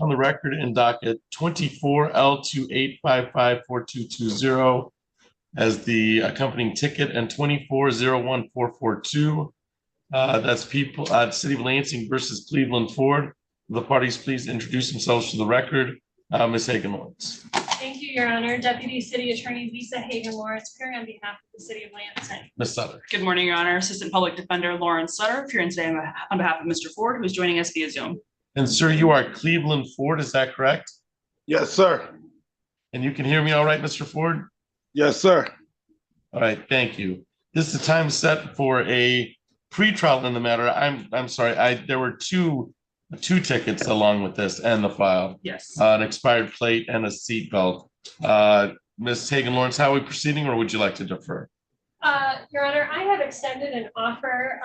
on the record in docket 24L28554220 as the accompanying ticket, and 24014442. That's people City of Lansing versus Cleveland Ford. The parties please introduce themselves to the record. Ms. Hagen-Lawrence. Thank you, Your Honor. Deputy City Attorney Lisa Hagen-Lawrence, appearing on behalf of the City of Lansing. Ms. Sutter. Good morning, Your Honor. Assistant Public Defender Lauren Sutter, appearing today on behalf of Mr. Ford, who is joining us via Zoom. And sir, you are Cleveland Ford, is that correct? Yes, sir. And you can hear me all right, Mr. Ford? Yes, sir. All right, thank you. This is the time set for a pretrial in the matter. I'm sorry, there were two tickets along with this and the file. Yes. An expired plate and a seat belt. Ms. Hagen-Lawrence, how are we proceeding, or would you like to defer? Your Honor, I have extended an offer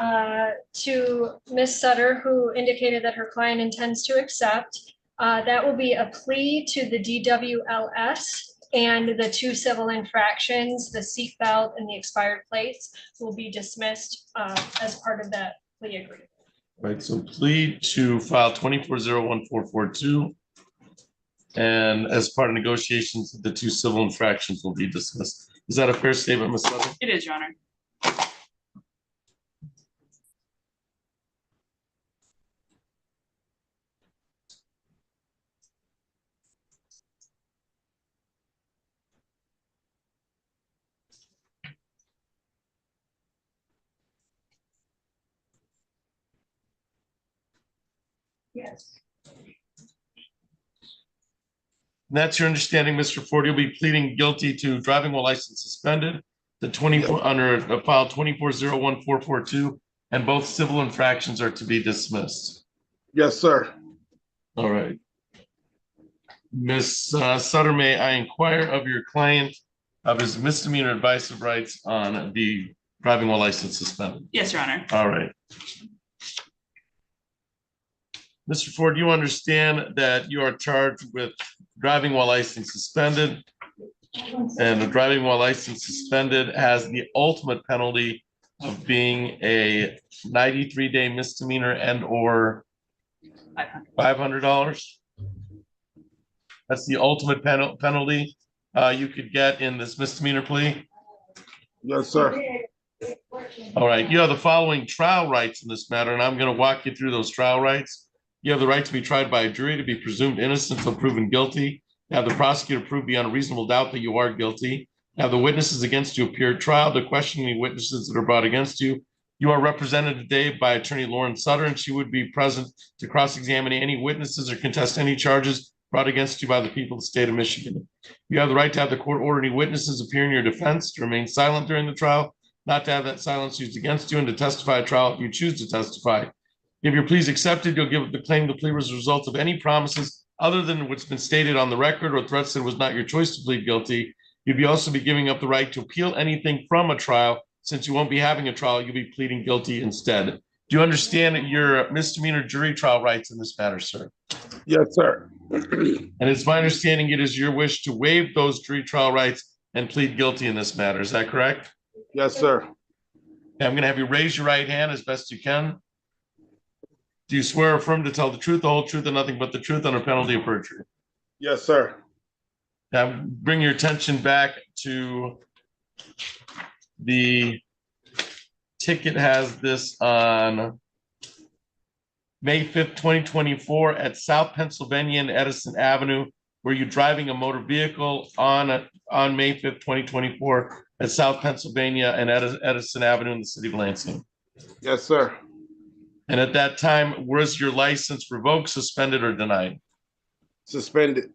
to Ms. Sutter, who indicated that her client intends to accept. That will be a plea to the DWLS, and the two civil infractions, the seat belt and the expired plates, will be dismissed as part of that plea agreement. Right, so plea to file 24014442, and as part of negotiations, the two civil infractions will be dismissed. Is that a fair statement, Ms. Sutter? It is, Your Honor. Yes. And that's your understanding, Mr. Ford. You'll be pleading guilty to driving while license suspended, the 24 under file 24014442, and both civil infractions are to be dismissed. Yes, sir. All right. Ms. Sutter, may I inquire of your client of his misdemeanor advisory rights on the driving while license suspended? Yes, Your Honor. All right. Mr. Ford, you understand that you are charged with driving while license suspended, and the driving while license suspended has the ultimate penalty of being a 93-day misdemeanor and or $500. That's the ultimate penalty you could get in this misdemeanor plea. Yes, sir. All right, you have the following trial rights in this matter, and I'm going to walk you through those trial rights. You have the right to be tried by a jury, to be presumed innocent until proven guilty. You have the prosecutor prove beyond a reasonable doubt that you are guilty. You have the witnesses against you appear at trial, the questioning witnesses that are brought against you. You are represented today by Attorney Lauren Sutter, and she would be present to cross-examine any witnesses or contest any charges brought against you by the people of the state of Michigan. You have the right to have the court order any witnesses appear in your defense, to remain silent during the trial, not to have that silence used against you, and to testify at trial if you choose to testify. If your plea is accepted, you'll give the claim the plea was a result of any promises other than what's been stated on the record or threats that it was not your choice to plead guilty. You'd also be giving up the right to appeal anything from a trial. Since you won't be having a trial, you'll be pleading guilty instead. Do you understand your misdemeanor jury trial rights in this matter, sir? Yes, sir. And it's my understanding it is your wish to waive those jury trial rights and plead guilty in this matter. Is that correct? Yes, sir. Okay, I'm going to have you raise your right hand as best you can. Do you swear or affirm to tell the truth, the whole truth, and nothing but the truth under penalty of perjury? Yes, sir. Now bring your attention back to the ticket. Has this on May 5th, 2024 at South Pennsylvania and Edison Avenue. Were you driving a motor vehicle on May 5th, 2024 at South Pennsylvania and Edison Avenue in the city of Lansing? Yes, sir. And at that time, was your license revoked, suspended, or denied? Suspended.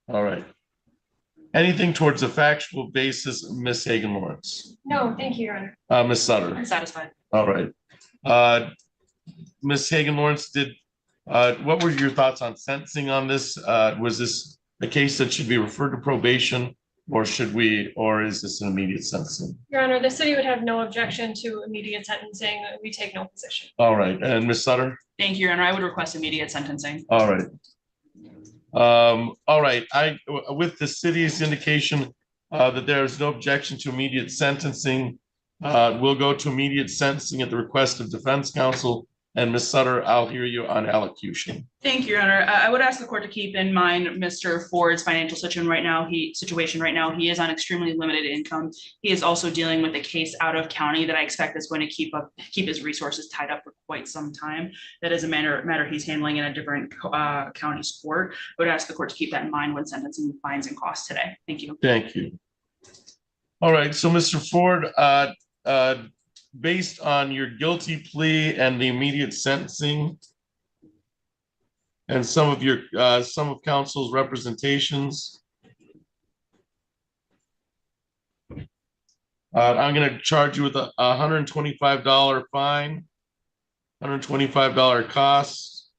All right. Anything towards a factual basis, Ms. No, Hagen-Lawrence? thank you, Your Honor. Ms. Sutter? I'm satisfied. All right. Ms. Hagen-Lawrence, what were your thoughts on sentencing on this? Was this a case that should be referred to probation, or is this an immediate sentencing? Your Honor, the city would have no objection to immediate sentencing. We take no position. All right. And Ms. Sutter? Thank you, Your Honor. I would request immediate sentencing. All right. All right. With the city's indication that there is no objection to immediate sentencing, we'll go to immediate sentencing at the request of defense counsel. And Ms. Sutter, I'll hear you on allocution. Thank you, Your Honor. I would ask the court to keep in mind Mr. Ford's financial situation right now. He is on extremely limited income. He is also dealing with a case out of county that I expect is going to keep his resources tied up for quite some time. That is a matter he's handling in a different county's court. I would ask the court to keep that in mind when sentencing fines and costs today. Thank you. Thank you. All right, so Mr. Ford, based on your guilty plea and the immediate sentencing and some of counsel's representations, I'm going to charge you with a $125 fine, $125 costs,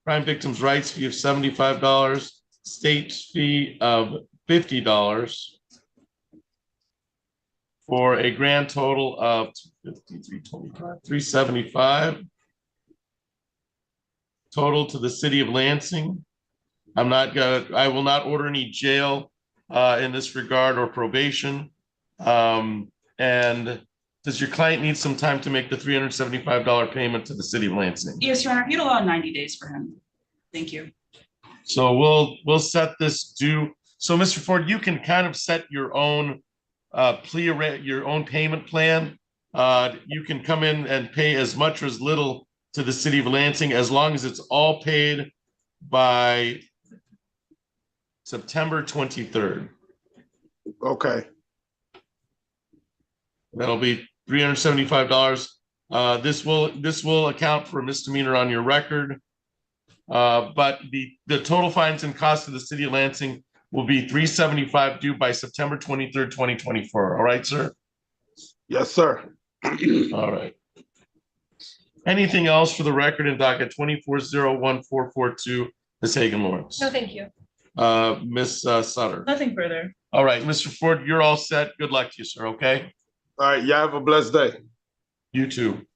crime victims' rights fee of $75, state fee of $50, for a grand total of $375 total to the city of Lansing. I will not order any jail in this regard or probation. And does your client need some time to make the $375 payment to the city of Lansing? Yes, Your Honor. If you'd allow 90 days for him. Thank you. So we'll set this due. So Mr. Ford, you can kind of set your own your own payment plan. You can come in and pay as much or as little to the city of Lansing as long as it's all paid by September 23rd. Okay. That'll be $375. This will account for a misdemeanor on your record. But the total fines and costs of the city of Lansing will be $375 due by September 23rd, 2024. All right, sir? Yes, sir. All right. Anything else for the record in docket 2401-442, Ms. Hagan Lawrence? No, thank you. Ms. Sutter? Nothing further. All right, Mr. Ford, you're all set. Good luck to you, sir, okay? All right, y'all have a blessed day. You too.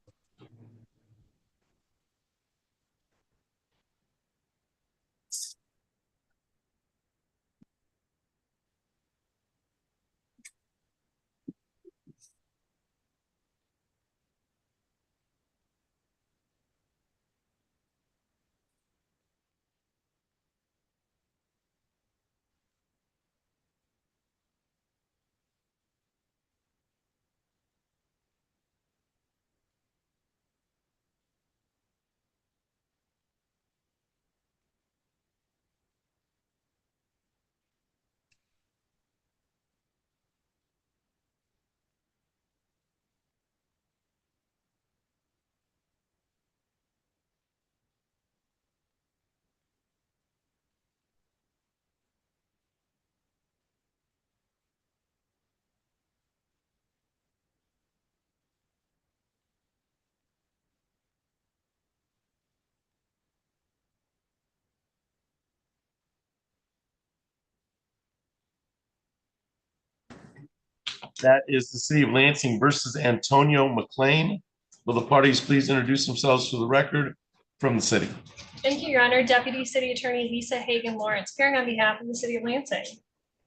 That is the city of Lansing versus Antonio McLean. Will the parties please introduce themselves for the record from the city? Thank you, Your Honor. Deputy City Attorney Lisa Hagan Lawrence, appearing on behalf of the city of Lansing.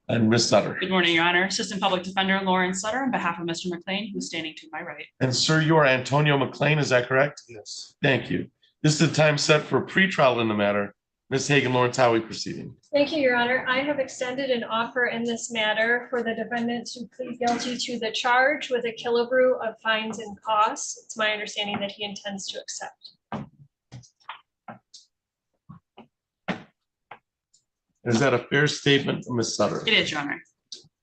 And Ms. Sutter. Good morning, Your Honor. Assistant Public Defender Lawrence Sutter on behalf of Mr. McLean, who's standing to my right. And sir, you are Antonio McLean, is that correct? Yes. Thank you. This is the time set for pretrial in the matter. Ms. Hagan Lawrence, how are we proceeding? Thank you, Your Honor. I have extended an offer in this matter for the defendant to plead guilty to the charge with a kilobrew of fines and costs. It's my understanding that he intends to accept. Is that a fair statement from Ms. Sutter? It is, Your Honor.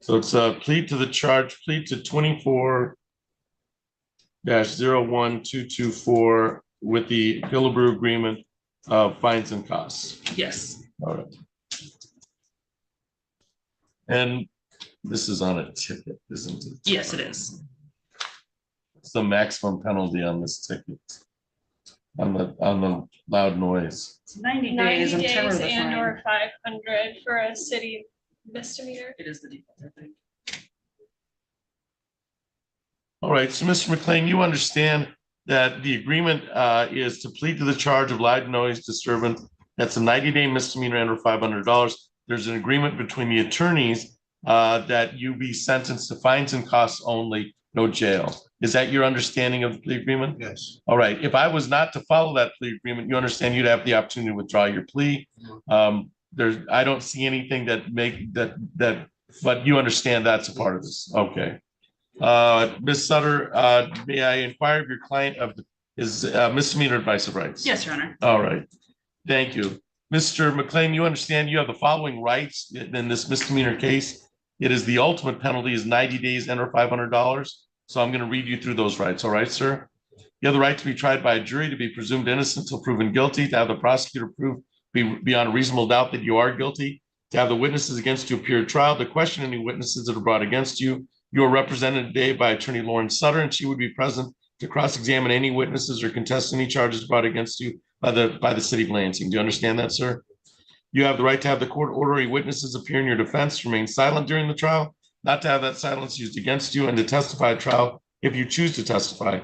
So it's a plead to the charge, plead to 24-01224 with the Killebrew agreement of fines and costs. Yes. All right. And this is on a ticket, isn't it? Yes, it is. What's the maximum penalty on this ticket? On the loud noise? It's 90 90 days. I'm days terrible with the and fine. or 500 for a city misdemeanor. It is the default, I think. All right, so Mr. McLean, you understand that the agreement is to plead to the charge of loud noise disturbance. That's a 90-day misdemeanor and or $500. There's an agreement between the attorneys that you be sentenced to fines and costs only no jail. Is that your understanding of the plea agreement? Yes. All right. If I was not to follow that plea agreement, you understand you'd have the opportunity to withdraw your plea. I don't see anything that but you understand that's a part of this. Okay. Ms. Sutter, may I inquire of your client of his misdemeanor advice of rights? Yes, Your Honor. All right. Thank you. Mr. McLean, you understand you have the following rights in this misdemeanor case. It is the ultimate penalty is 90 days and or $500. So I'm going to read you through those rights. All right, sir? You have the right to be tried by a jury, to be presumed innocent until proven guilty, to have the prosecutor prove beyond a reasonable doubt that you are guilty, to have the witnesses against you appear at trial, to question any witnesses that are brought against you. You are represented today by Attorney Lauren Sutter, and she would be present to cross-examine any witnesses or contest any charges brought against you by the city of Lansing. Do you understand that, sir? You have the right to have the court order any witnesses appear in your defense, to remain silent during the trial, not to have that silence used against you, and to testify at trial if you choose to testify.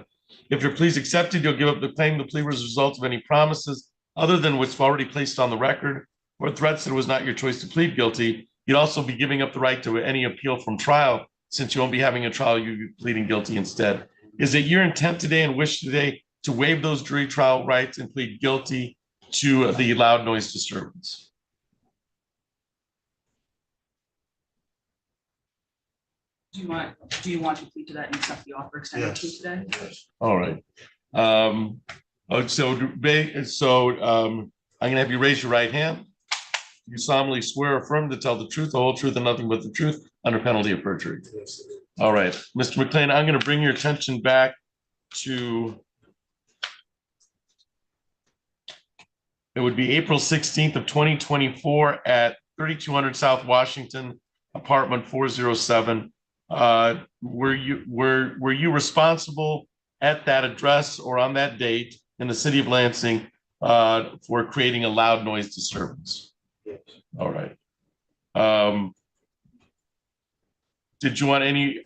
If your plea is accepted, you'll give up the claim the plea was a result of any promises other than what's already placed on the record or threats that it was not your choice to plead guilty. You'd also be giving up the right to any appeal from trial, since you won't be having a trial, you'll be pleading guilty instead. Is it your intent today and wish today to waive those jury trial rights and plead guilty to the loud noise disturbance? Do you want to plead to that and accept the offer extended to you today? All right. I'm gonna have you raise your right hand. You solemnly swear or affirm to tell the truth, the whole truth, and nothing but the truth under penalty of perjury. Yes. All right, Mr. McLean, I'm gonna bring your attention back to it would be April 16th of 2024 at 3200 South Washington, apartment 407. Were you responsible at that address or on that date in the city of Lansing for creating a loud noise disturbance? Yes. All right. Did you want any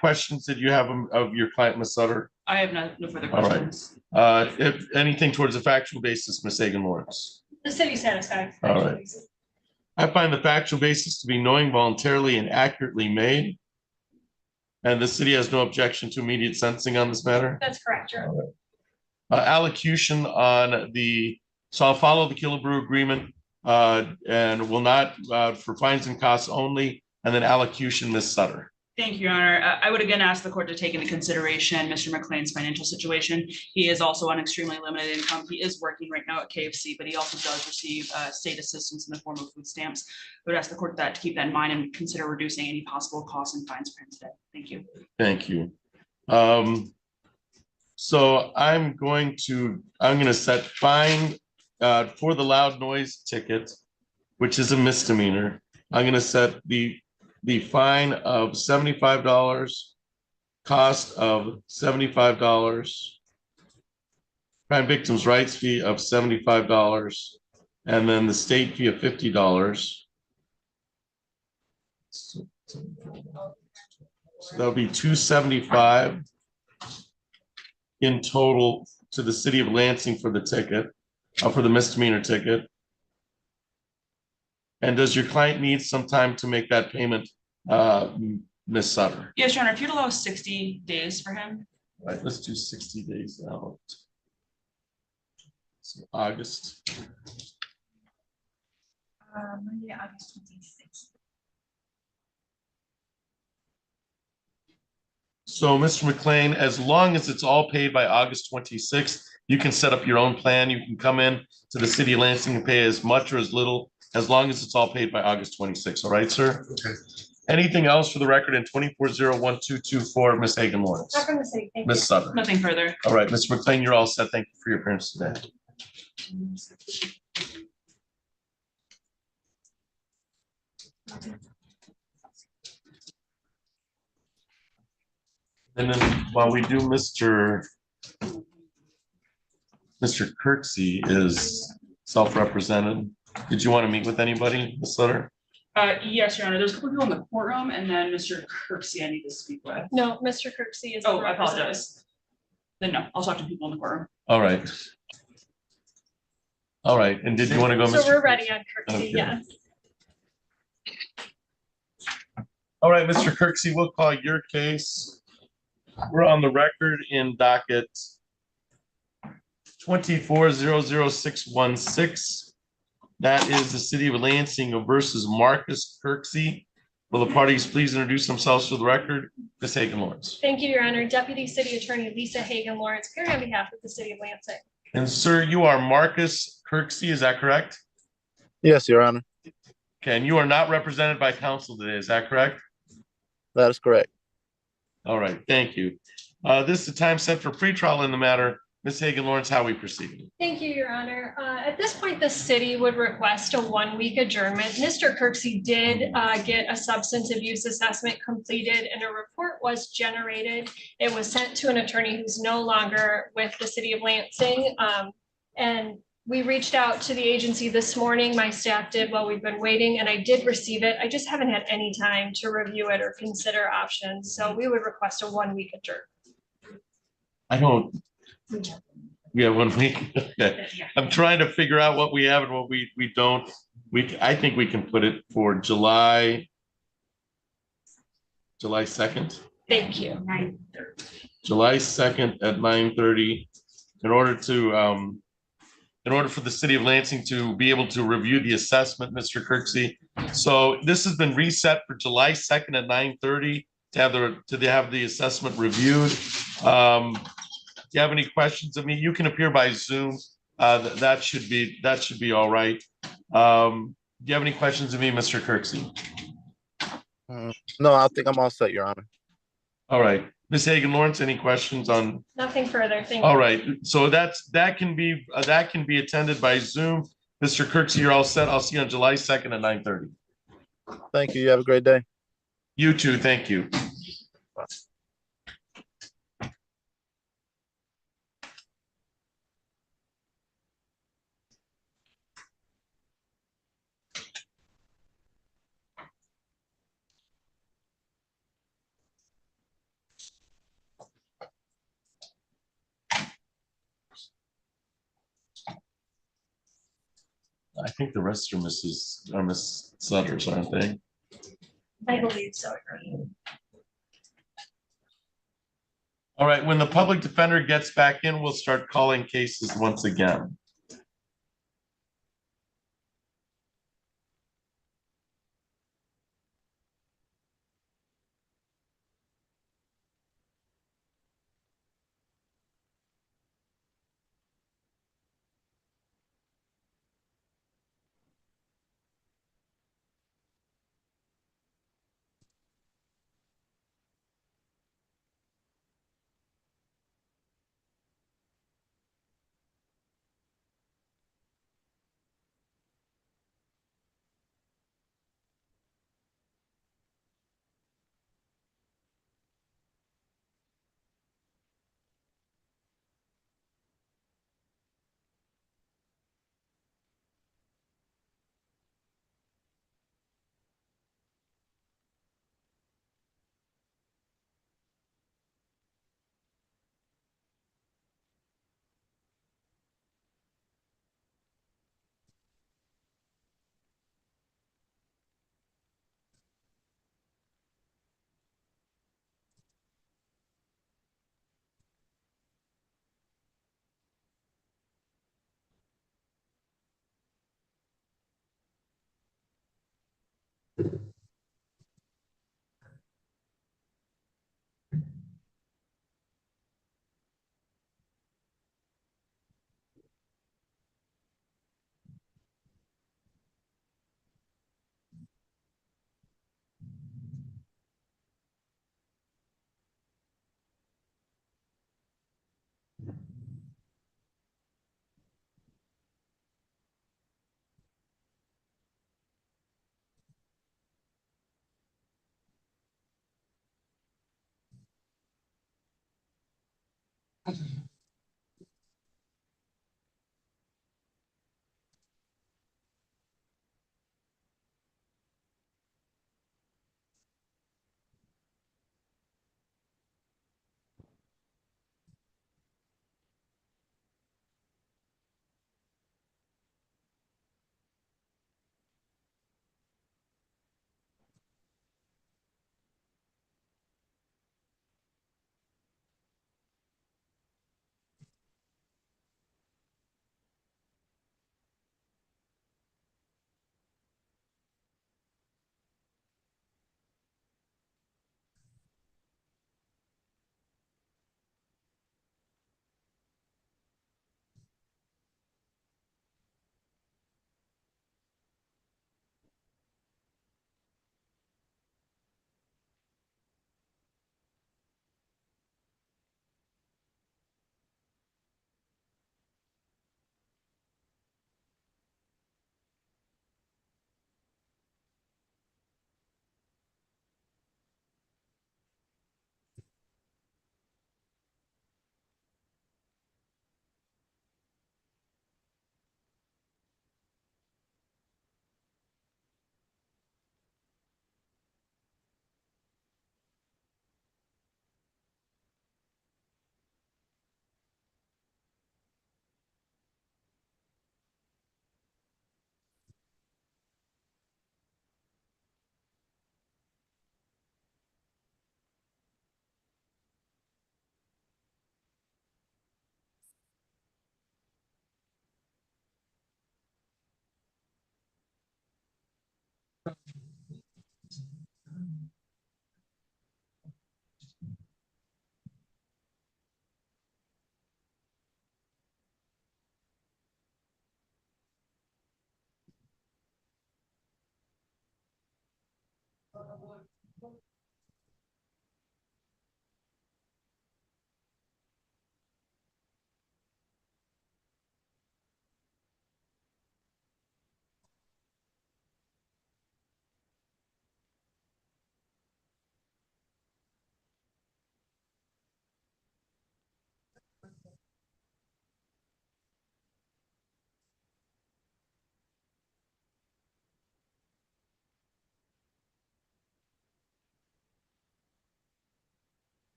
questions that you have of your client, Ms. Sutter? I have no further All right. questions. If anything towards a factual basis, Ms. Hagan Lawrence. The city satisfied. All right. I find the factual basis to be knowing, voluntarily, and accurately made. And the city has no objection to immediate sentencing on this matter. That's correct, Your Honor. Allocution on so I'll follow the Killebrew agreement and will not for fines and costs only, and then allocution, Ms. Sutter. Thank you, Your Honor. I would again ask the court to take into consideration Mr. McLean's financial situation. He is also on extremely limited income. He is working right now at KFC, but he also does receive state assistance in the form of food stamps. I would ask the court to keep that in mind and consider reducing any possible costs and fines for him today. Thank you. Thank you. So I'm going to set fine for the loud noise ticket, which is a misdemeanor. I'm going to set the fine of $75, cost of $75, crime victims' rights fee of $75, and then the state fee of $50. So that'll be $275 in total to the city of Lansing for the ticket, for the misdemeanor ticket. And does your client need some time to make that payment, Ms. Sutter? Yes, Your Honor, if you'd allow 60 days for him. All right, let's do 60 days out. So August. Monday, August 26th. So, Mr. McLean, as long as it's all paid by August 26th, you can set up your own plan. You can come in to the city of Lansing and pay as much or as little, as long as it's all paid by August 26th. All right, sir? Okay. Anything else for the record in 2401224, Ms. Hagan Lawrence? Not from the city. Thank you. Ms. Sutter. Nothing further. All right, Mr. McLean, you're all set. Thank you for your appearance today. And then while we do, Mr. Kirksey is self-represented. Did you want to meet with anybody, Ms. Sutter? Yes, Your Honor, there's a couple people in the courtroom and then Mr. Kirksey I need to speak with. No, Mr. Kirksey is. Oh, the I representative. apologize. Then no, I'll talk to people in the courtroom. All right. All right, and did you want to go, Mr. So we're ready on Kirksey, Okay. yes. All right, Mr. Kirksey, we'll call your case. We're on the record in docket 24-00616. That is the city of Lansing versus Marcus Kirksey. Will the parties please introduce themselves for the record? Ms. Hagan Lawrence. Thank you, Your Honor. Deputy City Attorney Lisa Hagan Lawrence, appearing on behalf of the city of Lansing. And sir, you are Marcus Kirksey, is that correct? Yes, Your Honor. Okay, and you are not represented by counsel today, is that correct? That is correct. All right, thank you. This is the time set for pretrial in the matter. Ms. Hagan Lawrence, how we proceed? Thank you, Your Honor. At this point, the city would request a 1-week adjournment. Mr. Kirksey did get a substance abuse assessment completed and a report was generated. It was sent to an attorney who's no longer with the city of Lansing. And we reached out to the agency this morning. My staff did while we've been waiting, and I did receive it. I just haven't had any time to review it or consider options. So we would request a 1-week adjournment. I don't. Yeah, 1 week. Okay. Yeah. I'm trying to figure out what we have and what we don't. I think we can put it for July 2nd. Thank you. July 2nd at 9:30 in order for the city of Lansing to be able to review the assessment, Mr. Kirksey. So this has been reset for July 2nd at 9:30 to have the assessment reviewed. Do you have any questions of me? You can appear by Zoom. That should be all right. Do you have any questions of me, Mr. Kirksey? No, I think I'm all set, Your Honor. All right. Ms. Hagan Lawrence, any questions on? Nothing further. Thank you. All right. So that can be attended by Zoom. Mr. Kirksey, you're all set. I'll see you on July 2nd at 9:30. Thank you. You have a great day. You too. Thank you. I think the rest are Miss Sutters, aren't they? I believe so. All right, when the public defender gets back in, we'll start calling cases once again.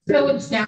So it's down.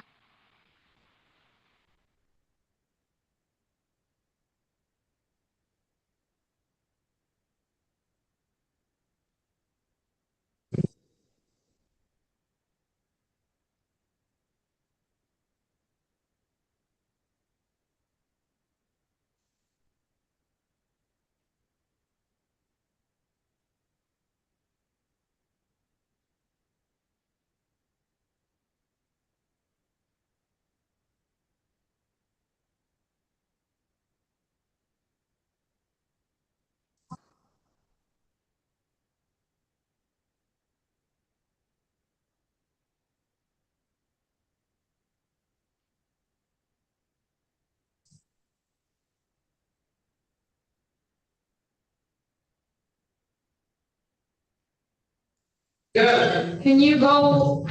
Can you go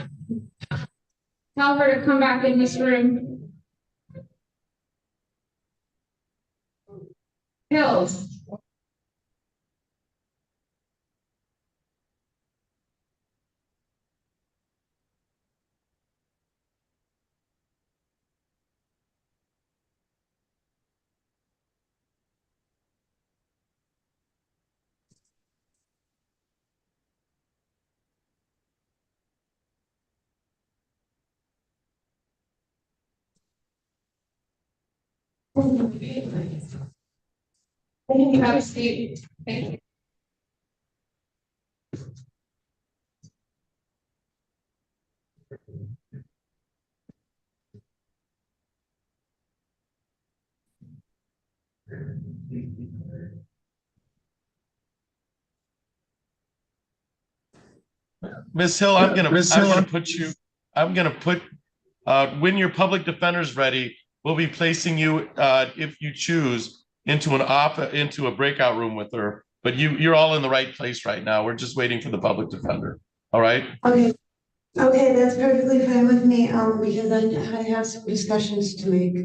tell her to come back in this room? Hills. Have a seat. Thank you. Ms. Hill, I'm gonna put, when your public defender's ready, we'll be placing you, if you choose, into into a breakout room with her. But you're all in the right place right now. We're just waiting for the public defender. All right? Okay, okay, that's perfectly fine with me, because I have some discussions to make.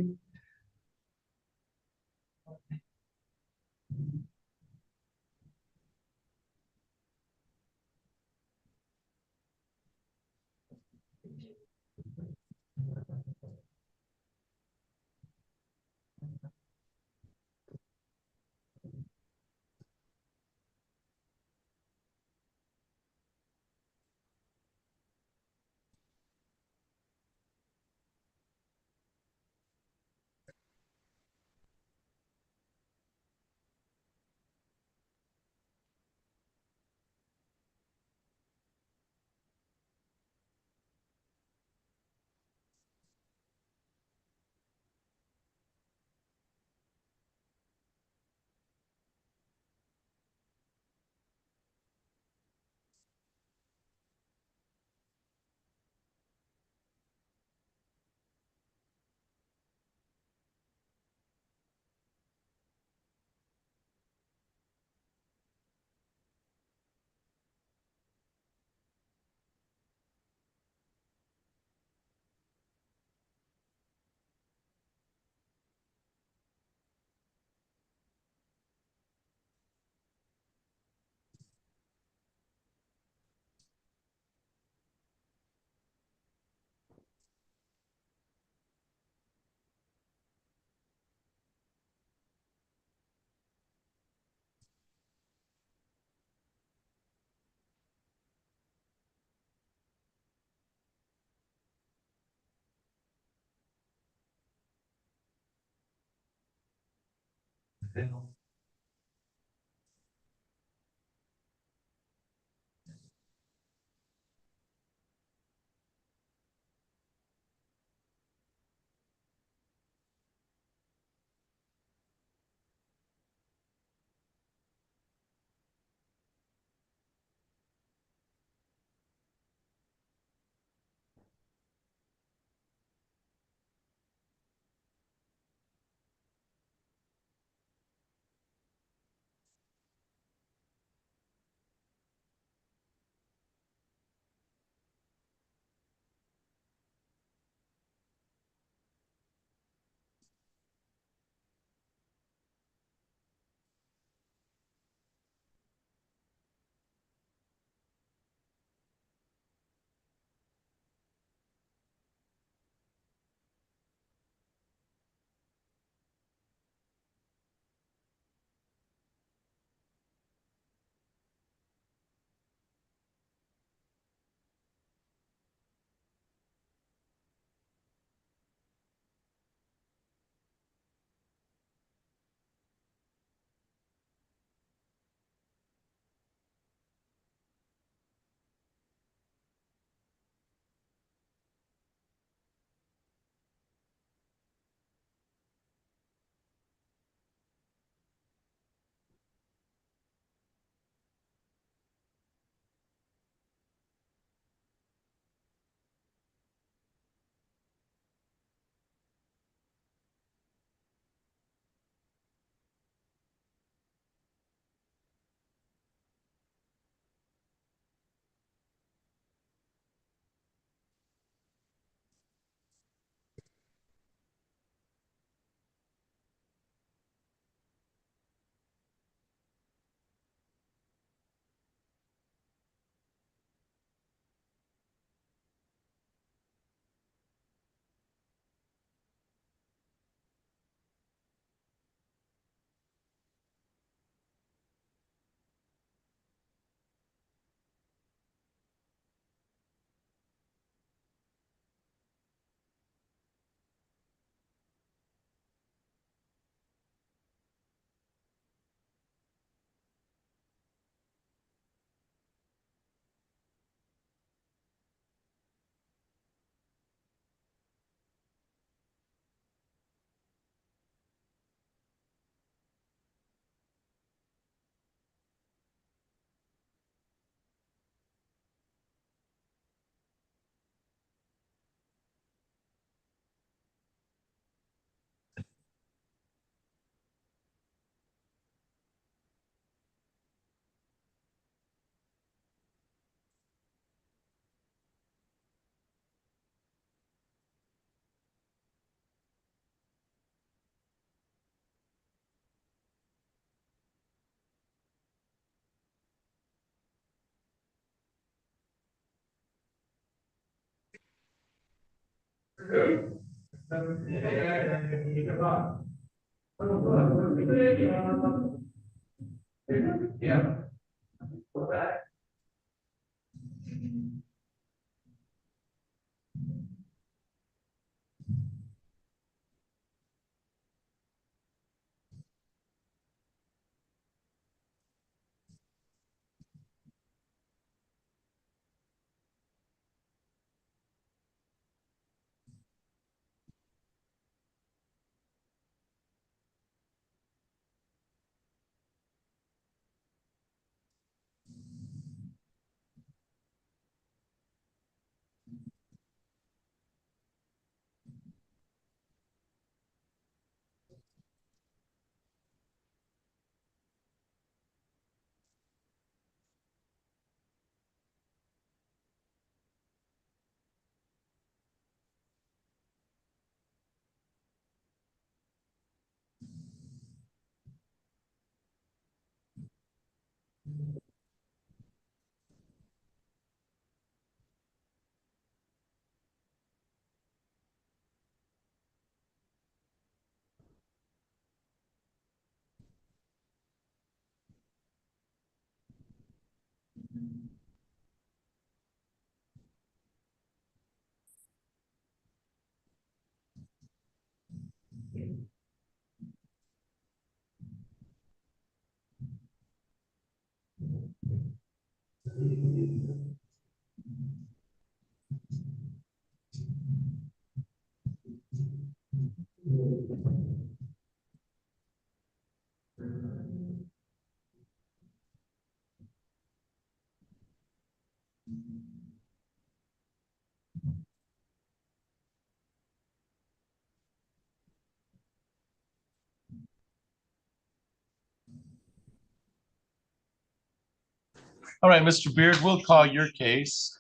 All right, Mr. Beard, we'll call your case.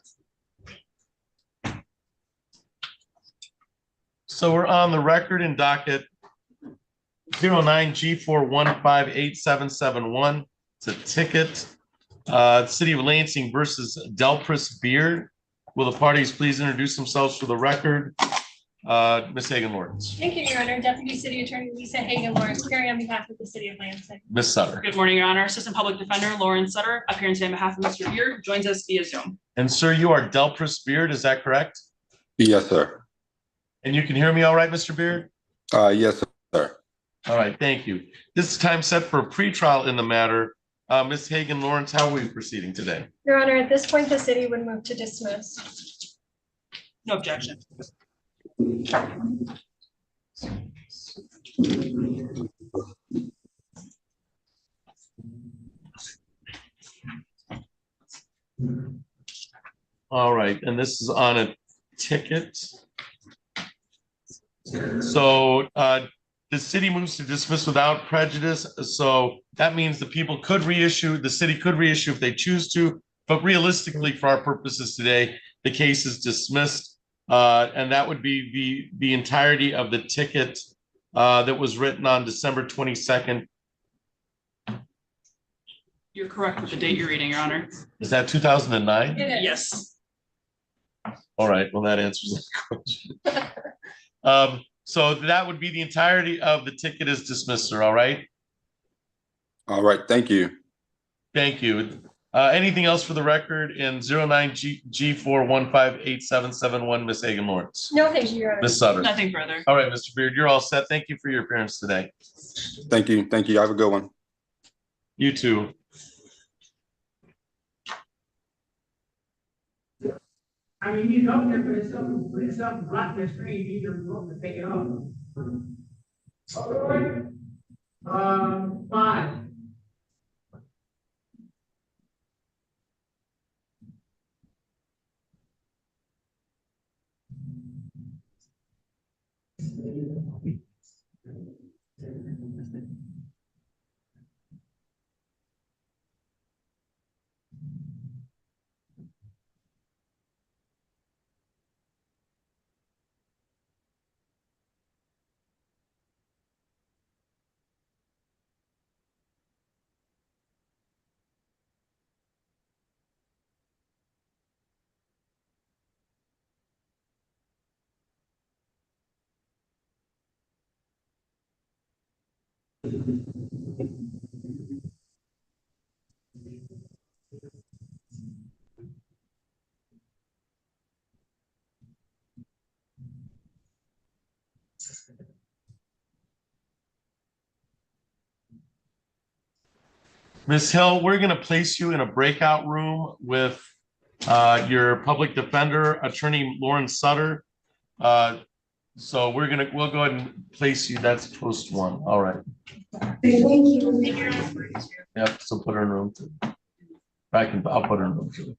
So we're on the record in docket 09G4158771. It's a ticket. City of Lansing versus Delpris Beard. Will the parties please introduce themselves for the record? Ms. Hagan Lawrence. Thank you, Your Honor. Deputy City Attorney Lisa Hagan Lawrence, appearing on behalf of the City of Lansing. Ms. Sutter. Good morning, Your Honor. Assistant Public Defender Lauren Sutter, appearing today on behalf of Mr. Beard, who joins us via Zoom. And sir, you are Delpris Beard, is that correct? Yes, sir. And you can hear me all right, Mr. Beard? Yes, sir. All right, thank you. This is time set for a pretrial in the matter. Ms. Hagan Lawrence, how are we proceeding today? Your Honor, at this point, the city would move to dismiss. No objection. All right, and this is on a ticket. So the city moves to dismiss without prejudice. So that means the people could reissue, the city could reissue if they choose to, but realistically, for our purposes today, the case is dismissed. And that would be the entirety of the ticket that was written on December 22nd. You're correct with the date you're reading, Your Honor. Is that 2009? It is. Yes. All right, well, that answers that question. So that would be the entirety of the ticket is dismissed, sir, all right? All right. Thank you. Thank you. Anything else for the record in 09G4158771, Ms. Hagan Lawrence? No, thank you, Your Honor. Ms. Sutter? Nothing further. All right, Mr. Beard, you're all set. Thank you for your appearance today. Thank you. Thank you. Have a good one. You too. I mean, he's up there, but it's something black and screen, he just wants to take it off. All right. 5. Ms. Hill, we're going to place you in a breakout room with your public defender, Attorney Lauren Sutter. So we'll go ahead and place you. That's post one. All right. Thank you. Yep. So put her in room two. I'll put her in room two.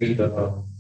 Very good.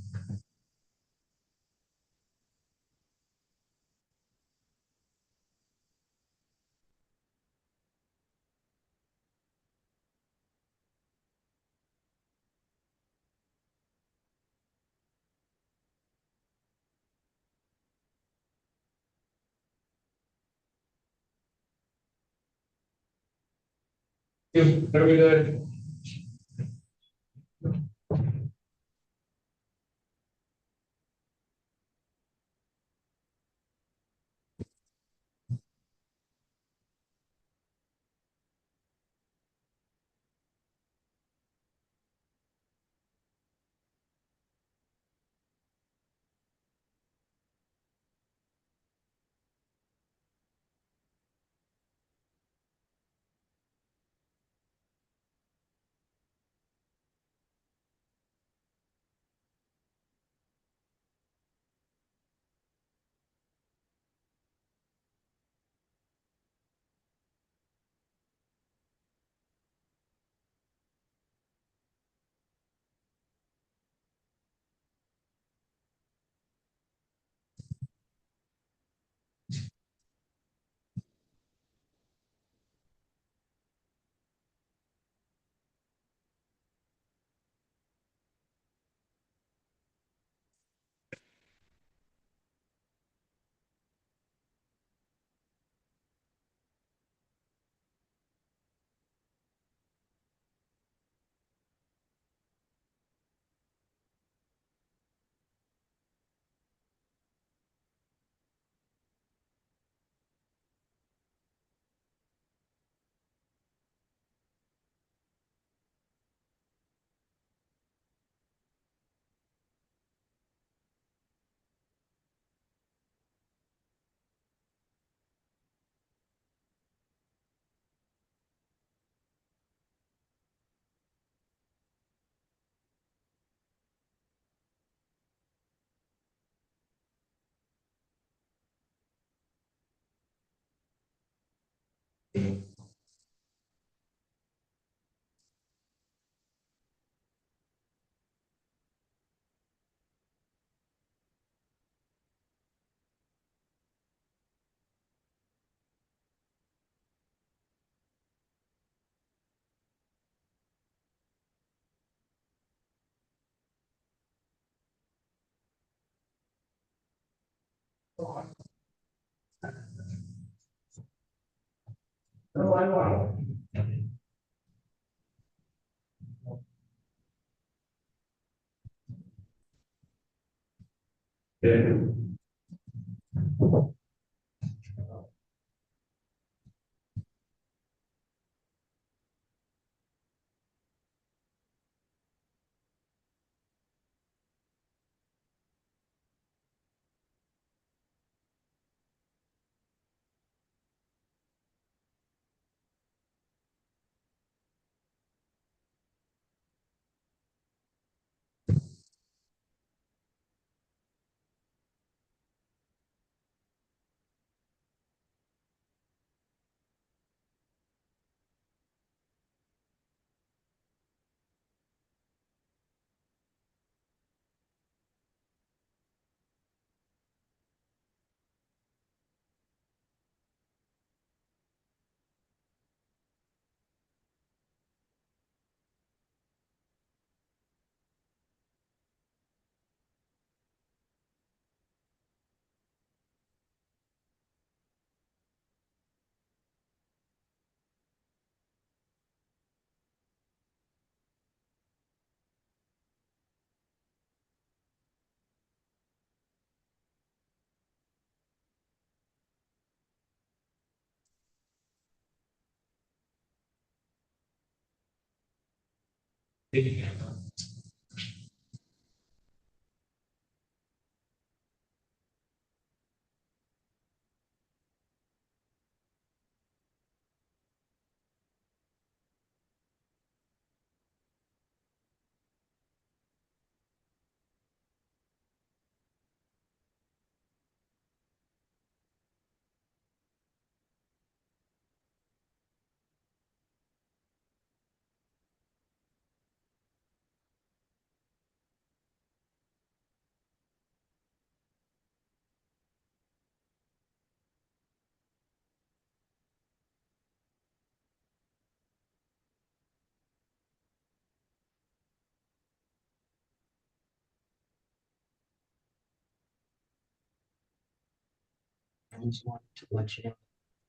just wanted to let you know.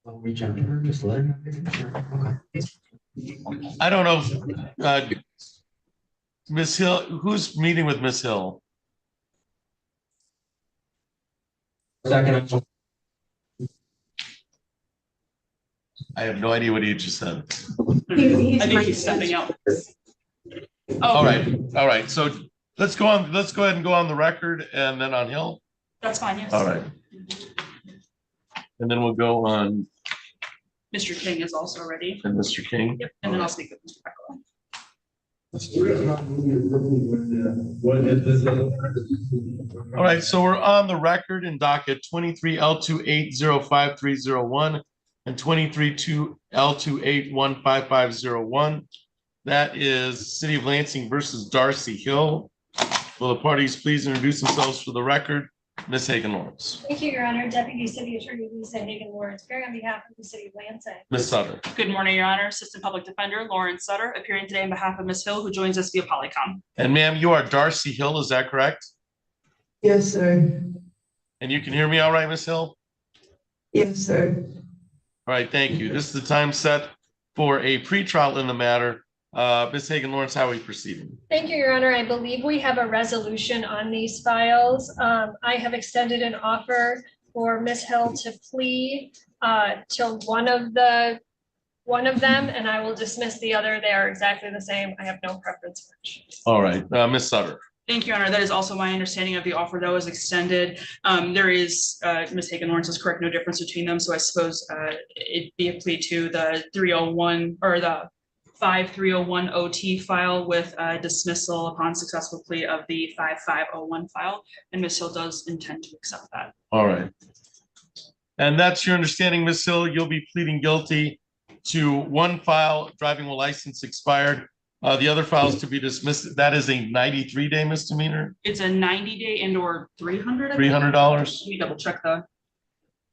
I'll reach out to her, just let her know. Okay. I don't know. Ms. Hill, who's meeting with Ms. Hill? Second. I have no idea what he just said. I think he's stepping out. All Okay, right. So let's go ahead and go on the record and then on Hill. that's fine, yes. All right. And then we'll go on Mr. King is also ready. and Mr. King. Yep, and then I'll speak with Mr. Beckler. All right, so we're on the record in docket 23L28053001 and 23L28155501. That is City of Lansing versus Darcy Hill. Will the parties please introduce themselves for the record? Ms. Hagan Lawrence. Thank you, Your Honor. Deputy City Attorney Lisa Hagan Lawrence, appearing on behalf of the City of Lansing. Ms. Sutter. Good morning, Your Honor. Assistant Public Defender Lauren Sutter, appearing today on behalf of Ms. Hill, who joins us via Polycom. And ma'am, you are Darcy Hill, is that correct? Yes, sir. And you can hear me all right, Ms. Hill? Yes, sir. All right, thank you. This is the time set for a pretrial in the matter. Ms. Hagan Lawrence, how are we proceeding? Thank you, Your Honor. I believe we have a resolution on these files. I have extended an offer for Ms. Hill to plea to one of them, and I will dismiss the other. They are exactly the same. I have no preference. All right, Ms. Sutter. Thank you, Your Honor. That is also my understanding of the offer that was extended. There is, Ms. Hagan Lawrence is correct, no difference between them. So I suppose it'd be a plea to the 301 or the 5301 OT file with dismissal upon successful plea of the 5501 file. And Ms. Hill does intend to accept that. All right. And that's your understanding, Ms. Hill. You'll be pleading guilty to one file, driving while license expired. The other files to be dismissed. That is a 93-day misdemeanor. It's a 90-day and or $300. $300. Let me double check the.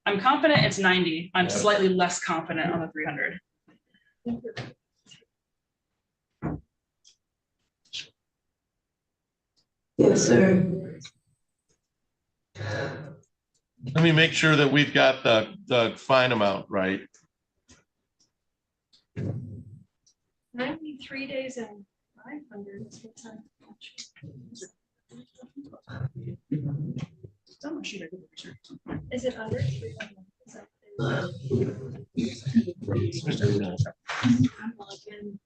I'm confident it's 90. I'm slightly less confident on the 300. Yes, sir. Let me make sure that we've got the fine amount right. 93 days and 500. Is what time? Is it under 300? Is that- I'm looking.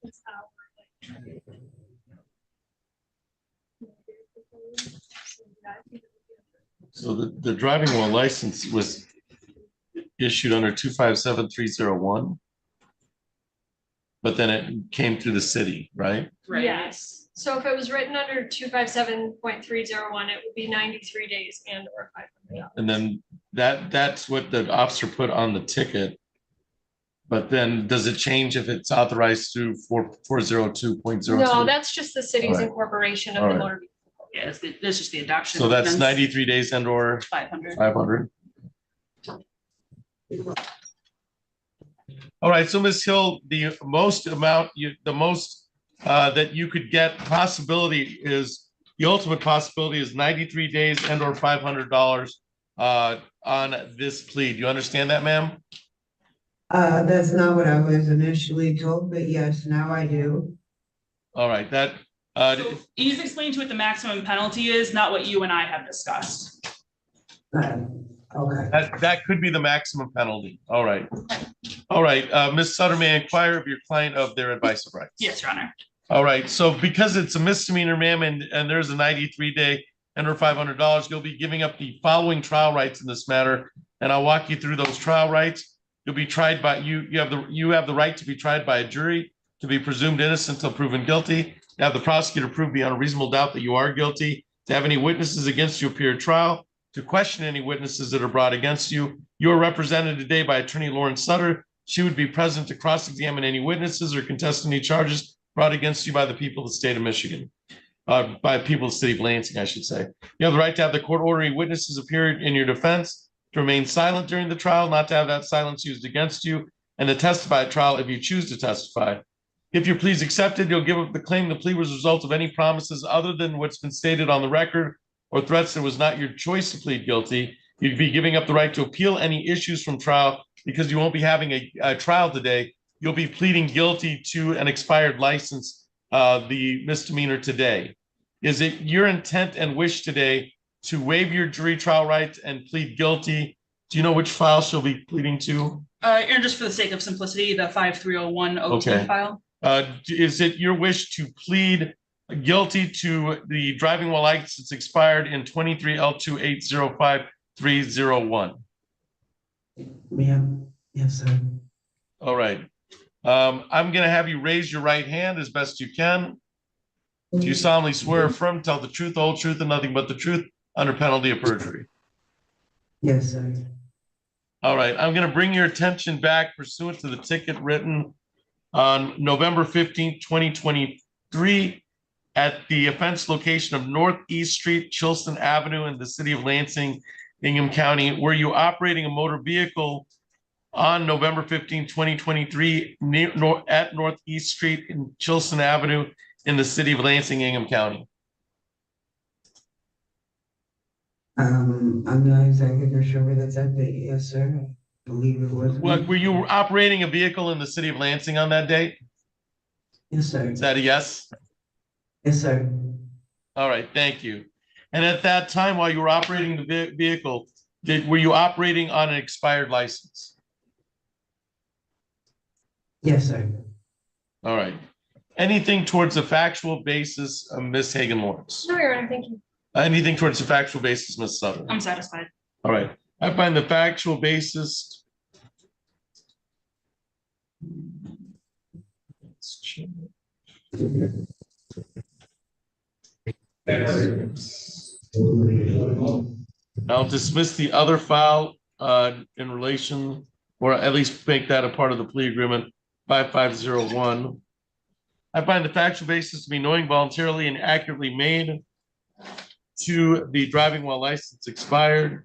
It's out. So the driving while license was issued under 257301. But then it came through the city, right? Right. Yes. So if it was written under 257.301, it would be 93 days and or $500. And then that's what the officer put on the ticket. But then does it change if it's authorized through 402.02? No, that's just the city's All right. incorporation of All the right. motor vehicle. Yeah, it's just the adoption. So that's ordinance. 93 days and or 500. 500. All right, so Ms. Hill, the most that you could get possibility is, the ultimate possibility is 93 days and or $500 on this plea. Do you understand that, ma'am? That's not what I was initially told, but yes, now I do. All right, that So he's explained to what the maximum penalty is, not what you and I have discussed. Okay. that could be the maximum penalty. All right. All right, Ms. Sutter, may I inquire of your client of their advice of rights? Yes, Your Honor. All right, so because it's a misdemeanor, ma'am, and there's a 93-day and or $500, you'll be giving up the following trial rights in this matter, and I'll walk you through those trial rights. You'll be tried by you have the right to be tried by a jury, to be presumed innocent until proven guilty, to have the prosecutor prove beyond a reasonable doubt that you are guilty, to have any witnesses against you appear at trial, to question any witnesses that are brought against you. You are represented today by Attorney Lauren Sutter. She would be present to cross-examine any witnesses or contest any charges brought against you by the people of the state of Michigan, by people of the city of Lansing, I should say. You have the right to have the court ordering witnesses appear in your defense. to remain silent during the trial, not to have that silence used against you, and to testify at trial if you choose to testify. If your plea is accepted, you'll give up the claim the plea was a result of any promises other than what's been stated on the record or threats that it was not your choice to plead guilty. You'd be giving up the right to appeal any issues from trial because you won't be having a trial today. You'll be pleading guilty to an expired license, the misdemeanor today. Is it your intent and wish today to waive your jury trial rights and plead guilty? Do you know which file she'll be pleading to? And just for the sake of simplicity, the 5301 Okay. file. Is it your wish to plead guilty to the driving while license expired in 23L2805301? Yes, sir. All right. I'm going to have you raise your right hand as best you can. Do you solemnly swear or affirm to tell the truth, the whole truth, and nothing but the truth under penalty of perjury? Yes, sir. All right. I'm going to bring your attention back pursuant to the ticket written on November 15th, 2023 at the offense location of Northeast Street, Chilston Avenue in the city of Lansing, Ingham County. Were you operating a motor vehicle on November 15th, 2023 at Northeast Street in Chilston Avenue in the city of Lansing, Ingham County? I'm not exactly sure where that's at, but yes, sir. I believe it was. What, were you operating a vehicle in the city of Lansing on that date? Yes, sir. Is that a yes? Yes, sir. All right, thank you. And at that time, while you were operating the vehicle, were you operating on an expired license? Yes, sir. All right. Anything towards the factual basis of Ms. Hagan Lawrence? No, Your Honor, thank you. Anything towards the factual basis, Ms. Sutter? I'm satisfied. All right. I find the factual basis. I'll dismiss the other file in relation, or at least make that a part of the plea agreement 5501. I find the factual basis to be knowing, voluntarily, and accurately made to the driving while license expired.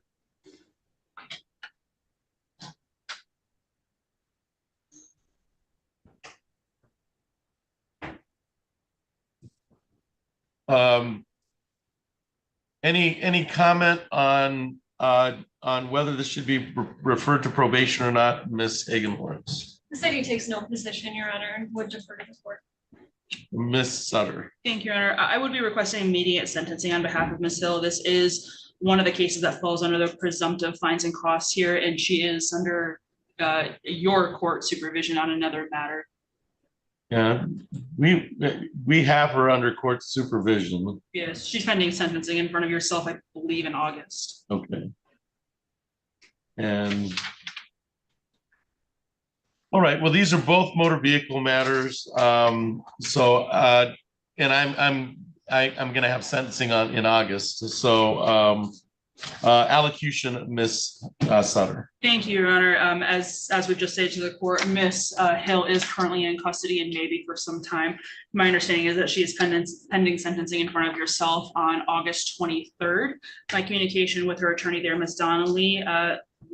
Any comment on whether this should be referred to probation or not, Ms. Hagan Lawrence? The city takes no position, Your Honor, and would defer to the court. Ms. Sutter. Thank you, Your Honor. I would be requesting immediate sentencing on behalf of Ms. Hill. This is one of the cases that falls under the presumptive fines and costs here, and she is under your court supervision on another matter. Yeah, we have her under court supervision. Yes, she's pending sentencing in front of yourself, I believe, in August. Okay. And all right, well, these are both motor vehicle matters. And I'm gonna have sentencing in August. So allocution, Ms. Sutter. Thank you, Your Honor. As we've just stated to the court, Ms. Hill is currently in custody and maybe for some time. My understanding is that she is pending sentencing in front of yourself on August 23rd. My communication with her attorney there, Ms. Donnelly,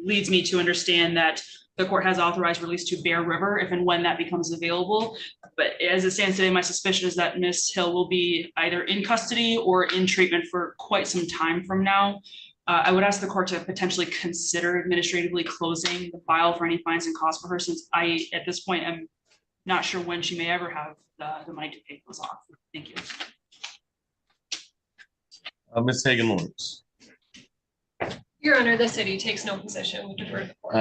leads me to understand that the court has authorized release to Bear River if and when that becomes available. But as it stands today, my suspicion is that Ms. Hill will be either in custody or in treatment for quite some time from now. I would ask the court to potentially consider administratively closing the file for any fines and costs for her, since I, at this point, am not sure when she may ever have the money to pay those off. Thank you. Ms. Hagan Lawrence. Your Honor, the city takes no position. We defer to the court.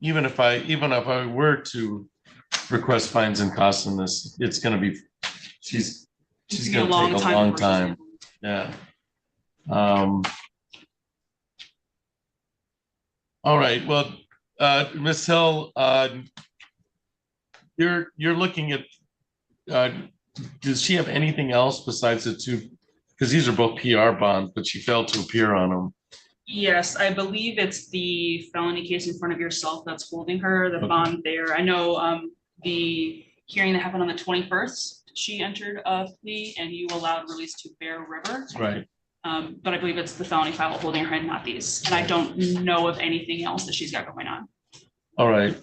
Even if I were to request fines and costs in this, it's going to be she's going to take a long time. Yeah. All right. Well, Ms. Hill, you're looking at. Does she have anything else besides the two? Because these are both PR bonds, but she failed to appear on them. Yes, I believe it's the felony case in front of yourself that's holding her, the Okay. bond there. I know the hearing that happened on the 21st, she entered a plea and you allowed release to Bear River. Right. But I believe it's the felony file holding her and not these. And I don't know of anything else that she's got going on. All right.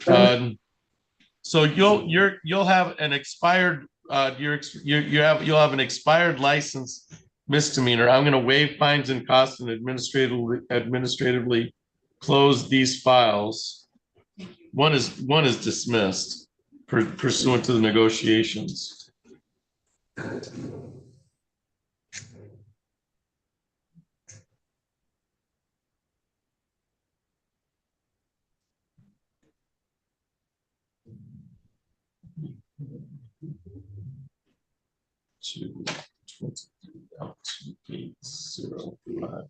So you'll have an expired you'll have an expired license misdemeanor. I'm going to waive fines and costs and administratively close these files. One is dismissed pursuant to the negotiations. Two, 805.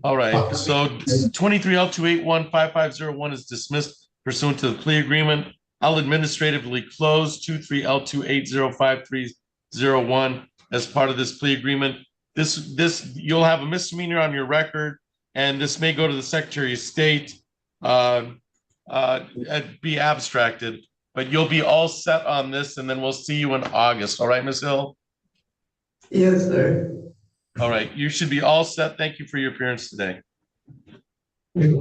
All right, so 23L2815501 is dismissed pursuant to the plea agreement. I'll administratively close 23L2805301 as part of this plea agreement. This you'll have a misdemeanor on your record, and this may go to the Secretary of State, be abstracted. But you'll be all set on this, and then we'll see you in August. All right, Ms. Hill? Yes, sir. All right, you should be all set. Thank you for your appearance today. Then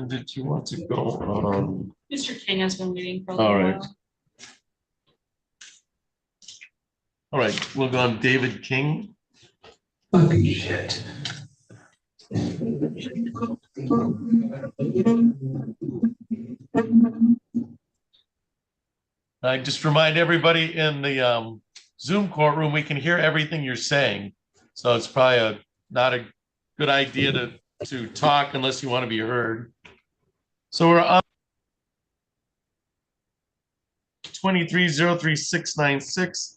did you want to go on? Mr. King has been waiting for a All little right. while. All right, we'll go on David King. Fucking shit. I just remind everybody in the Zoom courtroom, we can hear everything you're saying. So it's probably not a good idea to talk unless you want to be heard. So we're on 23033696.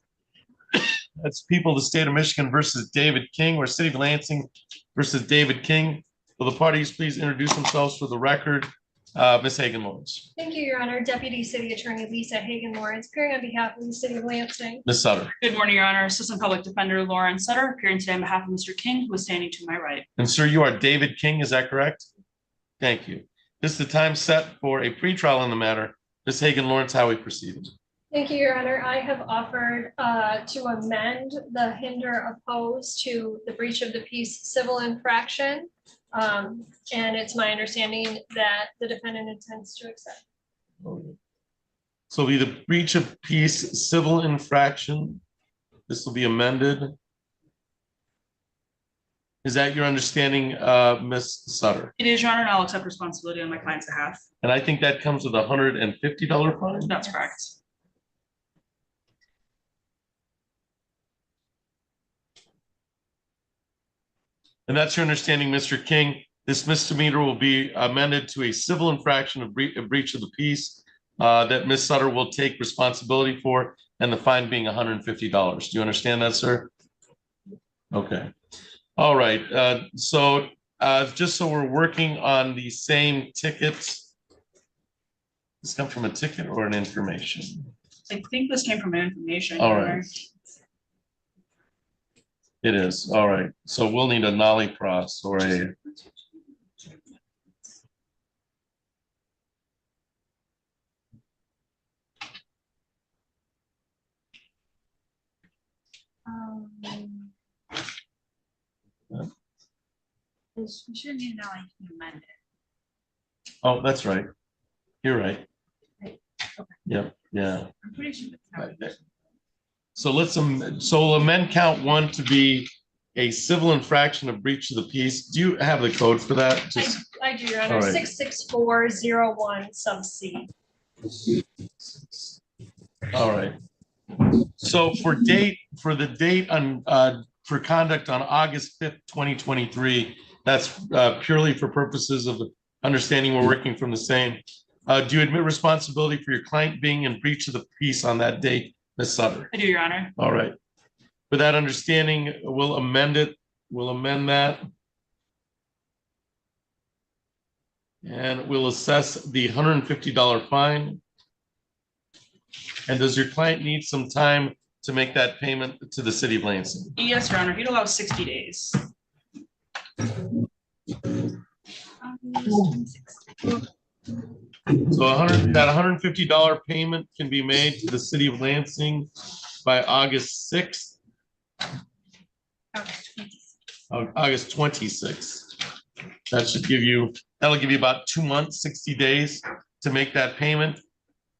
That's people of the state of Michigan versus David King, or City of Lansing versus David King. Will the parties please introduce themselves for the record? Ms. Hagan-Lawrence. Thank you, Your Honor. Deputy City Attorney Lisa Hagan-Lawrence, appearing on behalf of the City of Lansing. Ms. Sutter. Good morning, Your Honor. Assistant Public Defender Lauren Sutter, appearing today on behalf of Mr. King, who is standing to my right. And sir, you are David King, is that correct? Thank you. This is the time set for a pretrial on the matter. Ms. Hagan-Lawrence, how we proceed? Thank you, Your Honor. I have offered to amend the hinder opposed to the breach of the peace civil infraction. And it's my understanding that the defendant intends to accept. So it'll be the breach of peace civil infraction. This will be amended. Is that your understanding, Ms. Sutter? It is, Your Honor, and I'll accept responsibility on my client's behalf. And I think that comes with a $150 fine? That's correct. And that's your understanding, Mr. King. This misdemeanor will be amended to a civil infraction of breach of the peace that Ms. Sutter will take responsibility for, and the fine being $150. Do you understand that, sir? Okay. All right. So just so we're working on the same tickets. This come from a ticket or an information? I think this came from information. All Your right. Honor. It is. All right. So we'll need a nollie cross or a. We should need now amend it. Oh, that's right. You're right. Right. Okay. Yep. Yeah. I'm pretty sure that's how Right there. So so we'll amend count one to be a civil infraction of breach of the peace. Do you have the code for that? Just I do, Your Honor. All right. 66401 sub C. all right. So for the date on for conduct on August 5th, 2023, that's purely for purposes of understanding we're working from the same. Do you admit responsibility for your client being in breach of the peace on that date, Ms. Sutter? I do, Your Honor. All right. With that understanding, we'll amend it. We'll amend that. And we'll assess the $150 fine. And does your client need some time to make that payment to the city of Lansing? Yes, Your Honor, he'd allow 60 days. So that $150 payment can be made to the city of Lansing by August 6th, August 26th. That'll give you about 2 months, 60 days to make that payment.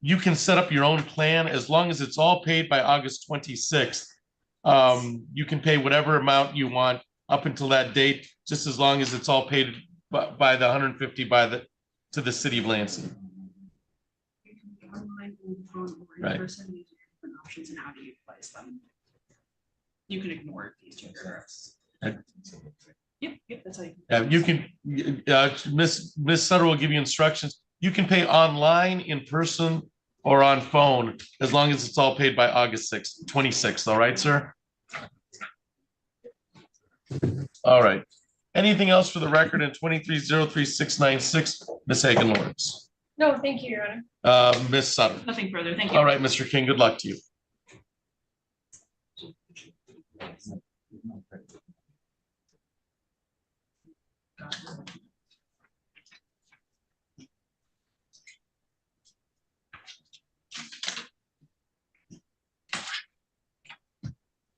You can set up your own plan as long as it's all paid by August 26th. You can pay whatever amount you want up until that date, just as long as it's all paid by the 150 to the city of Lansing. Right. Options and how to utilize them. You can ignore these two paragraphs. Yep, that's how you. You can, Miss Sutter will give you instructions. You can pay online, in person, or on phone, as long as it's all paid by August 6th, 26th. All right, sir? All right. Anything else for the record in 2303-696, Ms. Hagan Lawrence? No, thank you, Your Honor. Ms. Sutter? Nothing further, thank you. All right, Mr. King, good luck to you.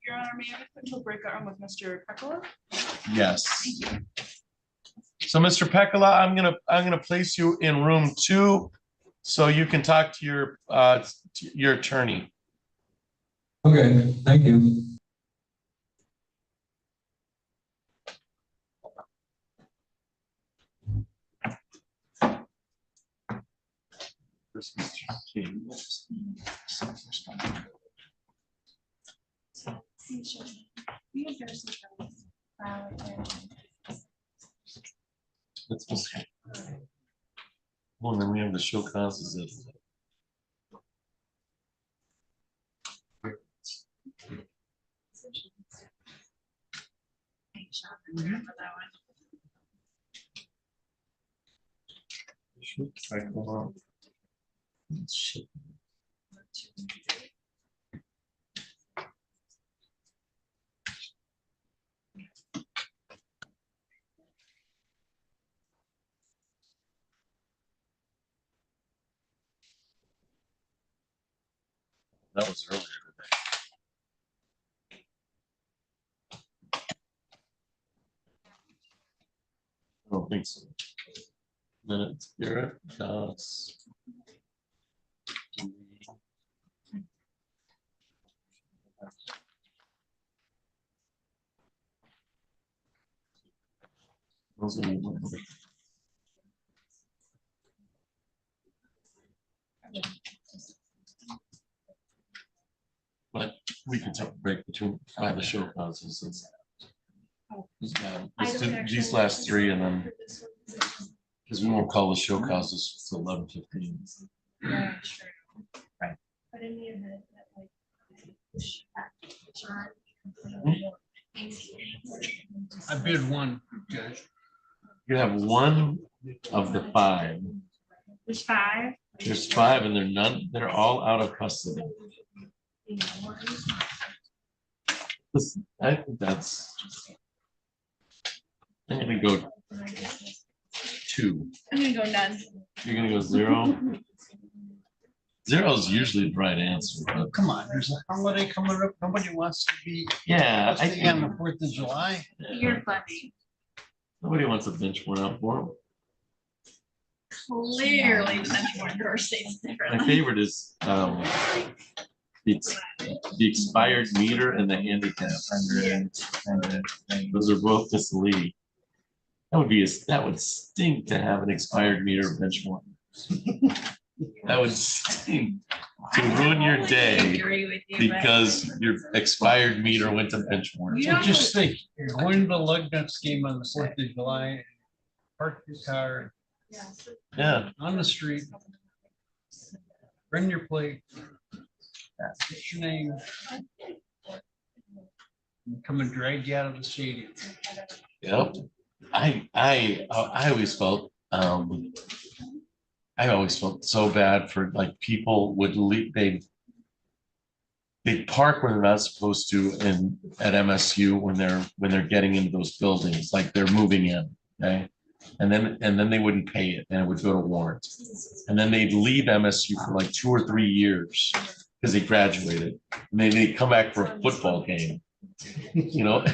Your Honor, may I have a quick breakout room with Mr. Pecola? Yes. So, Mr. Pecola, I'm gonna place you in room 2, so you can talk to your attorney. Okay, thank you. Well, then we have the show causes of. Shit. That was earlier today. I don't think so. Minutes, Garrett, Doss. Those are the- But we can take a break between the show causes. Let's do these last 3 and then, because we won't call the show causes till 11:15. Yeah, true. Right. But in the event that I bid 1, Judge. You have 1 of the 5. There's 5. There's 5 and they're all out of custody. Listen, I think I'm gonna go 2. I'm gonna go none. You're gonna go 0. 0 is usually the right answer. But Come on, there's a holiday coming up. Nobody wants to be. yeah, I Staying on the think 4th of July. You're funny. nobody wants a bench one out for them. Clearly, the benchmark for states My differently. favorite is it's the expired meter and the handicap. Those are both misleading. That would stink to have an expired meter benchmark. That would stink to ruin your day because your expired meter went to benchmark. So just think, you're going to the Lug Nuts game on the 4th of July, park your car Yeah, on the street, bring your plate, what's your name? And come and drag you out of the stadium. yep. I always felt so bad for like people would leave. They they park where they're not supposed to at MSU when they're getting into those buildings, like they're moving in, okay? And then they wouldn't pay it and it would go to warrant. And then they'd leave MSU for like 2 or 3 years because they graduated. And they'd come back for a football game, you know?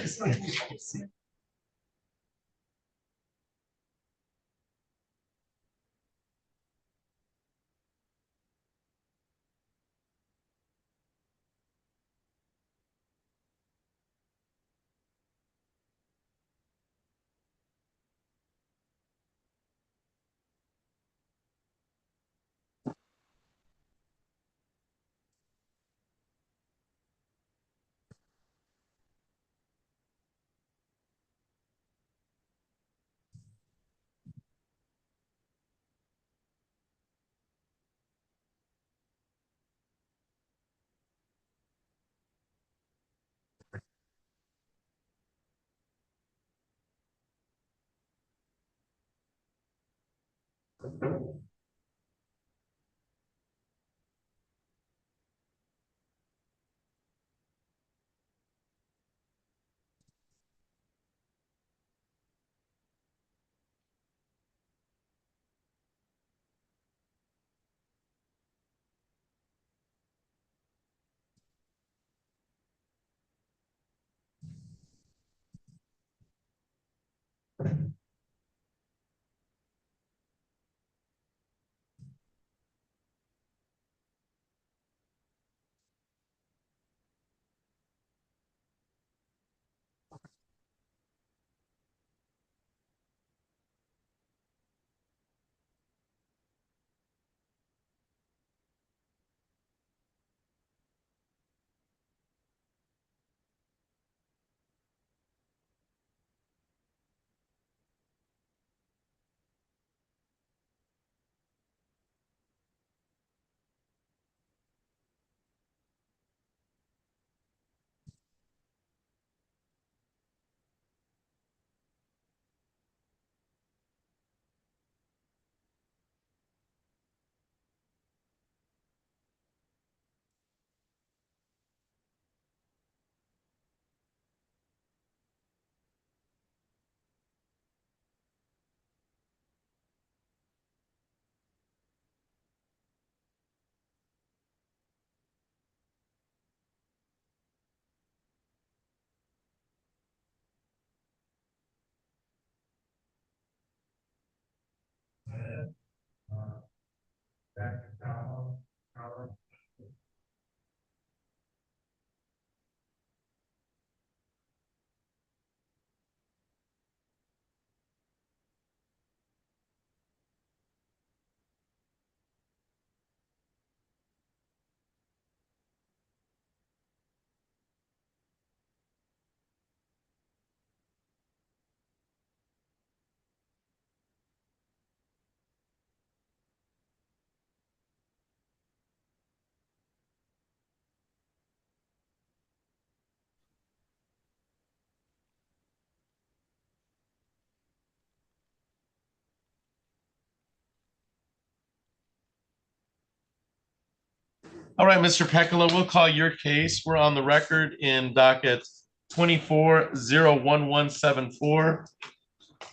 All right, Mr. Peccola, we'll call your case. We're on the record in docket 24-01174.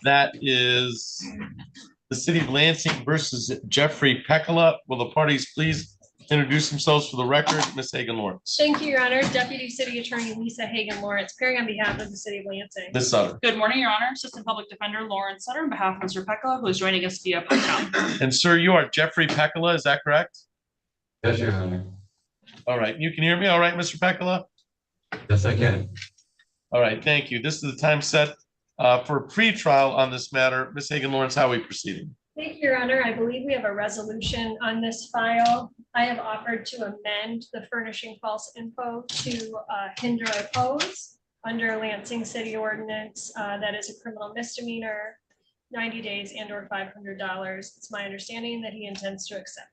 That is the city of Lansing versus Jeffrey Peccola. Will the parties please introduce themselves for the record? Ms. Hagan Lawrence. Thank you, Your Honor. Deputy City Attorney Lisa Hagan Lawrence, appearing on behalf of the city of Lansing. Ms. Sutter. Good morning, Your Honor. Assistant Public Defender Lawrence Sutter on behalf of Mr. Peccola, who is joining us via podcast. And sir, you are Jeffrey Peccola, is that correct? Yes, Your Honor. All right, you can hear me all right, Mr. Peccola? Yes, I can. All right, thank you. This is the time set for a pre-trial on this matter. Ms. Hagan Lawrence, how are we proceeding? Thank you, Your Honor. I believe we have a resolution on this file. I have offered to amend the furnishing false info to hinder oppose under Lansing City Ordinance. That is a criminal misdemeanor, 90 days and or $500. It's my understanding that he intends to accept.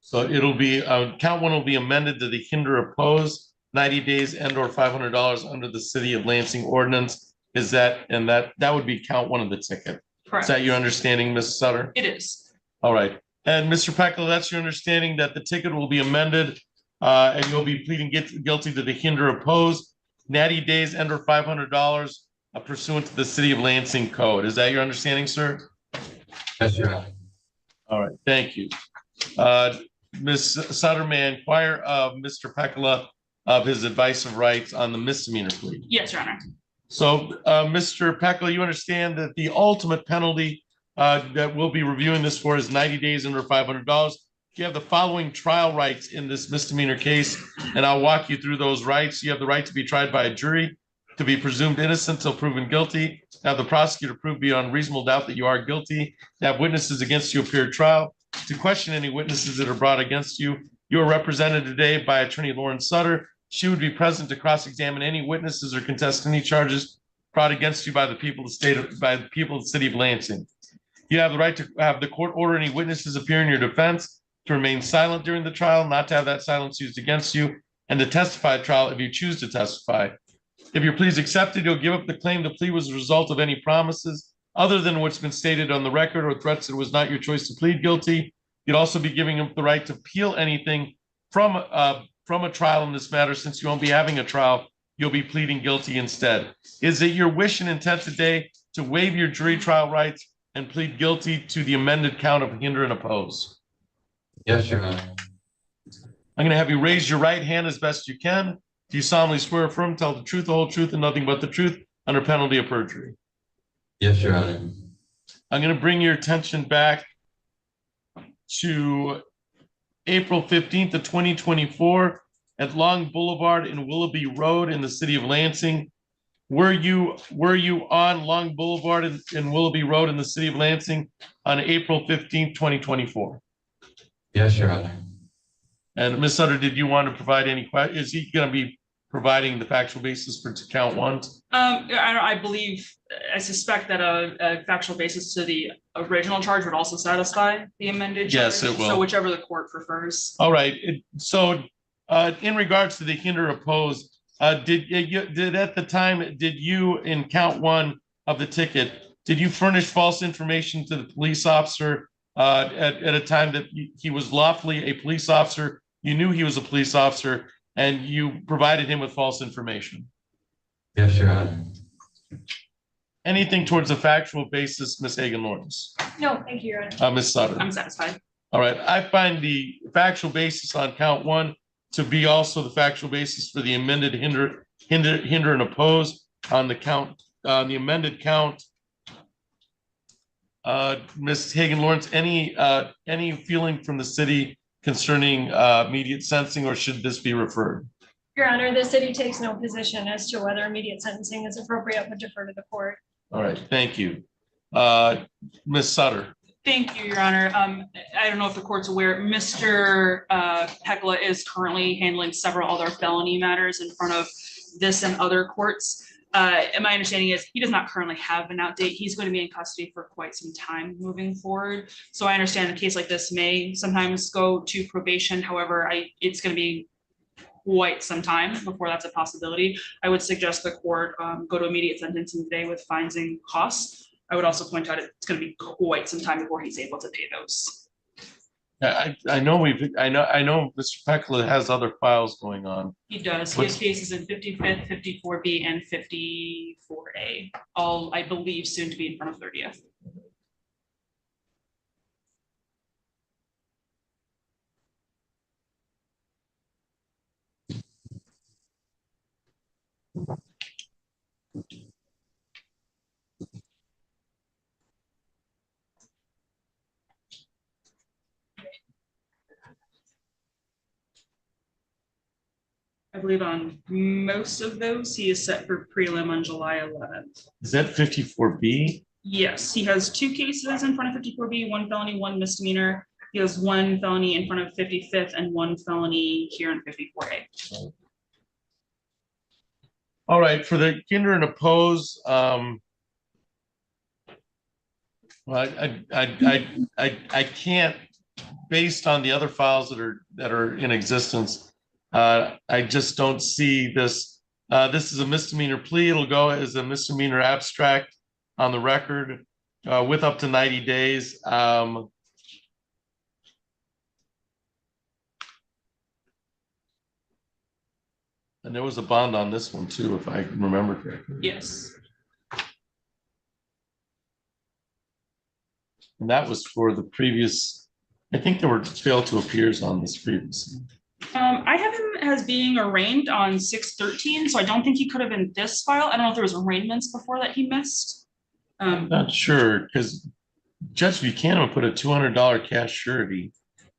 So it'll be, count one will be amended to the hinder oppose, 90 days and or $500 under the city of Lansing ordinance. Is that, and that would be count one of the ticket. Correct. Is that your understanding, Ms. Sutter? It is. All right. And Mr. Peckler, that's your understanding that the ticket will be amended and you'll be pleading guilty to the hinder oppose, natty days under $500 pursuant to the City of Lansing Code. Is that your understanding, sir? Yes, Your Honor. All right, thank you. Ms. Sutter, may I inquire of Mr. Peckler of his advice of rights on the misdemeanor plea? Yes, Your Honor. So, Mr. Peckler, you understand that the ultimate penalty that we'll be reviewing this for is 90 days under $500. You have the following trial rights in this misdemeanor case, and I'll walk you through those rights. You have the right to be tried by a jury, to be presumed innocent until proven guilty, to have the prosecutor prove beyond reasonable doubt that you are guilty, to have witnesses against you appear at trial, to question any witnesses that are brought against you. You are represented today by Attorney Lauren Sutter. She would be present to cross-examine any witnesses or contest any charges brought against you by the people of the city of Lansing. You have the right to have the court order any witnesses appear in your defense, to remain silent during the trial, not to have that silence used against you, and to testify at trial if you choose to testify. If your plea is accepted, you'll give up the claim the plea was a result of any promises other than what's been stated on the record or threats that it was not your choice to plead guilty. You'd also be giving up the right to appeal anything from a trial in this matter. Since you won't be having a trial, you'll be pleading guilty instead. Is it your wish and intent today to waive your jury trial rights and plead guilty to the amended count of hinder and oppose? Yes, Your Honor. I'm going to have you raise your right hand as best you can. Do you solemnly swear affirm, tell the truth, the whole truth, and nothing but the truth under penalty of perjury? Yes, Your Honor. I'm going to bring your attention back to April 15th of 2024 at Long Boulevard and Willoughby Road in the city of Lansing. Were you on Long Boulevard and Willoughby Road in the city of Lansing on April 15th, 2024? Yes, Your Honor. And Ms. Sutter, did you want to provide any is he going to be providing the factual basis for count one? I suspect that a factual basis to the original charge would also satisfy the amended charge. Yes, it will. So whichever the court prefers. All right. So in regards to the hinder oppose, did at the time, did you in count one of the ticket, did you furnish false information to the police officer at a time that he was lawfully a police officer? You knew he was a police officer and you provided him with false information? Yes, Your Honor. Anything towards a factual basis, Ms. Hagan-Lawrence? No, thank you, Your Honor. Ms. Sutter? I'm satisfied. All right. I find the factual basis on count one to be also the factual basis for the amended hinder and oppose on the count, the amended count. Ms. Hagan-Lawrence, any feeling from the city concerning immediate sentencing, or should this be referred? Your Honor, the city takes no position as to whether immediate sentencing is appropriate, but defer to the court. All right, thank you. Ms. Sutter. Thank you, Your Honor. I don't know if the court's aware, Mr. Pekla is currently handling several other felony matters in front of this and other courts. And my understanding is he does not currently have an out date. He's going to be in custody for quite some time moving forward. So I understand a case like this may sometimes go to probation. However, it's going to be quite some time before that's a possibility. I would suggest the court go to immediate sentencing today with fines and costs. I would also point out it's going to be quite some time before he's able to pay those. I know Mr. Pekla has other files going on. He does. He has cases in 55th, 54B, and 54A. All, I believe, soon to be in front of 30th. I believe on most of those, he is set for prelim on July 11th. Is that 54B? Yes, he has two cases in front of 54B, one felony, one misdemeanor. He has one felony in front of 55th and one felony here in 54A. All right, for the hinder and oppose, I can't, based on the other files that are in existence. I just don't see this. This is a misdemeanor plea. It'll go as a misdemeanor abstract on the record with up to 90 days. And there was a bond on this one too, if I can remember correctly. Yes. And that was for the previous, I think there were failed to appears on this previous. I have him as being arraigned on 6/13, so I don't think he could have been this file. I don't know if there was arraignments before that he missed. Not sure, because Judge Buchanan put a $200 cash surety.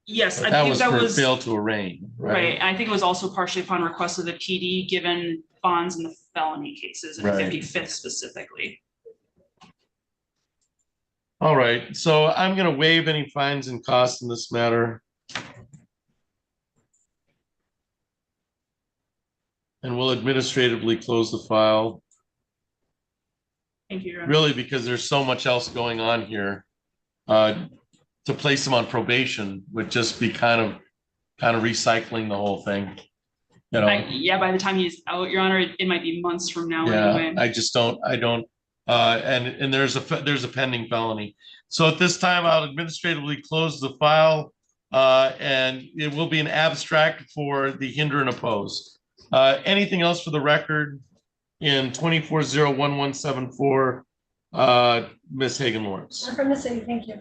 Yes, But I that think was that for was fail to arraign, right. right? I think it was also partially upon request of the PD, given bonds in the felony cases and Right. 55th specifically. All right, so I'm gonna waive any fines and costs in this matter. And we'll administratively close the file, Thank you, Your Honor. really because there's so much else going on here. To place him on probation would just be kind of recycling the whole thing. You know, Yeah, by the time he's out, Your Honor, it might be months from now yeah, anyway. I don't, and there's a pending felony. So at this time, I'll administratively close the file, and it will be an abstract for the hinder and oppose. Anything else for the record in 24-01174, Ms. Hagan Lawrence, From the city, thank you.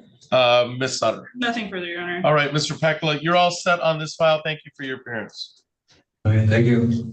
Ms. Sutter. Nothing further, Your Honor. All right, Mr. Pecula, you're all set on this file. Thank you for your appearance. Okay, thank you.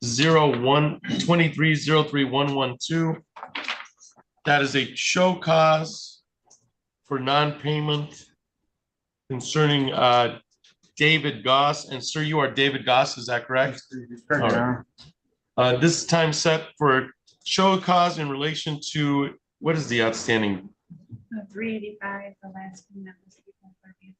2303-112. That is a show cause for non-payment concerning David Goss. And sir, you are David Goss, is that correct? All right. This time set for show cause in relation to, what is the outstanding? 385, the last payment was April 30th.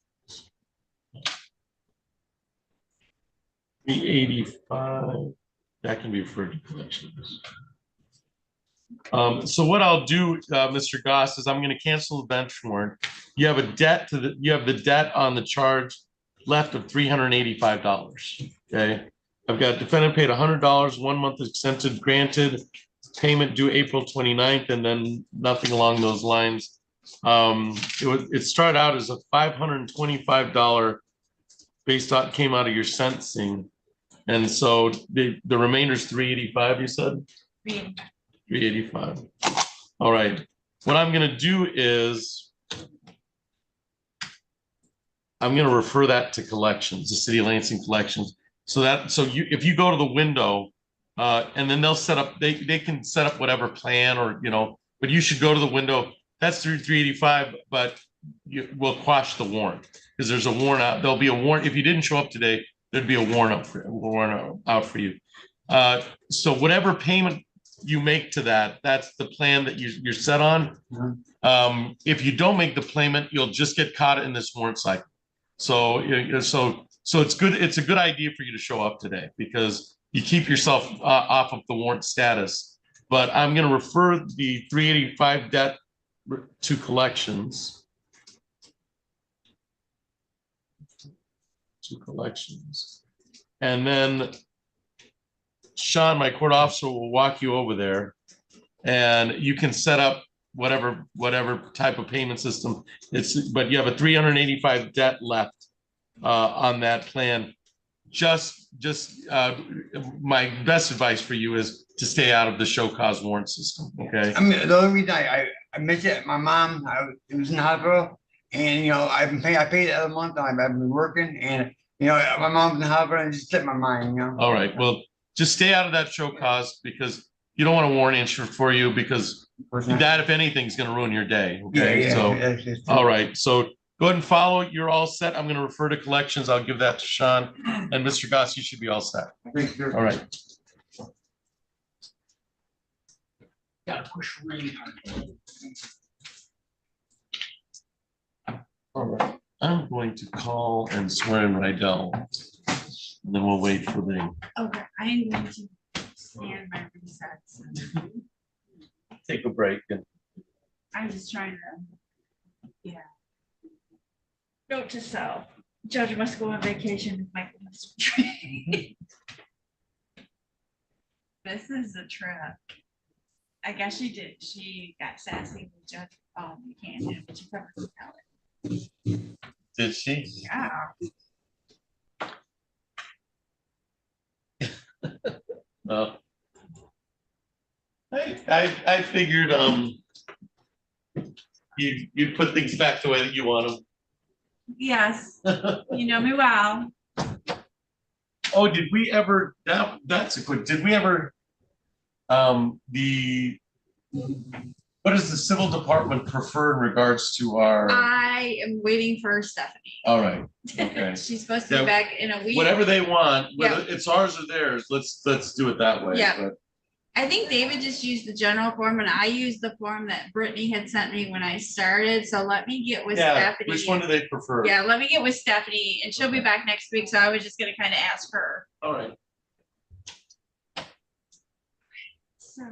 385, that can be referred to collections. So what I'll do, Mr. Goss, is I'm going to cancel the bench warrant. You have a debt you have the debt on the charge left of $385. Okay. I've got defendant paid $100, 1 month extension granted, payment due April 29th, and then nothing along those lines. It started out as a $525 based on, came out of your sentencing. And so the remainder is 385, you said? 385. All right. What I'm going to do is I'm going to refer that to collections, the City of Lansing collections. So if you go to the window, and then they'll set up, they can set up whatever plan or, but you should go to the window. That's through 385, but we'll quash the warrant because there's a warrant out. There'll be a warrant. If you didn't show up today, there'd be a warrant out for you. So whatever payment you make to that, that's the plan that you're set on. If you don't make the payment, you'll just get caught in this warrant cycle. So it's good. It's a good idea for you to show up today because you keep yourself off of the warrant status. But I'm going to refer the 385 debt to collections. And then Sean, my court officer, will walk you over there and you can set up whatever type of payment system but you have a 385 debt left on that plan. My best advice for you is to stay out of the show cause warrant system. Okay. I mean, the only reason I mentioned it, my mom, it was in the hospital, and I've been paying. I paid it every month. I've been working, and my mom's in the hospital, and it just slipped my mind. All right. Well, just stay out of that show cause because you don't want a warrant issue for you because that, if anything, is going to ruin your day. Okay. All right. So go ahead and follow. You're all set. I'm going to refer to collections. I'll give that to Sean and Mr. Goss. You should be all set. All right. Gotta push really hard. All right. I'm going to call and swear in Rydell. And then we'll wait for the. Okay, I'm going to stand my resets. Take a break. I'm just trying to, yeah. Note to self, judge must go on vacation with Michael must retreat. This is a trip. I guess she did. She got sassy with Judge Buchanan, but she probably didn't tell it. Did she? Yeah. No. I figured you'd put things back the way that you want them. Yes, you know me well. Oh, did we ever? That's a quick. Did we ever? What does the civil department prefer in regards to our? I am waiting for Stephanie. All right. Okay. She's supposed to be back in a week. Whatever they want, whether it's ours or theirs, let's do it that way. Yeah. But I think David just used the general form and I used the form that Brittany had sent me when I started. So let me get with Stephanie. Which one do they prefer? Yeah, let me get with Stephanie and she'll be back next week. So I was just gonna kind of ask her. All right. So.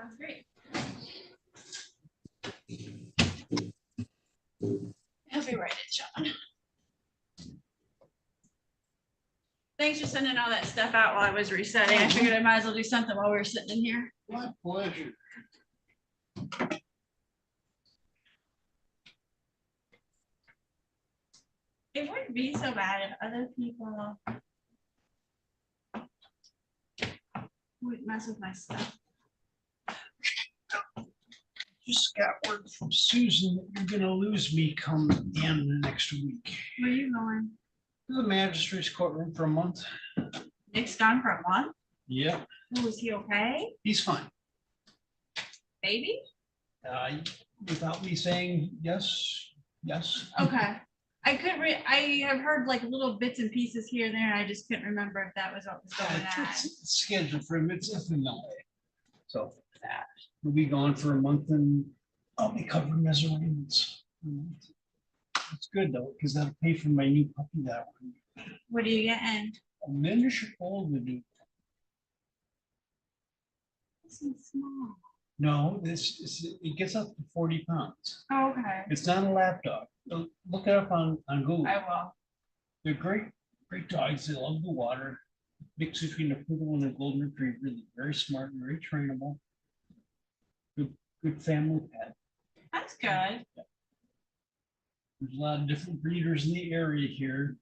Sounds great. Help me write it, John. Thanks for sending all that stuff out while I was resetting. I figured I might as well do something while we were sitting in here. My pleasure. It wouldn't be so bad if other people would mess with my stuff. Just got word from Susan that you're gonna lose me come the end of the next week. Where are you going? To the magistrate's courtroom for a month. Nick's gone for a month? Yeah, Oh, is he okay? he's fine. Baby? Without me saying yes, yes. Okay. I have heard like little bits and pieces here and there, and I just couldn't remember if that was what was going on. It's scheduled for him, it's FMLA. So that, we'll be gone for a month and I'll be covering his arrangements. It's good though, because that'll pay for my new puppy that one. What are you getting? A miniature golden. This is small. No, it gets up to 40 pounds. Oh, okay. It's not a lap dog. Look it up on Google. I will. They're great dogs. They love the water. Mix between a poodle and a golden retriever. They're very smart, very trainable. Good family pet. That's good. There's a lot of different breeders in the area here.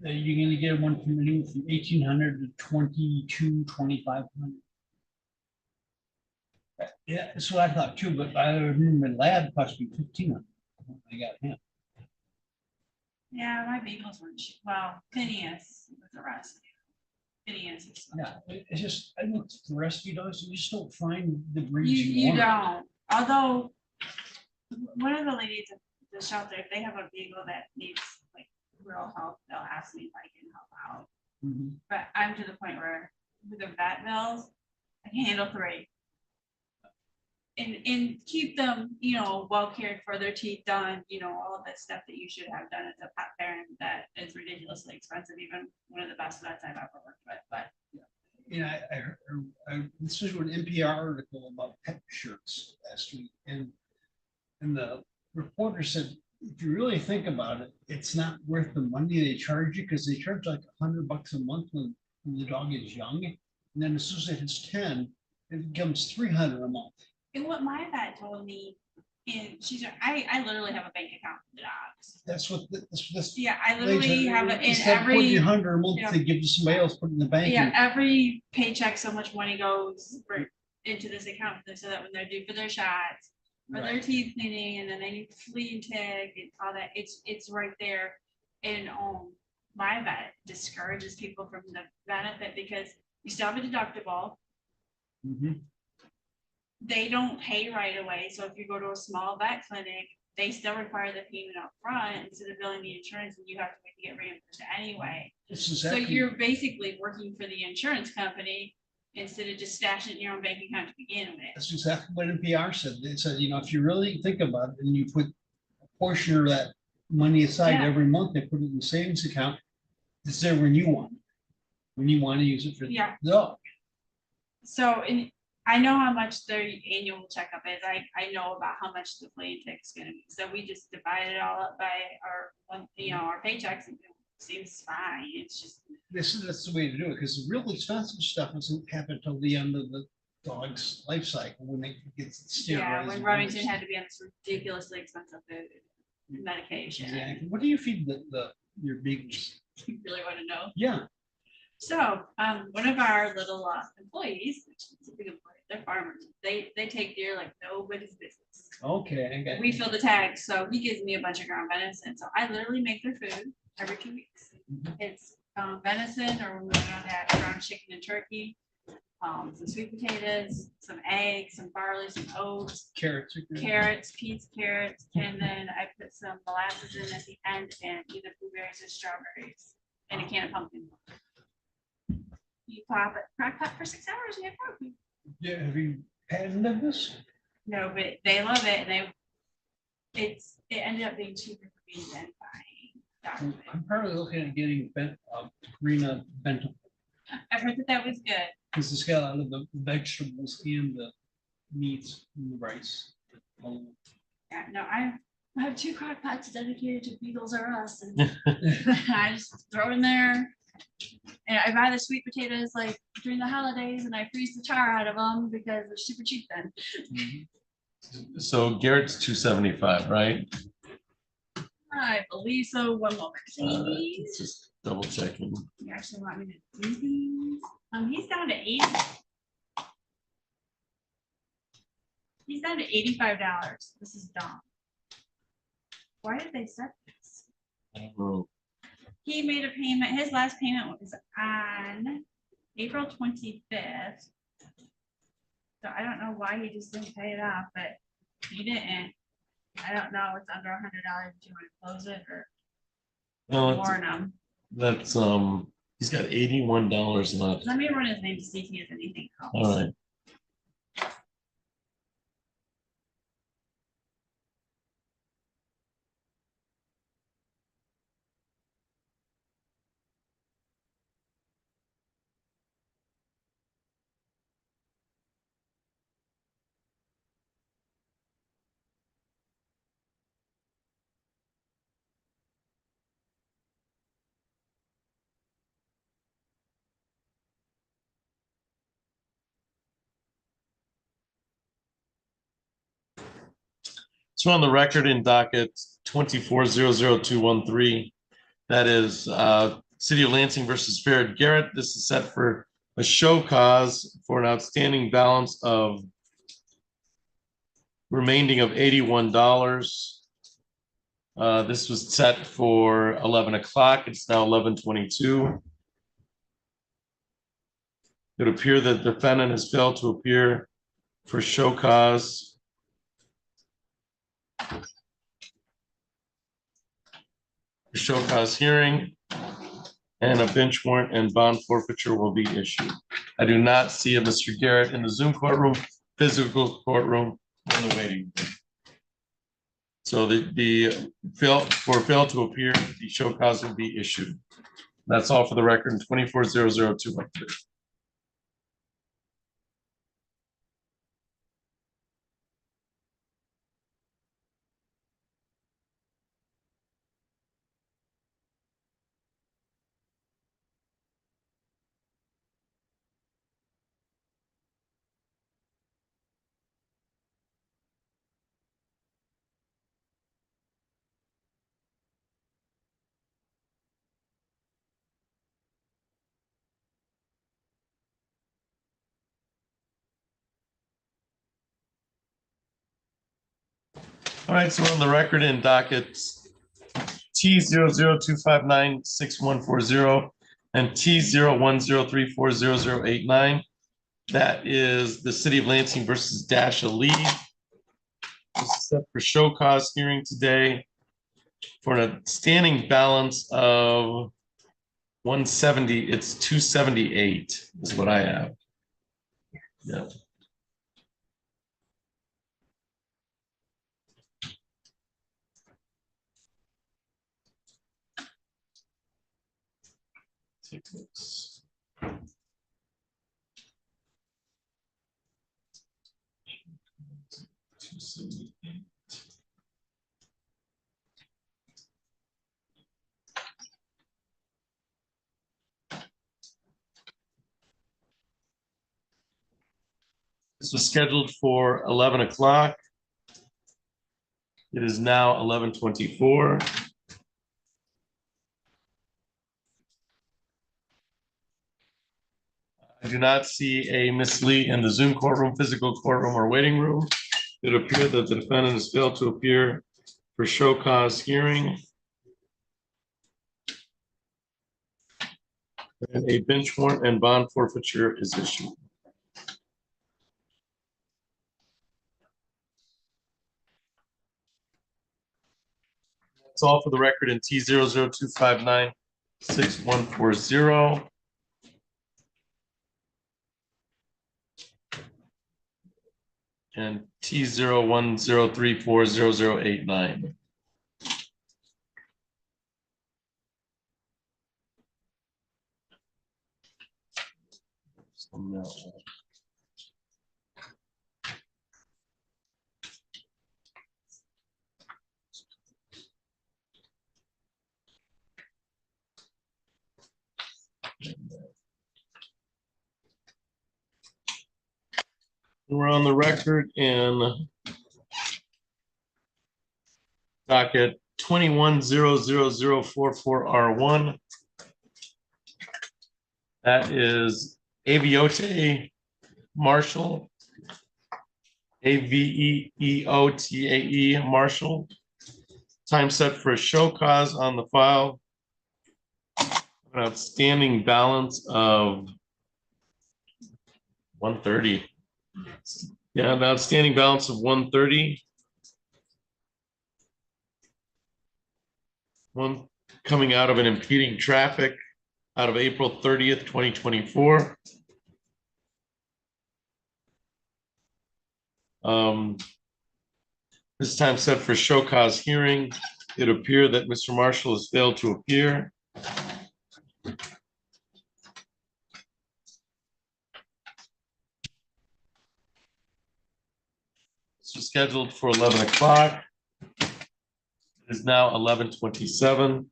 You're gonna get one from anywhere from 1,800 to 2,500. Yeah, that's what I thought too, but I remember my lab cost me 1,500. I got him. Yeah, my beagles weren't cheap. Well, Phineas was the rest. Phineas is. Yeah, it's just, I looked at the rescue dogs, you just don't find the breeds You want. don't. Although one of the ladies at the shelter, if they have a beagle that needs like real help, they'll ask me if I can help out. Mhm. But I'm to the point where with the vet bills, I can handle 3. And keep them, well cared for, their teeth done, all of that stuff that you should have done as a pet parent that is ridiculously expensive, even one of the best vets I've ever worked with, but. I heard, this was an NPR article about pet shirts last week, and the reporter said, if you really think about it, it's not worth the money they charge you, because they charge like $100 a month when the dog is young, and then as soon as it's 10, it becomes $300 a month. And what my vet told me, and I literally have a bank account for the dogs. That's what this. Yeah, I literally have it in Instead of every. putting $100 a month Yeah. to give to somebody else, put it in the bank. Yeah, and- every paycheck, so much money goes into this account, so that when they're due for their shots, or their Right. teeth cleaning, and then they need flea and tick and all that, it's right there. And my vet discourages people from the benefit because you still have a deductible. Mhm. They don't pay right away, so if you go to a small vet clinic, they still require the payment up front instead of billing the insurance, and you have to wait to get reimbursed anyway. This is So exactly- you're basically working for the insurance company instead of just stashing it in your own bank account to begin with. That's exactly what NPR said. They said, if you really think about it and you put a portion of that money aside Yeah. every month, they put it in the savings account, it's there when you want it. When you want to use it for the Yeah. dog. So, and I know how much their annual checkup is. I know about how much the flea and tick is gonna be. So we just divide it all up by our paychecks, and it seems fine. It's just. That's the way to do it, because the real expensive stuff doesn't happen till the end of the dog's life cycle when it gets sterilized. Yeah, when Remington had to be on this ridiculously expensive food medication. Exactly. What do you feed your beagles? You really want to know? Yeah. So, one of our little employees, which is a big employee, they're farmers, they take deer like nobody's business. Okay, I got We fill the tags, so he gives me a bunch of ground venison, so I literally make their food every 2 weeks. It's venison, or we're gonna have ground chicken and turkey, some sweet potatoes, some eggs, some barley, some oats, carrots, peas, carrots, and then I put some molasses in at the end, and either blueberries or strawberries, and a can of pumpkin. You pop it, crack up for 6 hours, and you have protein. Yeah, have you patented this? No, but they love it, and it ended up being cheaper for me than buying. I'm probably looking at getting Karina bento, I've heard that was good. because it's got a lot of the vegetables and meats and the rice. Yeah, no, I have 2 crock pots dedicated to Beagles R Us, and I just throw it in there. And I buy the sweet potatoes like during the holidays, and I freeze the char out of them because they're super cheap then. So Garrett's 275, right? I believe so. One moment, please. Just double checking. You actually want me to do these? He's down to 80. He's down to $85. This is dumb. Why did they set this? I don't know. He made a payment. His last payment was on April 25th. So I don't know why he just didn't pay it off, but he didn't. I don't know. It's under $100. Do you want to close it or No, warn him? that's he's got $81 left. Let me run his name to see if he has anything else. All right. So on the record in docket 2400213, that is City of Lansing versus Farrad Garrett. This is set for a show cause for an outstanding balance of remaining of $81. This was set for 11 o'clock. It's now 11:22. It would appear that the defendant has failed to appear for show cause. Show cause hearing, and a bench warrant and bond forfeiture will be issued. I do not see a Mr. Garrett in the Zoom courtroom, physical courtroom, in the waiting room. So the fail to appear, the show cause will be issued. That's all for the record in 2400213. All right, so on the record in docket T0025964140 and T0103400089. That is the City of Lansing versus Dasha Lee. This is set for show cause hearing today for a standing balance of 170. It's 278 is what I have. Yeah. Take this. This was scheduled for 11 o'clock. It is now 11:24. I do not see a Miss Lee in the Zoom courtroom, physical courtroom, or waiting room. It appears that the defendant has failed to appear for show cause hearing. And a bench warrant and bond forfeiture is issued. That's all for the record in T0025964140. And T0103400089. We're on the record in docket 21-00044R1. That is Aviotae Marshall. Aveeotae Marshall. Time set for a show cause on the file. An outstanding balance of 130. Yeah, an outstanding balance of 130. One coming out of an impeding traffic out of April 30th, 2024. This time set for show cause hearing. It appeared that Mr. Marshall has failed to appear. This was scheduled for 11 o'clock. It is now 11:27.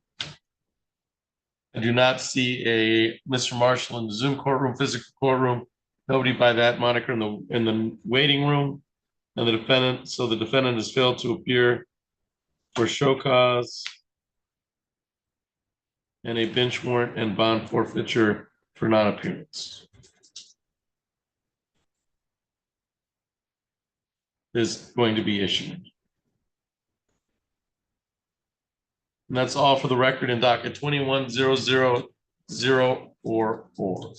I do not see a Mr. Marshall in the Zoom courtroom, physical courtroom. Nobody by that moniker in the waiting room. And the defendant has failed to appear for show cause and a bench warrant and bond forfeiture for non-appearance is going to be issued. And that's all for the record in docket 21-00044.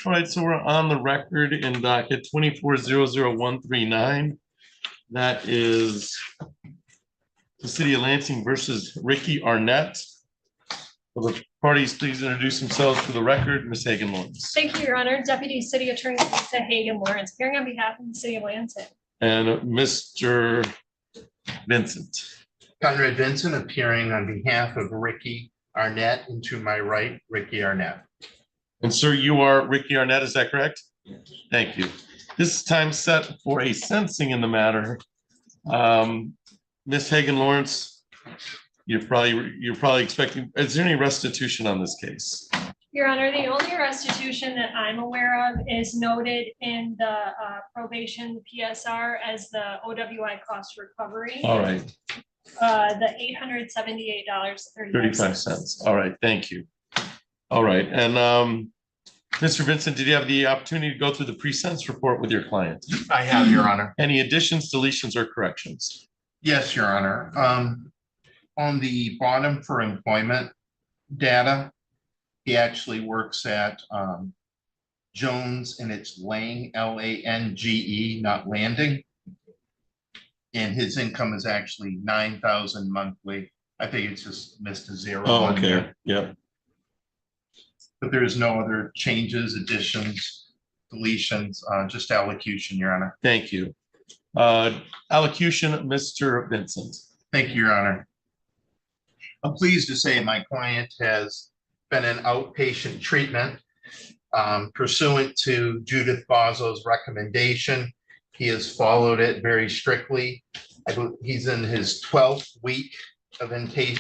All right, so we're on the record in docket 24-00139. That is the City of Lansing versus Ricky Arnett. Will the parties please introduce themselves for the record? Ms. Hagan Lawrence. Thank you, Your Honor. Deputy City Attorney Lisa Hagan Lawrence, appearing on behalf of the City of Lansing. And Mr. Vincent. Conrad Vincent, appearing on behalf of Ricky Arnett, and to my right, Ricky Arnett. And sir, you are Ricky Arnett, is that correct? Thank you. This is time set for a sentencing in the matter. Ms. Hagan Lawrence, you're probably expecting, is there any restitution on this case? Your Honor, the only restitution that I'm aware of is noted in the probation PSR as the OWI cost recovery. All right. The $878.35. All right, thank you. All right, and Mr. Vincent, did you have the opportunity to go through the pre-sentence report with your client? I have, Your Honor. Any additions, deletions, or corrections? Yes, Your Honor. On the bottom for employment data, he actually works at Jones, and it's Lang, Lange, not Landing. And his income is actually 9,000 monthly. I think it's just missed a zero. Oh, okay, yeah. But there is no other changes, additions, deletions, just allocution, Your Honor. Thank you. Allocution, Mr. Vincent. Thank you, Your Honor. I'm pleased to say my client has been in outpatient treatment pursuant to Judith Bozzo's recommendation. He has followed it very strictly. He's in his 12th week of inpatient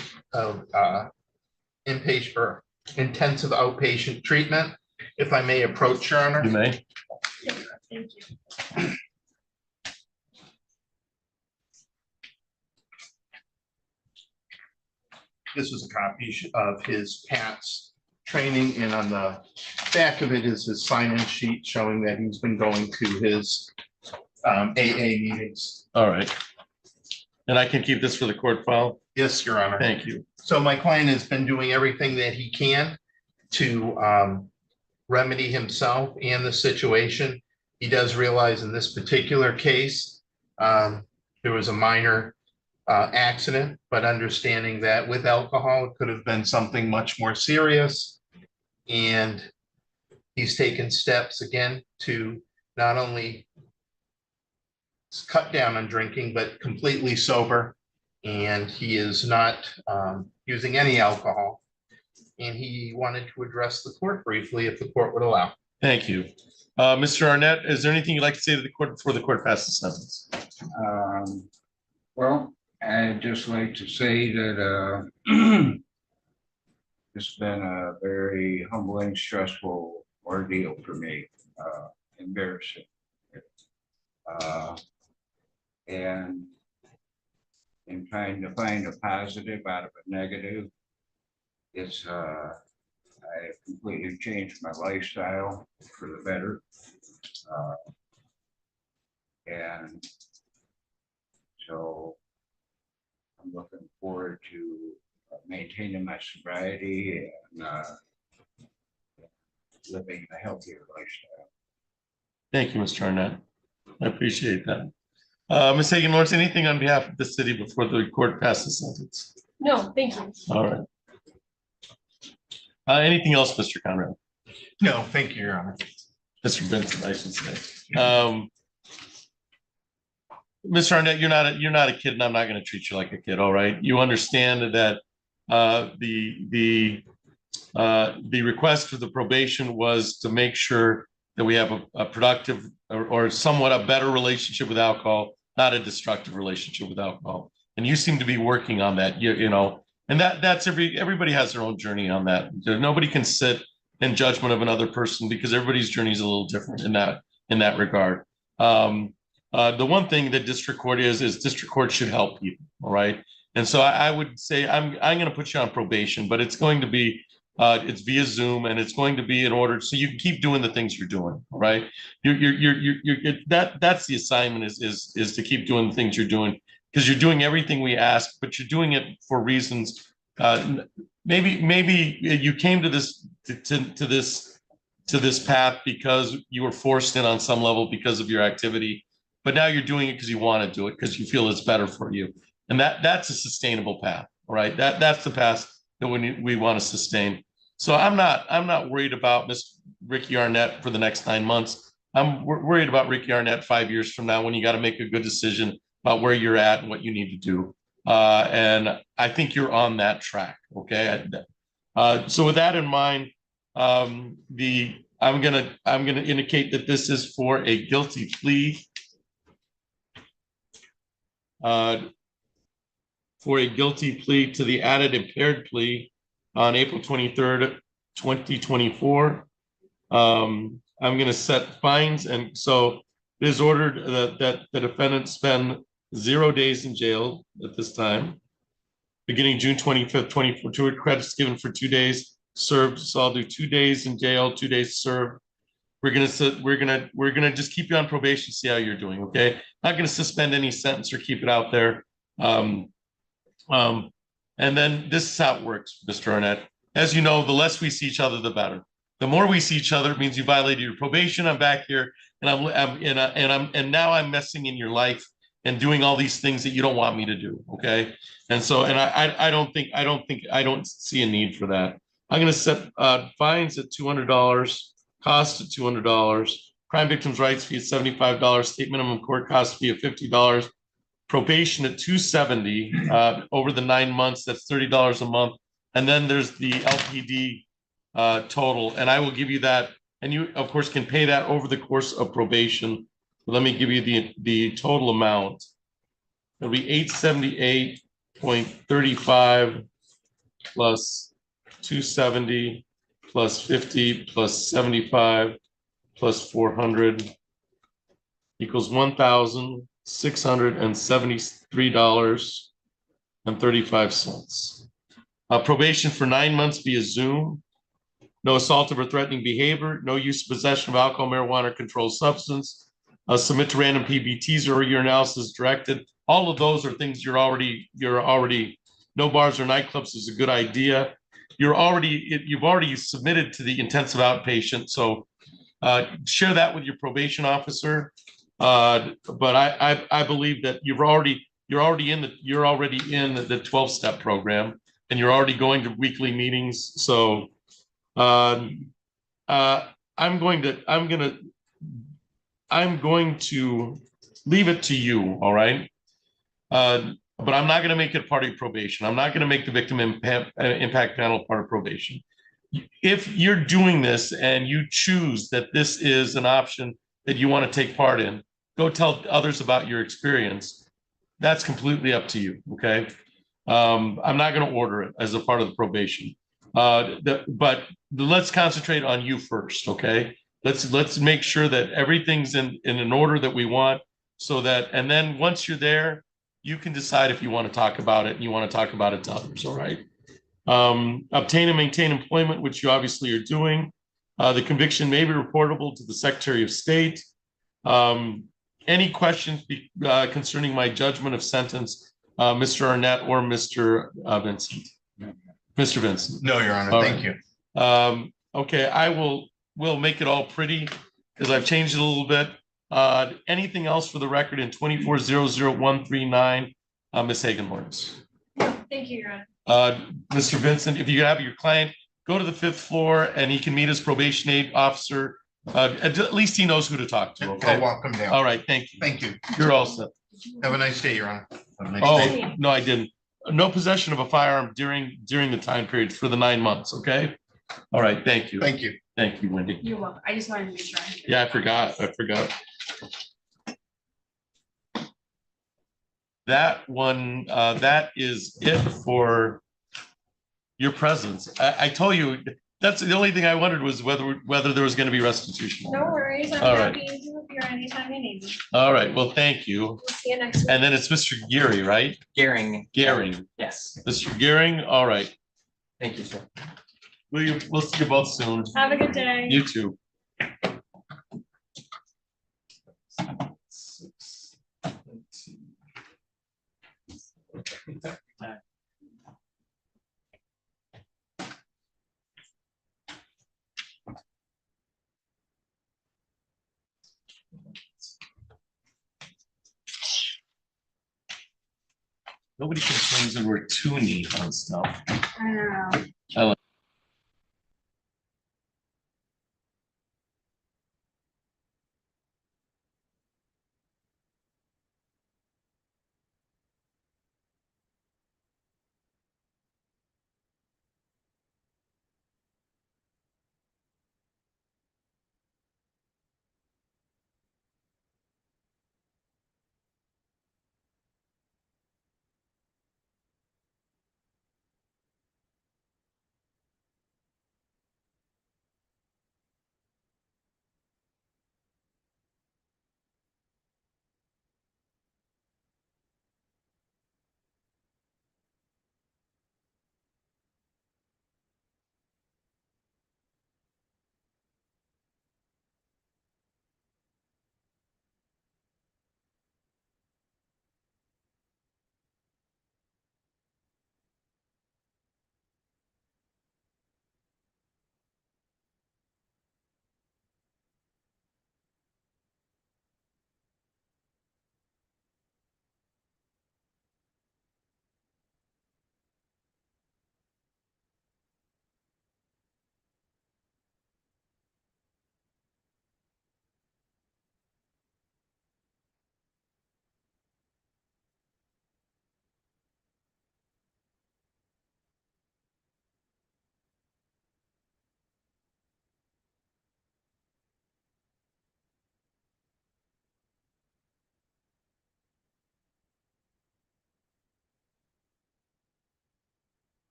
or intensive outpatient treatment. If I may approach, Your Honor. You may. Thank you. This is a copy of his PATS training, and on the back of it is his sign-in sheet showing that he's been going to his AA meetings. All right. And I can keep this for the court file? Yes, Your Honor. Thank you. So my client has been doing everything that he can to remedy himself and the situation. He does realize in this particular case, there was a minor accident, but understanding that with alcohol, it could have been something much more serious. And he's taken steps again to not only cut down on drinking, but completely sober. And he is not using any alcohol. And he wanted to address the court briefly if the court would allow. Thank you. Mr. Arnett, is there anything you'd like to say to the court before the court passes sentence? Well, I'd just like to say that it's been a very humbling, stressful ordeal for me, embarrassing. And in trying to find a positive out of a negative, it's I completely changed my lifestyle for the better. And so I'm looking forward to maintaining my sobriety and living a healthier lifestyle. Thank you, Mr. Arnett. I appreciate that. Ms. Hagan Lawrence, anything on behalf of the city before the court passes sentence? No, thank you. All right. Anything else, Mr. Conrad? No, thank you, Your Honor. Mr. Vincent, I should say. Mr. Arnett, you're not a kid, and I'm not going to treat you like a kid. All right. You understand that the request for the probation was to make sure that we have a productive or somewhat a better relationship with alcohol, not a destructive relationship with alcohol. And you seem to be working on that. You know, and that's everybody has their own journey on that. Nobody can sit in judgment of another person because everybody's journey is a little different in that regard. The one thing that district court is district court should help people. All right. And so I would say I'm going to put you on probation, but it's going to be it's via Zoom, and it's going to be in order so you can keep doing the things you're doing. All right. That's the assignment is to keep doing the things you're doing, because you're doing everything we ask, but you're doing it for reasons. Maybe you came to this to this path because you were forced in on some level because of your activity, but now you're doing it because you want to do it because you feel it's better for you. And that's a sustainable path, all right? That's the path that we want to sustain. So I'm not worried about Miss Ricky Arnett for the next 9 months. I'm worried about Ricky Arnett 5 years from now when you got to make a good decision about where you're at and what you need to do. And I think you're on that track. Okay. So with that in mind, I'm gonna indicate that this is for a guilty plea. For a guilty plea to the added impaired plea on April 23rd, 2024. I'm going to set fines, and so it is ordered that the defendant spend 0 days in jail at this time, beginning June 25th, 2024. Credits given for 2 days served. So I'll do 2 days in jail, 2 days served. We're gonna just keep you on probation, see how you're doing. Okay, not going to suspend any sentence or keep it out there. And then this is how it works, Mr. Arnett. As you know, the less we see each other, the better. The more we see each other, it means you violated your probation. I'm back here, and now I'm messing in your life and doing all these things that you don't want me to do. Okay, and so I don't see a need for that. I'm going to set fines at $200, cost at $200, crime victims' rights fee at $75, state minimum court cost fee of $50. Probation at $270 over the 9 months. That's $30 a month. And then there's the LPD total. And I will give you that. And you, of course, can pay that over the course of probation. But let me give you the total amount. It'll be $878.35 plus 270 plus 50 plus 75 plus 400 equals $1,673.35. Probation for 9 months via Zoom. No assaultive or threatening behavior. No use of possession of alcohol, marijuana, or controlled substance. Submit to random PBTs or urinalysis directed. All of those are things you're already. No bars or nightclubs is a good idea. You've already submitted to the intensive outpatient. So share that with your probation officer. But I believe that you're already in the 12-step program, and you're already going to weekly meetings. So I'm going to leave it to you. All right. But I'm not going to make it part of probation. I'm not going to make the victim impact panel part of probation. If you're doing this and you choose that this is an option that you want to take part in, go tell others about your experience. That's completely up to you. Okay. I'm not going to order it as a part of the probation. But let's concentrate on you first. Okay. Let's make sure that everything's in an order that we want, so that, and then once you're there, you can decide if you want to talk about it and you want to talk about it to others. All right. Obtain and maintain employment, which you obviously are doing. The conviction may be reportable to the Secretary of State. Any questions concerning my judgment of sentence, Mr. Arnett or Mr. Vincent? Mr. Vincent? No, Your Honor. All Thank right. you. Okay, we'll make it all pretty because I've changed it a little bit. Anything else for the record in 2400139, Ms. Hagen-Lawrence? Thank you, Your Honor. Mr. Vincent, if you have your client, go to the 5th floor and he can meet his probation aid officer. At least he knows who to talk to. Okay. I'll walk him down. All right. Thank you. Thank you. You're all set. Have a nice day, Your Honor. Have a nice day. No, I didn't. No possession of a firearm during the time period for the 9 months. Okay. All right. Thank you. Thank you. Thank you, Wendy. You're welcome. I just wanted to make sure. Yeah, I forgot. That one, that is it for your presence. I told you, that's the only thing I wondered was whether there was going to be restitution. No worries. I'm All right. happy to appear anytime you need me. All right. Well, thank you. We'll see you next week. And then it's Mr. Geary, right? Gearing. Yes. Mr. Gearing. All right. Thank you, sir. We'll see you both soon. Have a good day. You too. Nobody complains that we're too neat on stuff. I know. I like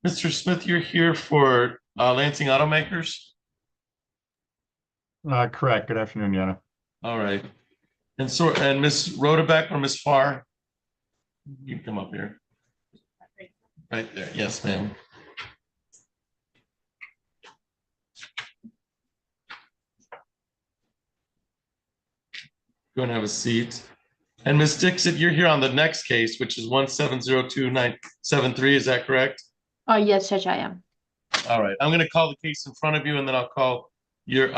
Mr. Smith, you're here for Lansing Automakers? Correct. Good afternoon, Yana. All right. And Ms. Rodebeck or Ms. Farr? You can come up here. Right there. Yes, ma'am. Go and have a seat. And Ms. Dixit, you're here on the next case, which is 1702973. Is that correct? Yes, Judge, I am. All right. I'm going to call the case in front of you, and then I'll call your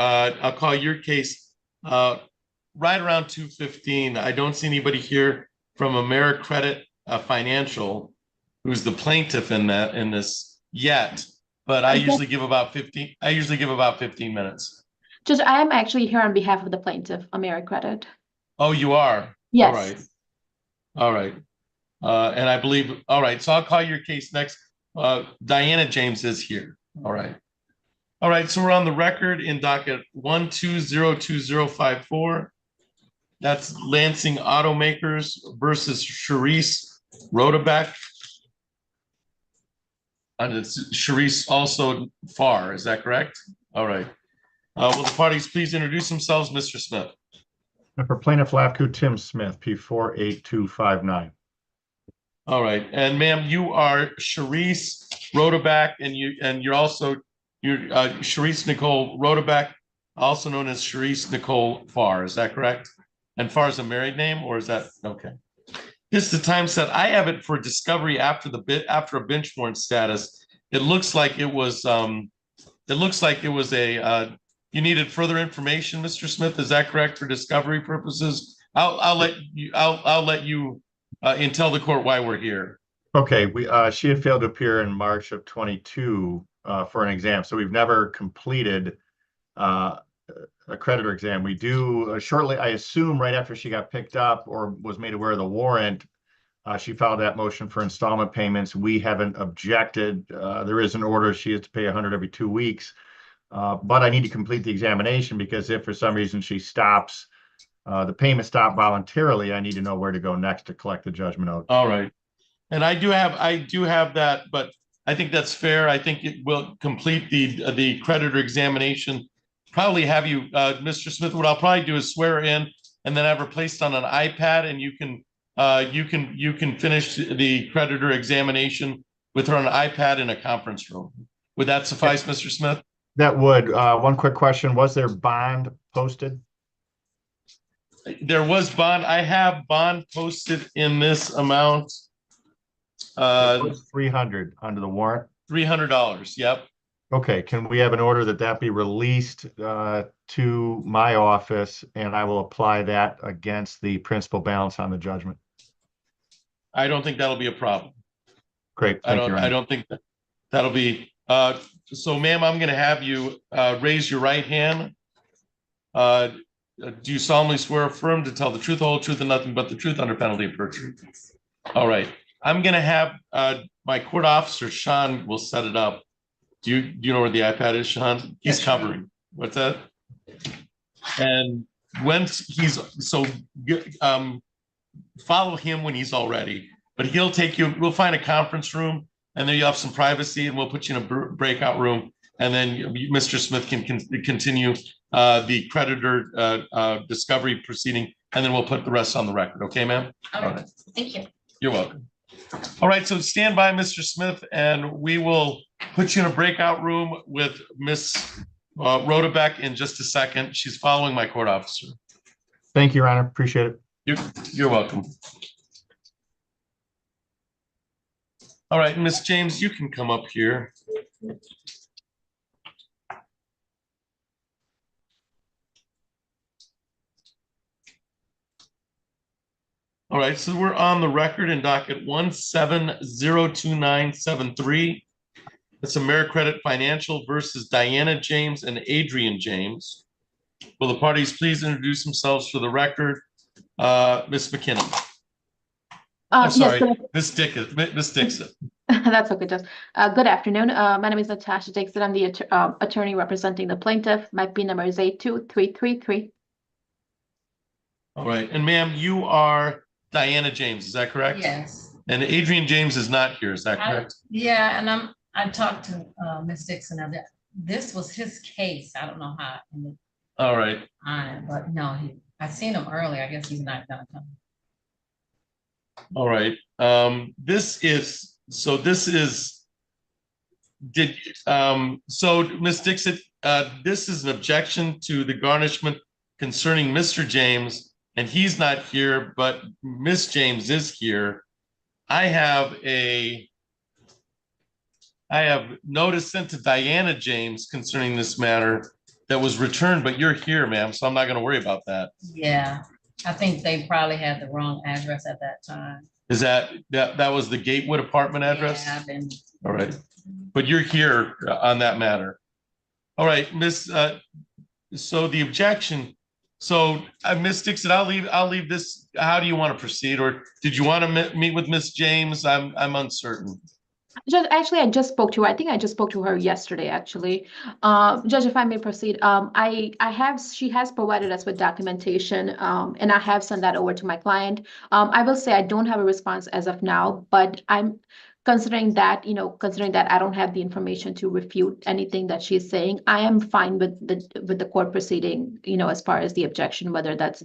case right around 2:15. I don't see anybody here from AmeriCredit Financial, who's the plaintiff in this yet, but I usually give about 15 minutes. Judge, I am actually here on behalf of the plaintiff, AmeriCredit. Oh, you are? Yes. All right. All right. And I believe, all right, so I'll call your case next. Diana James is here. All right. All right, so we're on the record in docket 1202054. That's Lansing Automakers versus Sharice Rodebeck. And it's Sharice also Farr, is that correct? All right. Will the parties please introduce themselves, Mr. Smith? For plaintiff LAFCO, Tim Smith, P48259. All right, and ma'am, you are Sharice Rodebeck, and you're Sharice Nicole Rodebeck, also known as Sharice Nicole Farr. Is that correct? And Farr is a married name, or is that okay? This is the time set. I have it for discovery after a bench warrant status. It looks like it was. You needed further information, Mr. Smith. Is that correct for discovery purposes? I'll let you and tell the court why we're here. Okay, she had failed to appear in March of 22 for an exam, so we've never completed a creditor exam. We do shortly, I assume, right after she got picked up or was made aware of the warrant, she filed that motion for installment payments. We haven't objected. There is an order she has to pay 100 every 2 weeks. But I need to complete the examination because if for some reason she stops, the payment stop voluntarily, I need to know where to go next to collect the judgment owed. All right. And I do have that, but I think that's fair. I think it will complete the creditor examination. Probably have you, Mr. Smith, what I'll probably do is swear in and then have her placed on an iPad, and you can finish the creditor examination with her on an iPad in a conference room. Would that suffice, Mr. Smith? That would. One quick question. Was there bond posted? There was bond. I have bond posted in this amount. 300 under the warrant. $300. Yep. Okay. Can we have an order that be released to my office, and I will apply that against the principal balance on the judgment? I don't think that'll be a problem. Great. I don't think that'll be. So, ma'am, I'm going to have you raise your right hand. Do you solemnly swear or affirm to tell the truth, the whole truth, and nothing but the truth under penalty of perjury? All right. I'm going to have my court officer, Sean, will set it up. Do you know where the iPad is, Sean? He's covering. What's that? And when follow him when he's all ready. But he'll take you. We'll find a conference room. And then you have some privacy, and we'll put you in a breakout room. And then Mr. Smith can continue the creditor discovery proceeding, and then we'll put the rest on the record. Okay, ma'am? All right. Thank you. You're welcome. All right, so stand by, Mr. Smith, and we will put you in a breakout room with Miss Rodebeck in just a second. She's following my court officer. Thank you, Your Honor. Appreciate it. You're welcome. All right, Miss James, you can come up here. All right, so we're on the record in docket 1702973. It's AmeriCredit Financial versus Diana James and Adrian James. Will the parties please introduce themselves for the record? Miss McKinnon. I'm sorry, Miss Dixon. That's okay, Judge. Good afternoon. My name is Natasha Dixon. I'm the attorney representing the plaintiff. My PIN number is 82333. All right, and ma'am, you are Diana James, is that correct? Yes. And Adrian James is not here, is that correct? Yeah, and I talked to Ms. Dixon of it. This was his case. I don't know how, All right. on it, but no, I seen him earlier. I guess he's not gonna come. All right. This is so Ms. Dixon, this is an objection to the garnishment concerning Mr. James, and he's not here, but Miss James is here. I have notice sent to Diana James concerning this matter that was returned, but you're here, ma'am, so I'm not going to worry about that. Yeah, I think they probably had the wrong address at that time. Is that was the Gatewood apartment address? Yeah, I've been. All right, but you're here on that matter. All right, Miss. So the objection. So Miss Dixon, I'll leave this. How do you want to proceed, or did you want to meet with Miss James? I'm uncertain. Judge, actually, I just spoke to her. I think I just spoke to her yesterday, actually. Judge, if I may proceed, she has provided us with documentation, and I have sent that over to my client. I will say I don't have a response as of now, but I'm considering that I don't have the information to refute anything that she's saying, I am fine with the court proceeding, as far as the objection, whether that's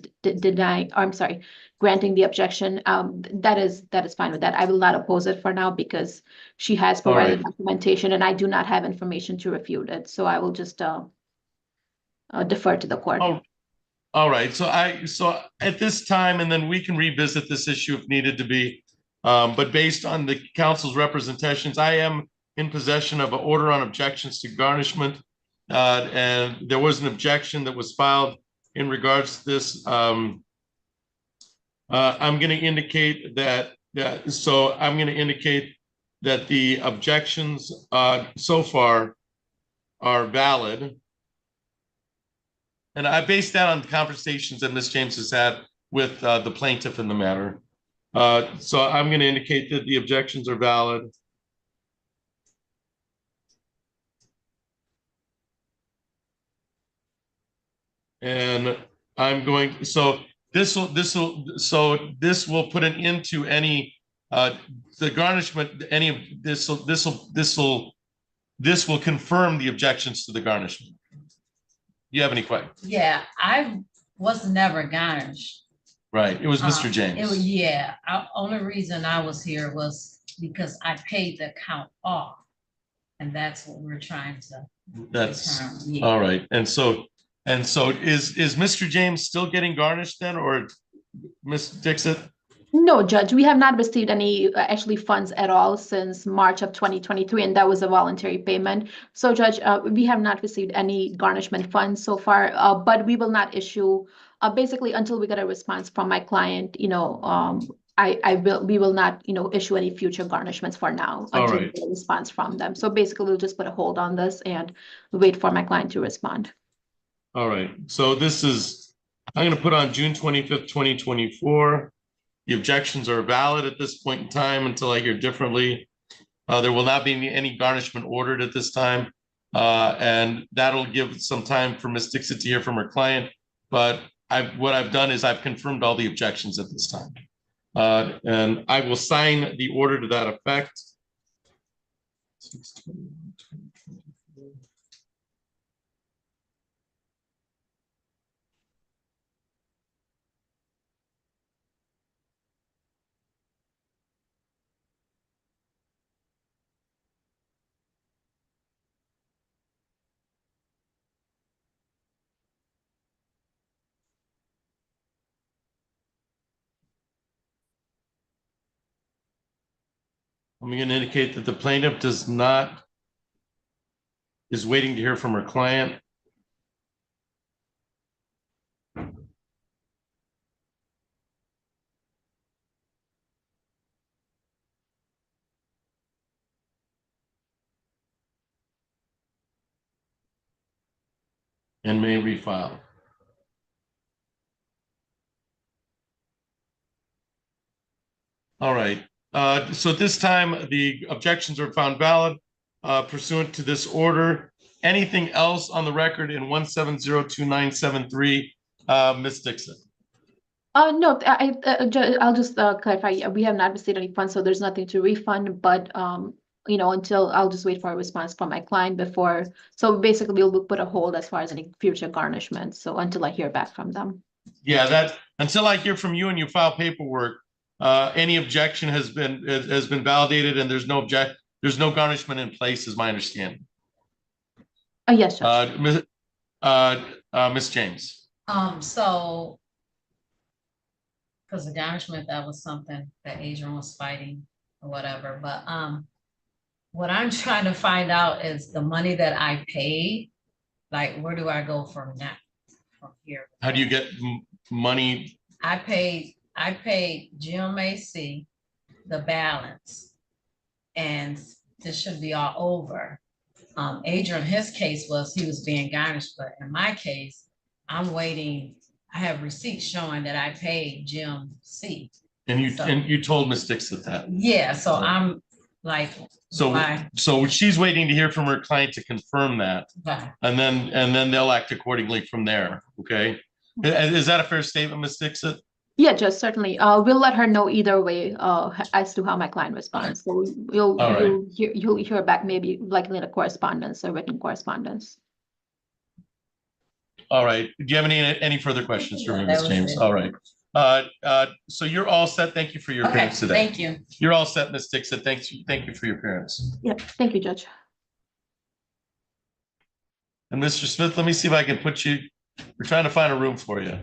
granting the objection, that is fine with that. I will not oppose it for now because she has provided documentation and I do not have information to refute it. So I will just defer to the court. Oh, all right. So at this time, and then we can revisit this issue if needed to be. But based on the council's representations, I am in possession of an order on objections to garnishment. And there was an objection that was filed in regards to this. I'm going to indicate that the objections so far are valid. And I based that on conversations that Ms. James has had with the plaintiff in the matter. So I'm going to indicate that the objections are valid. And I'm going, this will put an end to any the garnishment, any of this will confirm the objections to the garnishment. Do you have any questions? Yeah, I was never garnished. Right, it was Mr. James. Only reason I was here was because I paid the account off. And that's what we're trying to determine. All right. And so is Mr. James still getting garnished then, or Ms. Dixon? No, Judge, we have not received any actually funds at all since March of 2023, and that was a voluntary payment. So, Judge, we have not received any garnishment funds so far, but we will not issue, basically until we get a response from my client, we will not, issue any future garnishments for now until we get a response from them. So basically, we'll just put a hold on this and wait for my client to respond. All right. So I'm going to put on June 25th, 2024. The objections are valid at this point in time until I hear differently. There will not be any garnishment ordered at this time. And that'll give some time for Ms. Dixon to hear from her client. But what I've done is I've confirmed all the objections at this time. And I will sign the order to that effect. I'm going to indicate that the plaintiff is waiting to hear from her client. And may refile. All right. So at this time, the objections are found valid pursuant to this order. Anything else on the record in 1702973, Ms. Dixon? No, I'll just clarify. We have not received any funds, so there's nothing to refund. But until I'll just wait for a response from my client before. So basically we'll put a hold as far as any future garnishment. So until I hear back from them. Yeah, that, until I hear from you and you file paperwork, any objection has been validated and there's no garnishment in place, is my understanding. Yes, Judge. Ms. James. So, because the garnishment, that was something that Adrian was fighting or whatever, but, what I'm trying to find out is the money that I paid, like, where do I go from that, from here? How do you get money? I paid GMAC the balance, and this should be all over. Adrian, his case was he was being garnished, but in my case, I'm waiting. I have receipts showing that I paid GMC. And you told Ms. Dixon that. Yeah, so I'm like, why? So she's waiting to hear from her client to confirm that. Right. And then they'll act accordingly from there. Okay. Is that a fair statement, Ms. Dixon? Yeah, Judge, certainly. We'll let her know either way as to how my client responds. So you'll hear back maybe likely in a correspondence or written correspondence. All right. Do you have any further questions for me, That Ms. was James? it. All right. So you're all set. Thank you for your Okay, appearance today. thank you. You're all set, Ms. Dixon. Thank you for your appearance. Yeah, thank you, Judge. And Mr. Smith, let me see if I can put you, we're trying to find a room for you.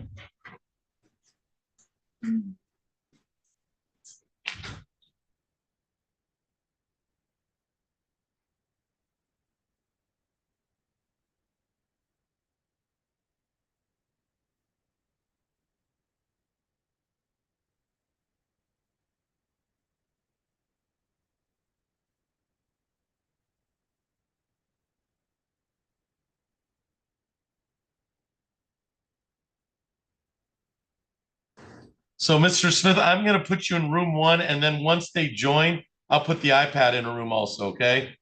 So, Mr. Smith, I'm going to put you in room 1, and then once they join, I'll put the iPad in a room also, okay?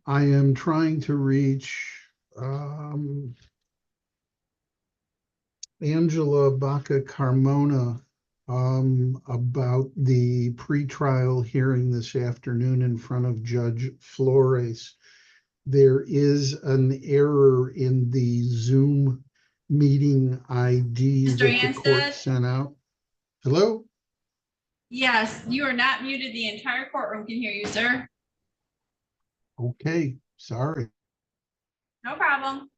I am trying to reach, Angela Baca Carmona, about the pretrial hearing this afternoon in front of Judge Flores. There is an error in the Zoom meeting ID Mr. that the court Anstead? sent out. Hello? Yes, you are not muted. The entire courtroom can hear you, sir. Okay, sorry. No problem.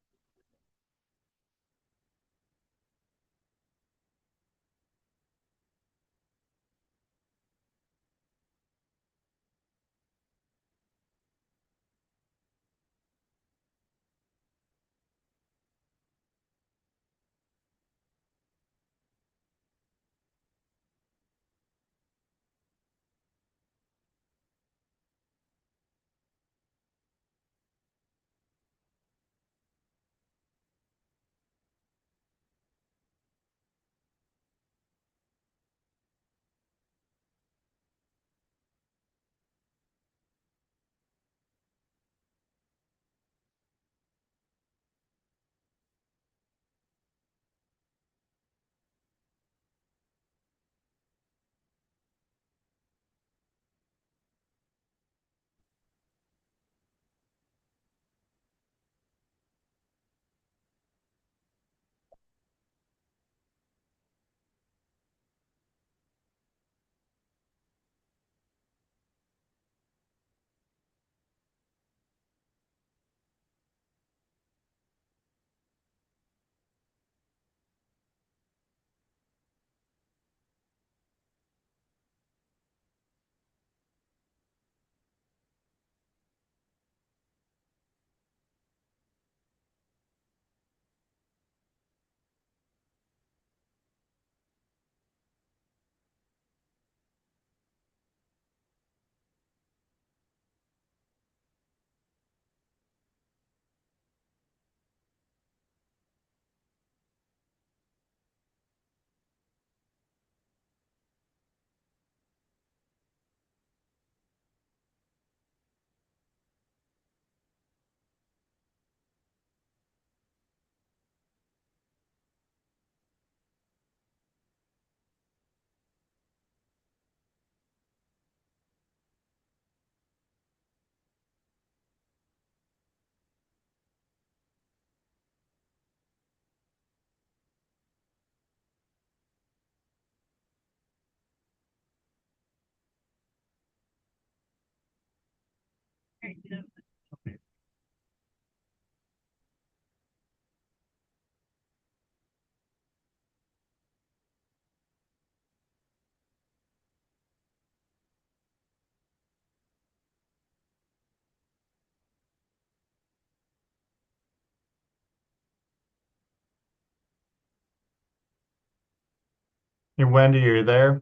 Hey, Wendy, are you there?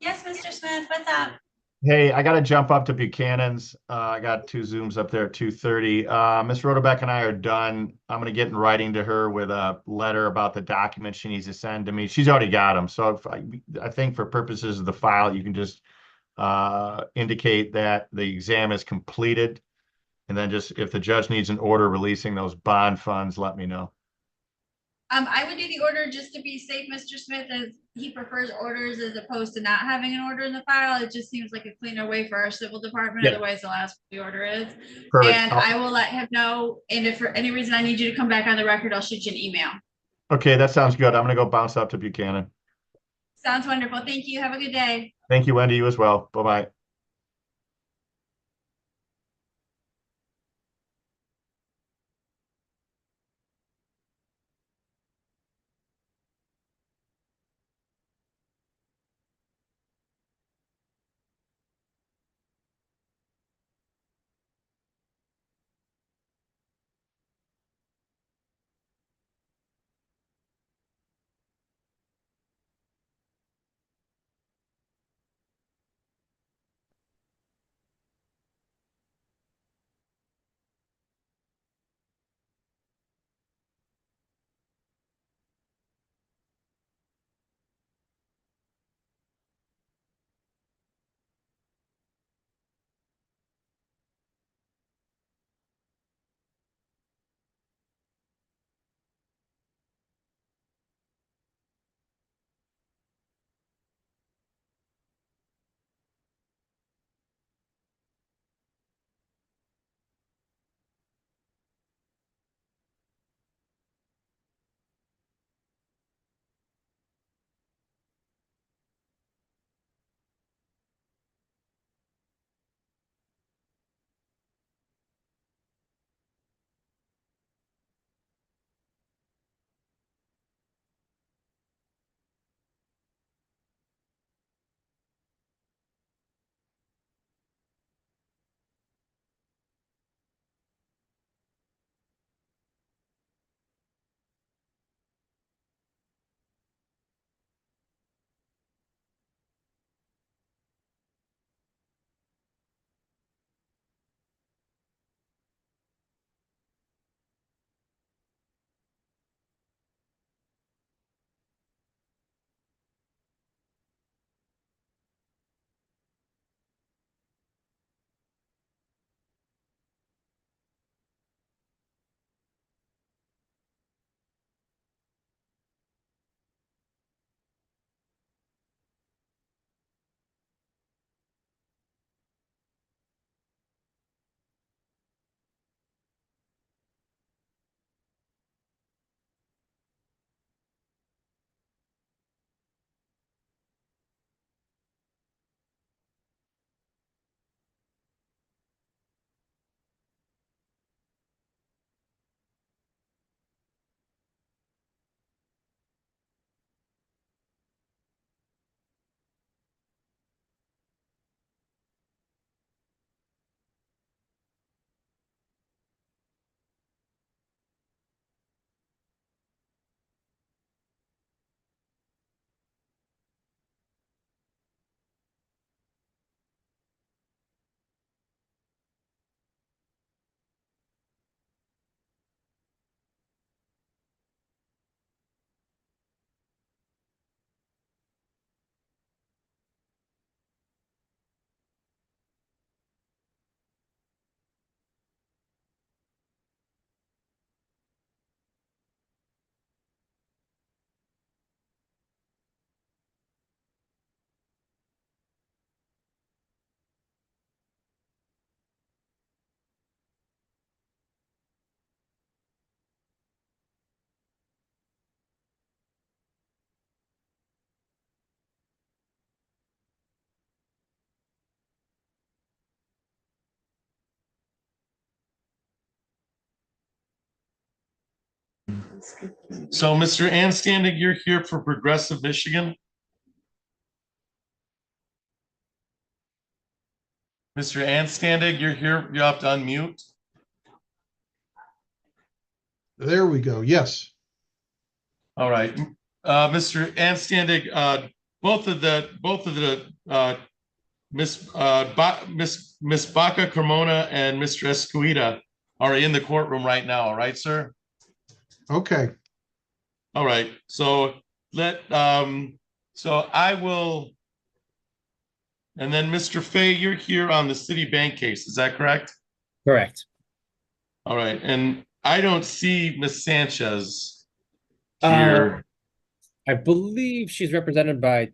Yes, Mr. Smith, what's up? Hey, I gotta jump up to Buchanan's. I got two Zooms up there at 2:30. Ms. Rotobeck and I are done. I'm gonna get in writing to her with a letter about the documents she needs to send to me. She's already got them. So if I think for purposes of the file, you can just indicate that the exam is completed. And then just if the judge needs an order releasing those bond funds, let me know. I would do the order just to be safe, Mr. Smith, as he prefers orders as opposed to not having an order in the file. It just seems like a cleaner way for our civil department. Yeah. Otherwise, they'll ask what the order is. Perfect. And I will let him know. And if for any reason I need you to come back on the record, I'll shoot you an email. Okay, that sounds good. I'm gonna go bounce up to Buchanan. Sounds wonderful. Thank you. Have a good day. Thank you, Wendy. You as well. Bye-bye. So, Mr. Anstandig, you're here for Progressive Michigan. Mr. Anstandig, you're here. You have to unmute. There we go. Yes. All right. Mr. Anstandig, both of the Miss Baca Carmona and Mr. Escuida are in the courtroom right now. All right, sir. Okay. All right. So so I will. And then Mr. Fay, you're here on the Citibank case. Is that correct? Correct. All right. And I don't see Miss Sanchez here. I believe she's represented by,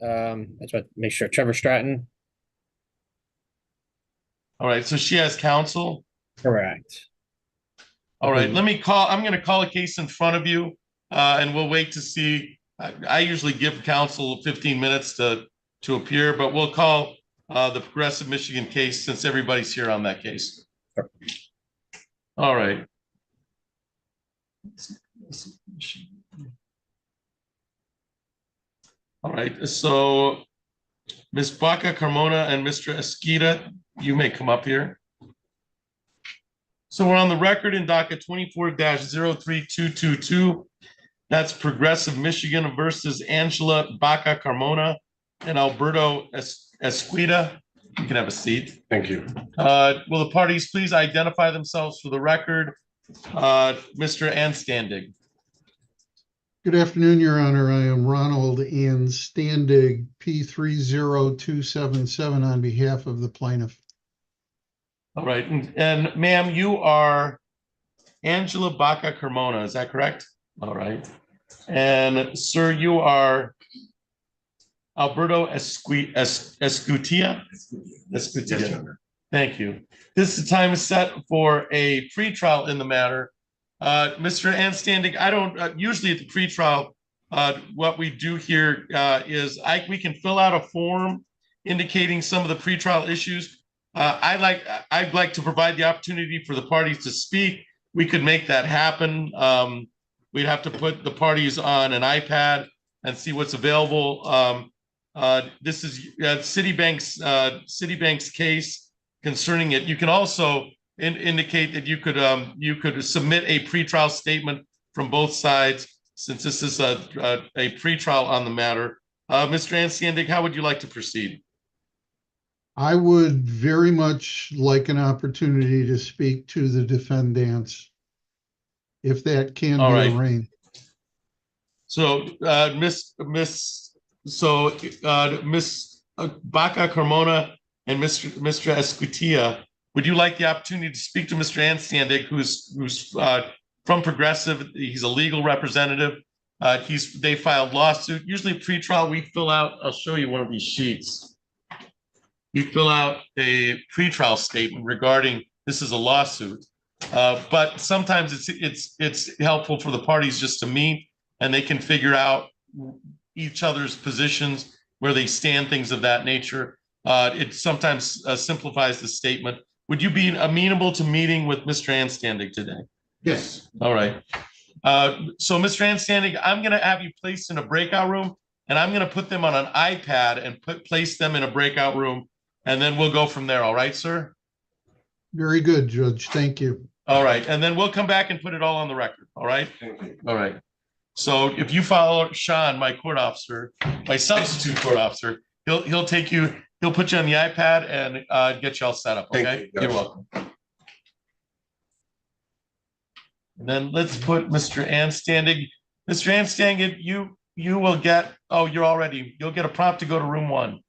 I just want to make sure, Trevor Stratton. All right. So she has counsel. Correct. All right. I'm going to call a case in front of you and we'll wait to see. I usually give counsel 15 minutes to appear, but we'll call the Progressive Michigan case since everybody's here on that case. Sure. All right. All right, so Ms. Baca Carmona and Mr. Esquita, you may come up here. So we're on the record in docket 24-03222. That's Progressive Michigan versus Angela Baca Carmona and Alberto Esquita. You can have a seat. Thank you. Will the parties please identify themselves for the record? Mr. Anstandig. Good afternoon, Your Honor. I am Ronald Anstandig, P30277 on behalf of the plaintiff. All right. And ma'am, you are Angela Baca Carmona, is that correct? All right. And sir, you are Alberto Escutia? Escutia. Thank you. This time is set for a pretrial in the matter. Mr. Anstandig, I don't usually at the pretrial, what we do here is we can fill out a form indicating some of the pretrial issues. I'd like to provide the opportunity for the parties to speak. We could make that happen. We'd have to put the parties on an iPad and see what's available. This is Citibank's case concerning it. You can also indicate that you could submit a pretrial statement from both sides, since this is a pretrial on the matter. Mr. Anstandig, how would you like to proceed? I would very much like an opportunity to speak to the defendants, if that can be arranged. So, Miss Baca Carmona and Mr. Escutia, would you like the opportunity to speak to Mr. Anstandig, who's from Progressive? He's a legal representative. They filed lawsuit. Usually pre-trial, we fill out, I'll show you one of these sheets. You fill out a pre-trial statement regarding this is a lawsuit. But sometimes it's helpful for the parties just to meet and they can figure out each other's positions, where they stand, things of that nature. It sometimes simplifies the statement. Would you be amenable to meeting with Mr. Anstandig today? Yes. All right. So Mr. Anstandig, I'm going to have you placed in a breakout room, and I'm going to put them on an iPad and place them in a breakout room, and then we'll go from there. All right, sir? Very good, Judge. Thank you. All right. And then we'll come back and put it all on the record. All right? All right. So if you follow Sean, my court officer, my substitute court officer, he'll take you, he'll put you on the iPad and get you all set up. Okay? You're welcome. And then let's put Mr. Anstandig. Mr. Anstandig, you will get, you'll get a prompt to go to room 1.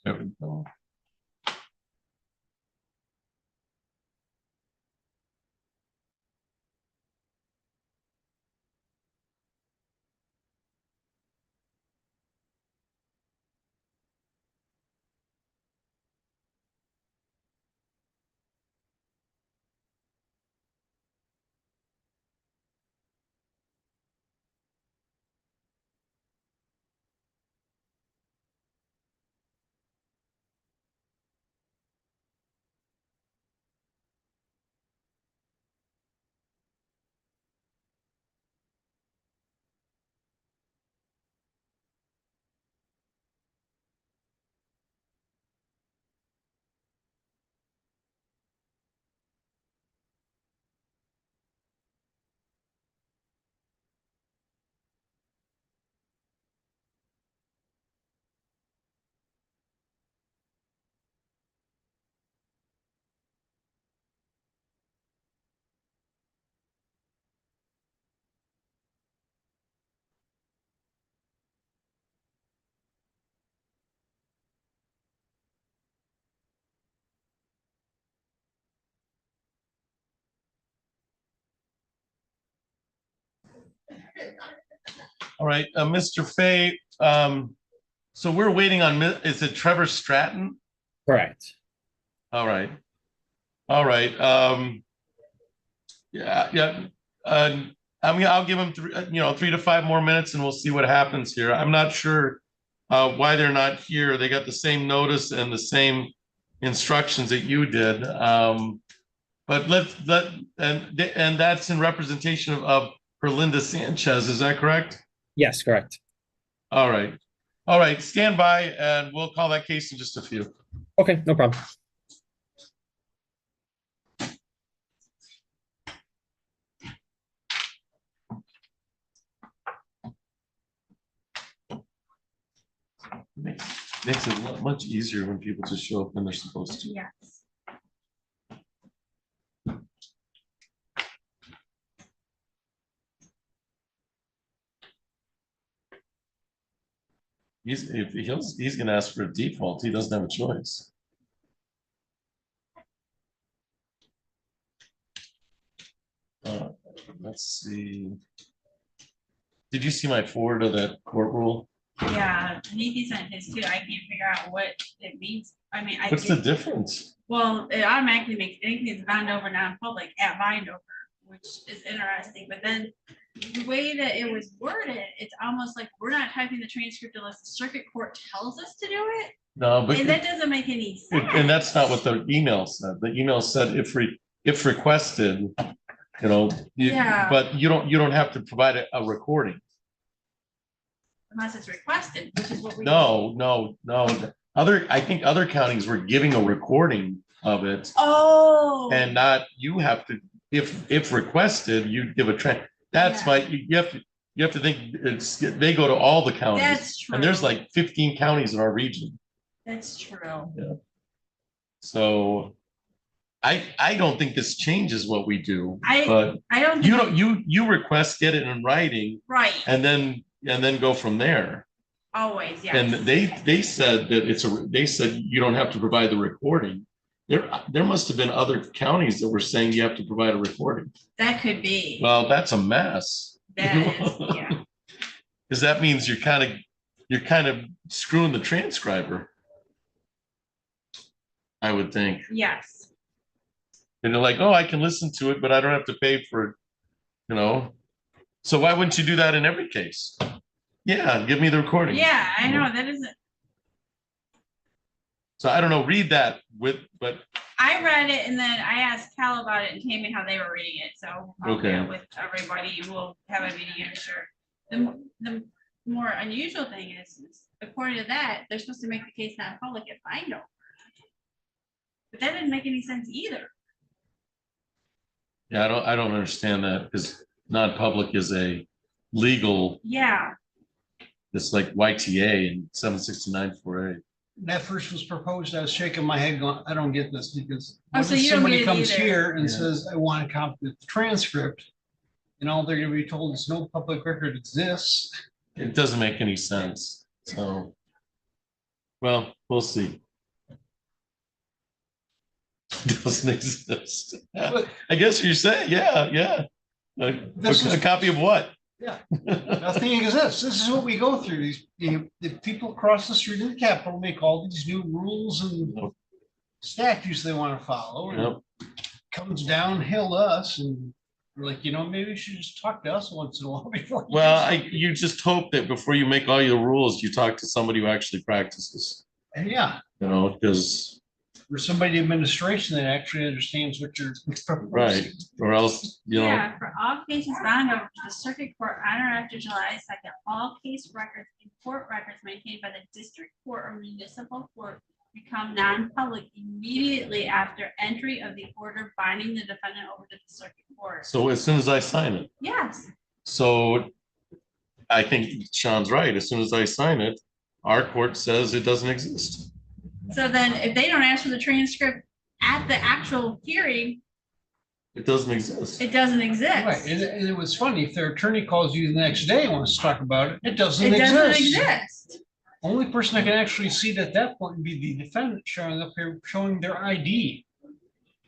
There we go. All right, Mr. Fay, so we're waiting on, is it Trevor Stratton? Correct. All right. All right. Yeah. I'll give him 3 to 5 more minutes and we'll see what happens here. I'm not sure why they're not here. They got the same notice and the same instructions that you did. But and that's in representation of Herlinda Sanchez. Is that correct? Yes, correct. All right. All right. Stand by and we'll call that case in just a few. Okay, no problem. Makes it much easier when people just show up when they're supposed to. Yes. He's gonna ask for a default. He doesn't have a choice. Let's see. Did you see my forward of that court rule? Yeah, he sent his too. I can't figure out what it means. I mean, What's the difference? Well, it automatically makes anything that's bound over non-public at bind over, which is interesting. But then the way that it was worded, it's almost like we're not typing the transcript unless the circuit court tells us to do it. No, but And that doesn't make any sense. and that's not what the email said. The email said if requested, Yeah. but you don't have to provide a recording. Unless it's requested, which is what we. No. I think other counties were giving a recording of it. Oh. And not, you have to, if requested, you give a that's why you have to think they go to all the counties. That's true. And there's like 15 counties in our region. That's true. Yeah. So I don't think this changes what we do. But I don't. You request, get it in writing. Right. And then go from there. Always, yes. And they said that they said you don't have to provide the recording. There must have been other counties that were saying you have to provide a recording. That could be. Well, that's a mess. That is, yeah. Because that means you're kind of screwing the transcriber, I would think. Yes. And they're like, oh, I can listen to it, but I don't have to pay for it, So why wouldn't you do that in every case? Yeah, give me the recording. Yeah, I know, that isn't. So I don't know, read that but. I read it and then I asked Cal about it and told me how they were reading it, so. I'll Okay. get with everybody, we'll have a meeting, I'm sure. The more unusual thing is, according to that, they're supposed to make the case non-public at bind over. But that didn't make any sense either. Yeah, I don't understand that because non-public is a legal, Yeah, it's like YTA and 769-4A. That first was proposed, I was shaking my head going, I don't get this because. Oh, what so if you don't somebody get it comes either? here and Yeah. says, I want a copy of the transcript. And all they're gonna be told is no public record exists. It doesn't make any sense, so. Well, we'll see. Doesn't exist. I guess you're saying, yeah. A copy of what? Yeah, nothing exists. This is what we go through. The people across the street in the Capitol make all these new rules and statutes they want to follow. And Yep. it comes downhill to us and we're like, maybe you should just talk to us once in a while before. You do Well, something. you just hope that before you make all your rules, you talk to somebody who actually practices, And yeah, because, or somebody in administration that actually understands what you're proposing. right, or else, yeah, for all cases bound over to the circuit court on or after July 2nd, all case records and court records maintained by the district court or municipal court become non-public immediately after entry of the order binding the defendant over to the circuit court. so as soon as I sign it. Yes, So I think Sean's right. As soon as I sign it, our court says it doesn't exist. so then if they don't ask for the transcript at the actual hearing, It doesn't exist. it doesn't exist. Right, and it was funny, if their attorney calls you the next day and wants to talk about it, it doesn't It doesn't exist. exist. Only person that can actually see it at that point would be the defendant showing up here, showing their ID.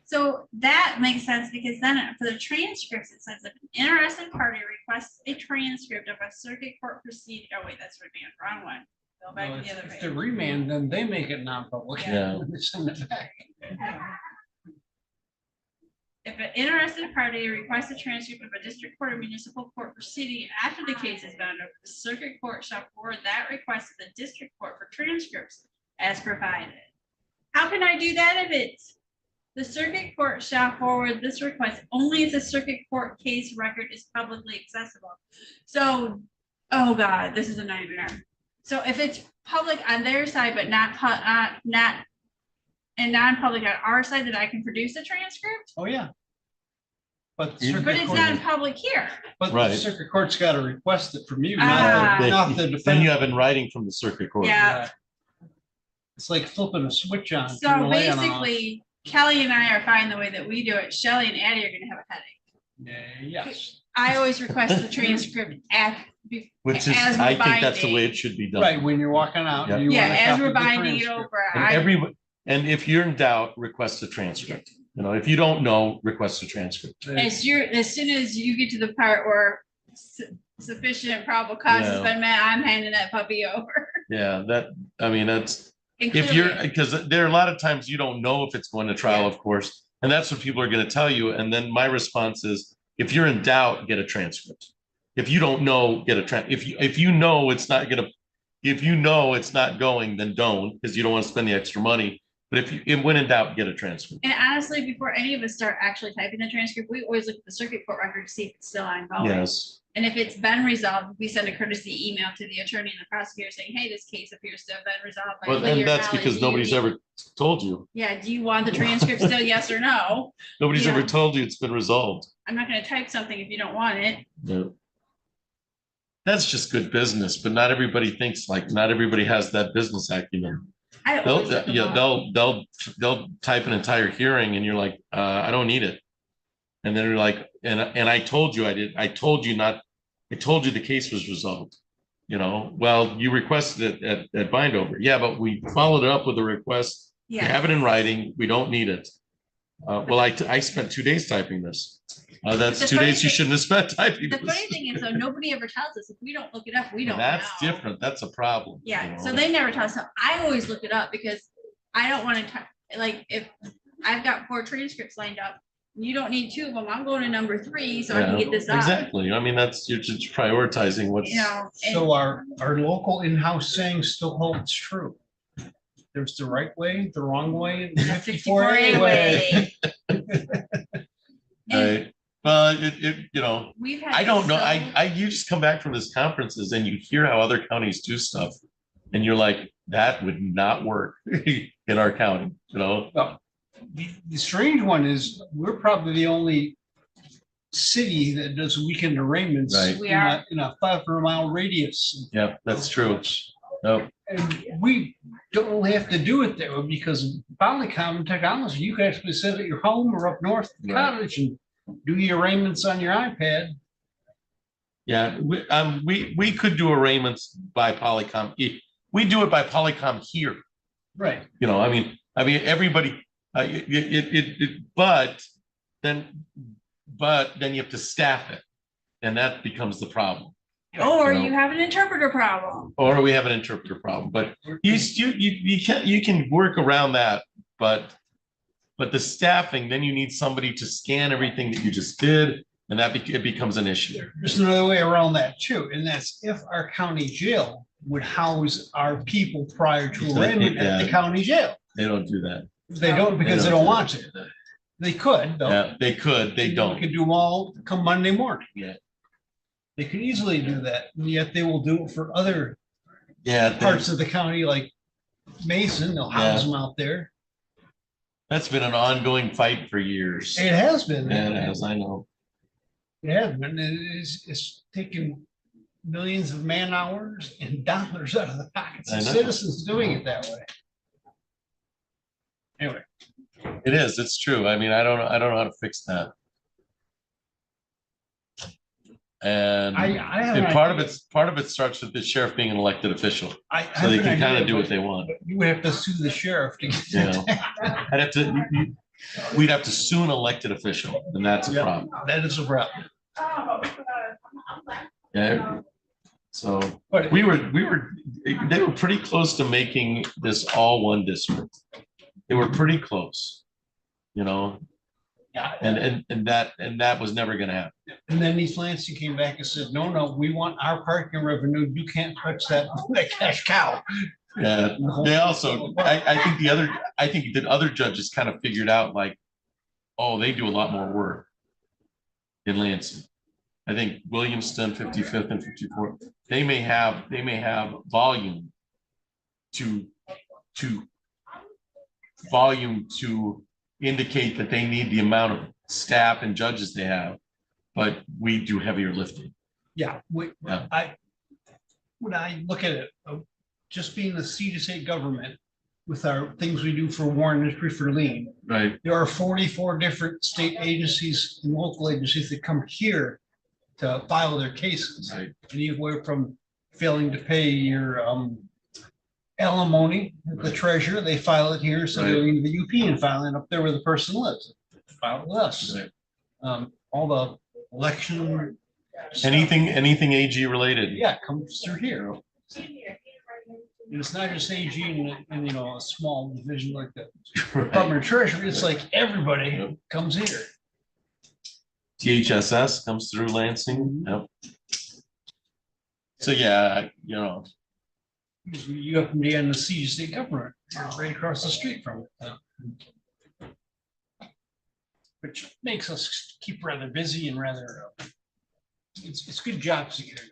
So that makes sense because then for the transcripts, it says if an interested party requests a transcript of a circuit court proceeding. Oh wait, that's remand, wrong one. Go back Well, to the other If page. the remand, then they make it non-public. Yeah. They send it back. If an interested party requests a transcript of a district court or municipal court proceeding after the case has been over, the circuit court shall forward that request to the district court for transcripts as provided. How can I do that if it's the circuit court shall forward this request only if the circuit court case record is publicly accessible? So, oh God, this is a nightmare. So if it's public on their side, but not and non-public on our side, that I can produce a transcript? Oh, yeah. But the You- circuit But it's court- not public here. But the Right. circuit court's got to request it from you, Ah. not the Then defendant. you have in writing from the circuit court. Yeah. It's like flipping a switch on. turn So the light on and off. basically, Kelly and I are fine the way that we do it. Shelley and Addie are gonna have a headache. Yes. I always request the transcript Which is, as we're I think that's the binding. way it should be done. Right, when you're walking out. Yep. you Yeah, want a as copy we're of the binding it transcript. over. And if you're in doubt, request a transcript. You know, if you don't know, request a transcript. As soon as you get to the part where sufficient probable cause has Yeah. been met, I'm handing that puppy over. Yeah, that's, And if you're, clearly- because there are a lot of times you don't know if it's going to trial, of course, and that's what people are going to tell you. And then my response is, if you're in doubt, get a transcript. If you don't know, get a if you know it's not going to, if you know it's not going, then don't, because you don't want to spend the extra money. But when in doubt, get a transcript. And honestly, before any of us start actually typing the transcript, we always look at the circuit court record to see if it's still ongoing. Yes. And if it's been resolved, we send a courtesy email to the attorney and the prosecutor saying, hey, this case appears to have been resolved. by Well, Lee or and that's Holly. because Do you nobody's need-" ever told you. Yeah, do you want the transcript still, yes or no? Nobody's You ever know. told you it's been resolved. I'm not gonna type something if you don't want it. No. That's just good business, but not everybody thinks like, not everybody has that business acumen. I always look them up. They'll type an entire hearing and you're like, I don't need it. And then you're like, and I told you I told you the case was resolved. You know, well, you requested it at bind over. Yeah, but we followed it up with a request. You Yeah. have it in writing. We don't need it. Well, I spent 2 days typing this. That's The 2 funny days you thing- shouldn't have spent typing The this. funny thing is though, nobody ever tells us. If we don't look it up, we don't know. That's different. That's a problem. you Yeah, know? so they never tell us. So I always look it up because I don't want to, like, if I've got 4 transcripts lined up, you don't need 2 of them. I'm going to number 3 so I can Yeah, get this up. exactly. I mean, you're just prioritizing what's. You know, and- So our local in-house saying still holds true. There's the right way, the wrong way, and the 54A way. Right. Well, you know, We've had I don't know. so- You just come back from these conferences and you hear how other counties do stuff. And you're like, that would not work in our county, you know? Well, the strange one is, we're probably the only city that does weekend arraignments Right. We in are. a 500-mile radius. Yeah, that's true. No, And we don't have to do it that way because Polycom technology, you can actually sit at your home or up north at the Right. cottage and do your arraignments on your iPad. yeah, we could do arraignments by Polycom. We do it by Polycom here. Right. You know, I mean, everybody, but then you have to staff it. And that becomes the problem. Or you know. you have an interpreter problem. Or we have an interpreter problem, but you can work around that, but the staffing, then you need somebody to scan everything that you just did, and it becomes an issue. There's another way around that too, and that's if our county jail would house our people prior to arraignment at the county jail. They don't do that. They don't because they don't want to. They could, though. Yeah, they could, they don't. We could do them all come Monday morning. Yeah. They could easily do that, and yet they will do it for other Yeah. parts of the county, like Mason, they'll house them out there. That's been an ongoing fight for years. It has been. Yeah, it has, I know. It has been. It's taken millions of man hours and dollars out of the pockets I of know. citizens doing it that way. Anyway. It is, it's true. I mean, I don't know how to fix that. And I have and an part idea. of it starts with the sheriff being an elected official. So have they an can kind idea, of do what but- they want. but You would have to sue the sheriff to get You that. know, I'd have to, we'd have to sue an elected official, and that's a Yeah, problem. that is a problem. Yeah. So they were pretty close to making this all one district. They were pretty close, you know, Yeah. and that was never gonna happen. And then East Lansing came back and said, no, we want our parking revenue. You can't touch that, that cash cow. Yeah, they also, I think the other judges kind of figured out like, oh, they do a lot more work in Lansing. I think Williamston, 55th and 54th, they may have volume to indicate that they need the amount of staff and judges they have, but we do heavier lifting. Yeah, when I look at it, just being the seat of state government with our things we do for Warren Industry for Lean. Right. There are 44 different state agencies and local agencies that come here to file their cases. Right. Anywhere from failing to pay your alimony, the treasurer, they file it here, so they're in the UP and filing up there where the person lives. File it with us. Right. All the election. Anything AG related. Yeah, comes through here. And it's not just AG and a small division like that. Department of Treasury, it's like everybody comes here. DHSS comes through Lansing. Yep. So yeah, You have to be on the seat of state government, right across the street from it. Which makes us keep rather busy and rather, it's good job security.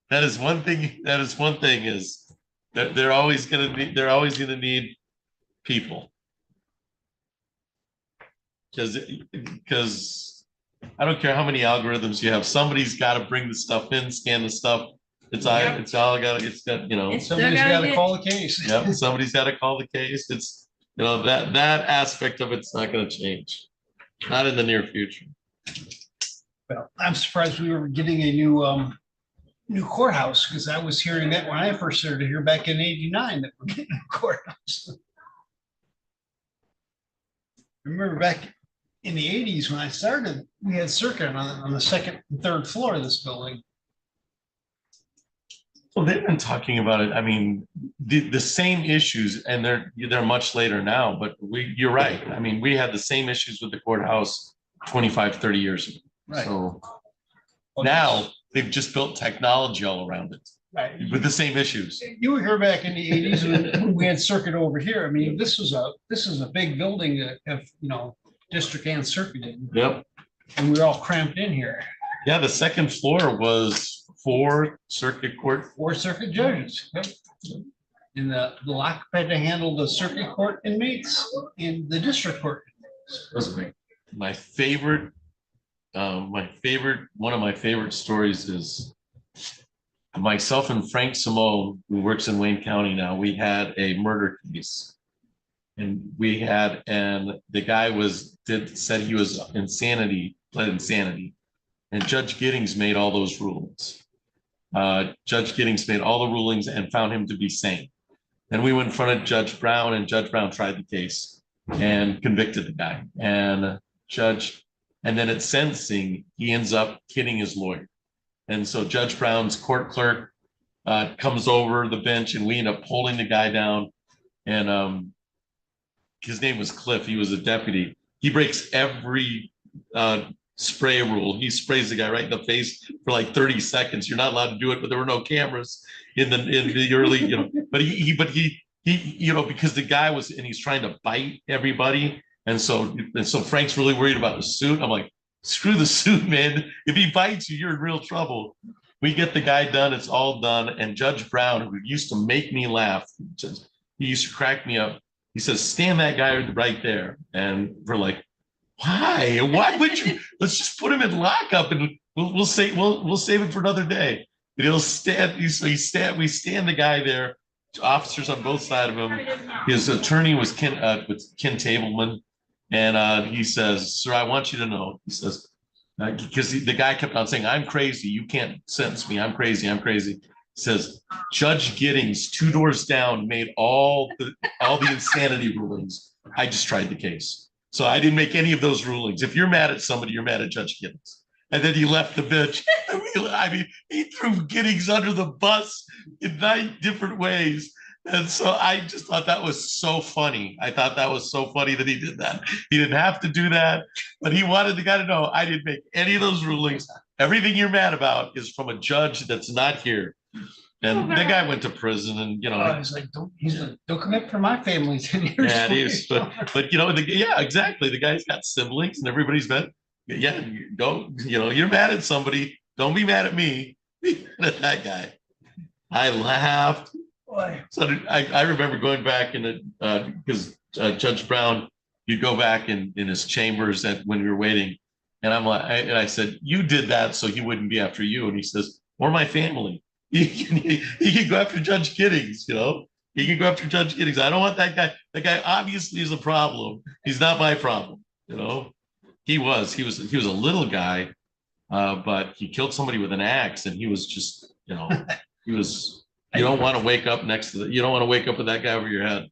That is one thing is that they're always gonna need people. Because I don't care how many algorithms you have, somebody's got to bring the stuff in, scan the stuff. It's got, Somebody's got to call the case. Yep, somebody's got to call the case. It's, that aspect of it's not going to change, not in the near future. Well, I'm surprised we were getting a new courthouse, because I was hearing that when I first started here back in '89 that we're getting a courthouse. Remember back in the '80s when I started, we had circuit on the second and third floor of this building. Well, they've been talking about it. I mean, the same issues, and they're much later now, but you're right. I mean, we had the same issues with the courthouse 25, 30 years ago. Right. So now they've just built technology all around it. Right. With the same issues. You were here back in the '80s when we had circuit over here. I mean, this is a big building that have, district and circuit in. Yep. And we were all cramped in here. Yeah, the second floor was 4 circuit judges. Yep. And the lock had to handle the circuit court inmates and the district court. My favorite, one of my favorite stories is myself and Frank Simone, who works in Wayne County now. We had a murder case, and the guy said he was pled insanity, and Judge Giddings made all those rulings. Judge Giddings made all the rulings and found him to be sane. Then we went in front of Judge Brown, and Judge Brown tried the case and convicted the guy. And then at sentencing, he ends up kidding his lawyer. And so Judge Brown's court clerk comes over the bench, and we end up holding the guy down. And his name was Cliff. He was a deputy. He breaks every spray rule. He sprays the guy right in the face for like 30 seconds. You're not allowed to do it, but there were no cameras in the early, but he because the guy he's trying to bite everybody. And so Frank's really worried about the suit. I'm like, screw the suit, man. If he bites you, you're in real trouble. We get the guy done. It's all done. And Judge Brown, who used to make me laugh, he used to crack me up. He says, stand that guy right there. And we're like, why? Why would you? Let's just put him in lockup, and we'll save it for another day. But he'll stand. We stand the guy there. Officers on both sides of him. His attorney was Ken Tableman, and he says, "Sir, I want you to know." He says, because the guy kept on saying, "I'm crazy. You can't sentence me. I'm crazy. I'm crazy." He says, Judge Giddings, 2 doors down, made all the insanity rulings. I just tried the case. So I didn't make any of those rulings. If you're mad at somebody, you're mad at Judge Giddings. And then he left the bench. I mean, he threw Giddings under the bus in 9 different ways. And so I just thought that was so funny. I thought that was so funny that he did that. He didn't have to do that, but he wanted the guy to know I didn't make any of those rulings. Everything you're mad about is from a judge that's not here. And the guy went to prison and, He's like, don't come up for my family 10 years. yeah, it is. But yeah, exactly. The guy's got siblings and everybody's been, you're mad at somebody. Don't be mad at me. Be mad at that guy. I laughed. So I remember going back in because Judge Brown, you'd go back in his chambers when we were waiting. And I said, you did that so he wouldn't be after you. And he says, or my family. He can go after Judge Giddings, He can go after Judge Giddings. I don't want that guy. That guy obviously is a problem. He's not my problem, He was a little guy, but he killed somebody with an axe, and he was just, he was. You don't want to wake up you don't want to wake up with that guy over your head.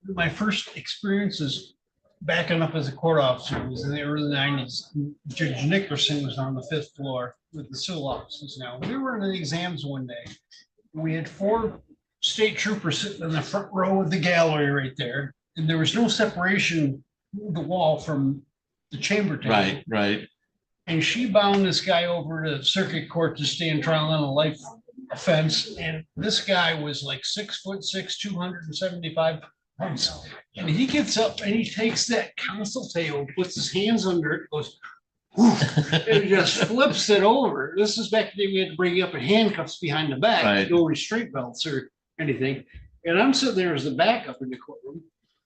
My first experiences backing up as a court officer was in the early 90s. Judge Nickerson was on the 5th floor with the civil officers. Now, we were in the exams one day. We had 4 state troopers sitting in the front row of the gallery right there, and there was no separation of the wall from the chamber table. Right. And she bound this guy over to circuit court to stand trial on a life offense. And this guy was like 6'6", 275 pounds. And he gets up and he takes that console table, puts his hands under it, goes, and just flips it over. This is back then we had to bring you up in handcuffs behind the back, right. No restraint belts or anything. And I'm sitting there as the backup in the courtroom.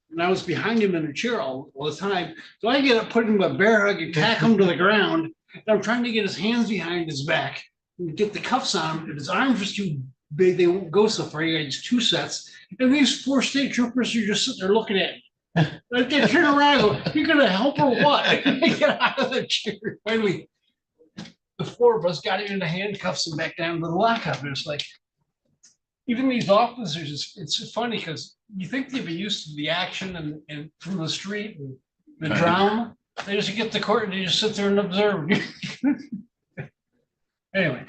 And I was behind him in a chair all the time. So I get up, put him a bear hug and tack him to the ground. And I'm trying to get his hands behind his back and get the cuffs on him. If his arms are too big, they won't go so far. You got these 2 sets. And these 4 state troopers are just sitting there looking at me. I turn around and go, you gonna help or what? I get out of the chair. Finally, the 4 of us got him into handcuffs and back down to the lockup. And it's like, even these officers, it's funny because you think they'd be used to the action and from the street and the drama. They just get to court and they just sit there and observe. Anyway.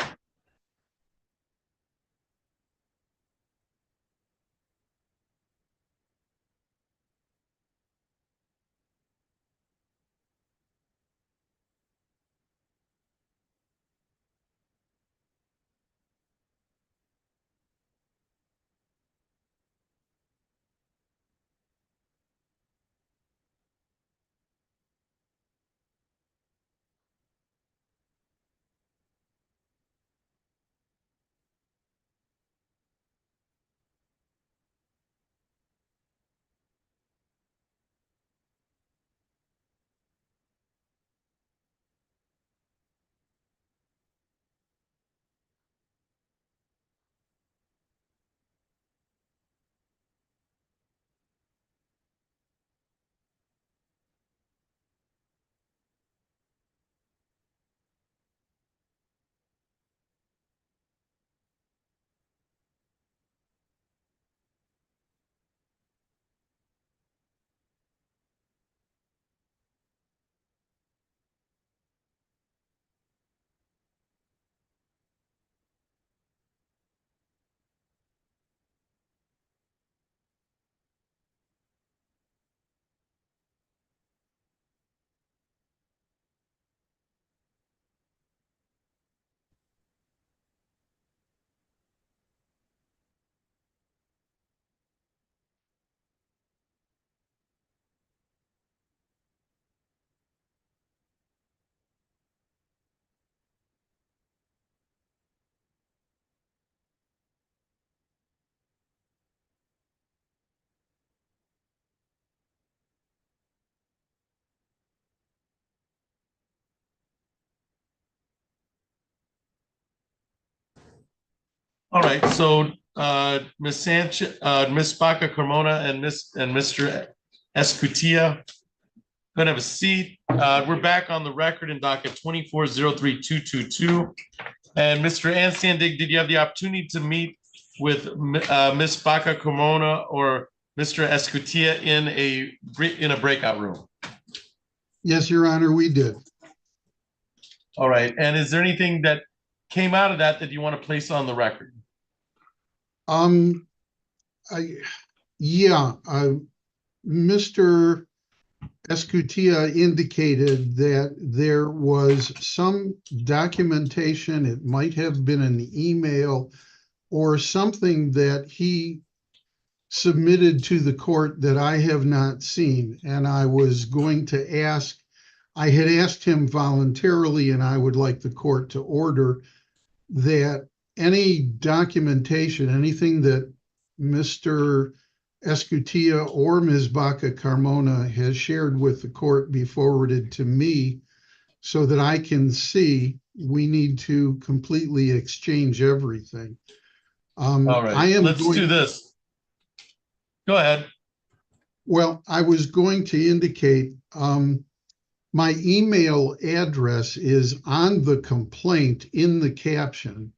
All right, so Ms. Sanchez, Ms. Baca Carmona and Mr. Escutia, gonna have a seat. We're back on the record in docket 24-03-222. And Mr. Ansandig, did you have the opportunity to meet with Ms. Baca Carmona or Mr. Escutia in a breakout room. Yes, Your Honor, we did. All right. And is there anything that came out of that you want to place on the record? Mr. Escutia indicated that there was some documentation, it might have been an email or something that he submitted to the court that I have not seen. And I was going to ask, I had asked him voluntarily, and I would like the court to order that any documentation, anything that Mr. Escutia or Ms. Baca Carmona has shared with the court be forwarded to me so that I can see. We need to completely exchange everything. All right, let's do this. Go ahead. Well, I was going to indicate my email address is on the complaint in the caption,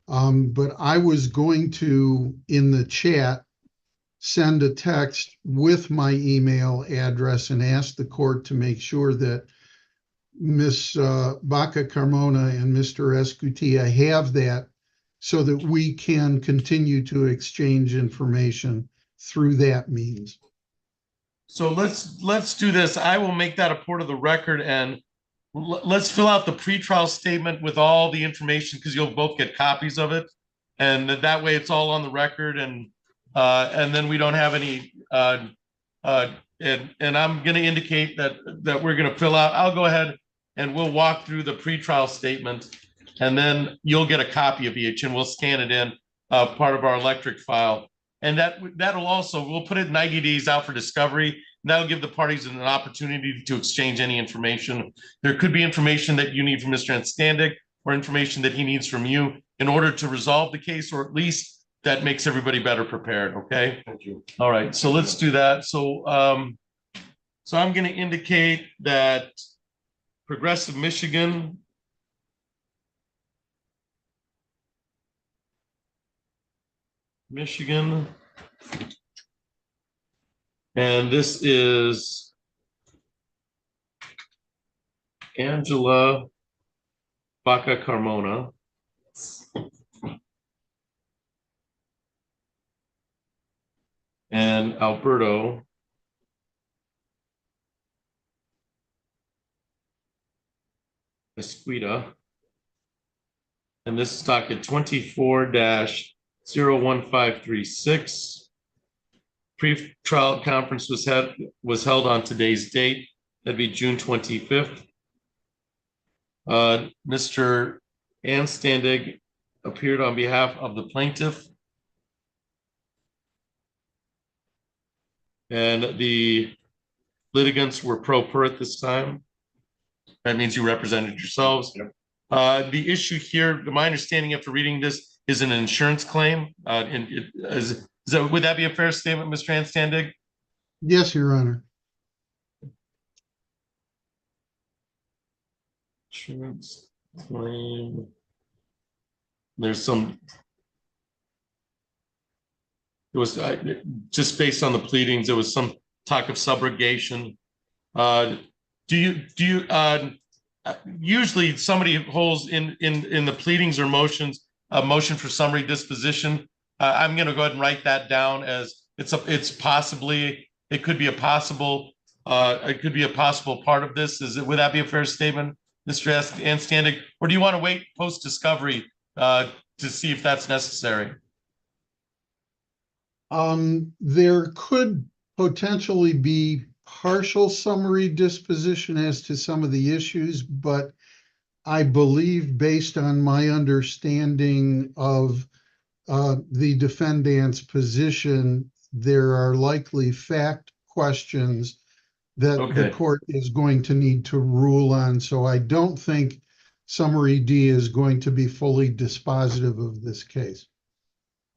but I was going to, in the chat, send a text with my email address and ask the court to make sure that Ms. Baca Carmona and Mr. Escutia have that so that we can continue to exchange information through that means. So let's do this. I will make that a part of the record, and let's fill out the pretrial statement with all the information, because you'll both get copies of it, and that way it's all on the record, and then we don't have any. And I'm going to indicate that we're going to fill out. I'll go ahead and we'll walk through the pretrial statement, and then you'll get a copy of each, and we'll scan it in part of our electric file. And that'll also, we'll put it 90 days out for discovery. And that'll give the parties an opportunity to exchange any information. There could be information that you need from Mr. Anstandig or information that he needs from you in order to resolve the case, or at least that makes everybody better prepared. Okay. Thank you. All right. So let's do that. So, so I'm going to indicate that Progressive Michigan and this is Angela Baca Carmona. And Alberto Esquita. And this is docket 24-01536. Pre-trial conference was held on today's date. That'd be June 25th. Mr. Anstandig appeared on behalf of the plaintiff. And the litigants were pro per at this time. That means you represented yourselves. Yep. The issue here, my understanding after reading this, is an insurance claim. Would that be a fair statement, Mr. Anstandig? Yes, Your Honor. Insurance claim. There's some. It was just based on the pleadings. There was some talk of subrogation. Usually somebody holds in the pleadings or motions a motion for summary disposition. I'm going to go ahead and write that down as it could be a possible part of this. Would that be a fair statement, Mr. Anstandig, or do you want to wait post discovery to see if that's necessary? There could potentially be partial summary disposition as to some of the issues, but I believe, based on my understanding of the defendant's position, there are likely fact questions that the court is going to need to rule on. So I don't think summary D is going to be fully dispositive of this case.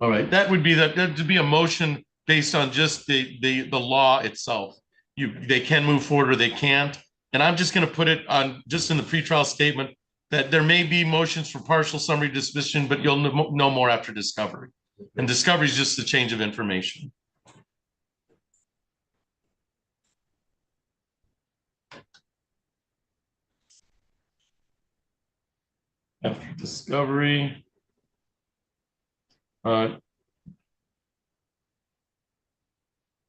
All right, that would be a motion based on just the law itself. They can move forward or they can't. And I'm just going to put it on just in the pretrial statement that there may be motions for partial summary disposition, but you'll know more after discovery. And discovery is just a change of information. After discovery. I'm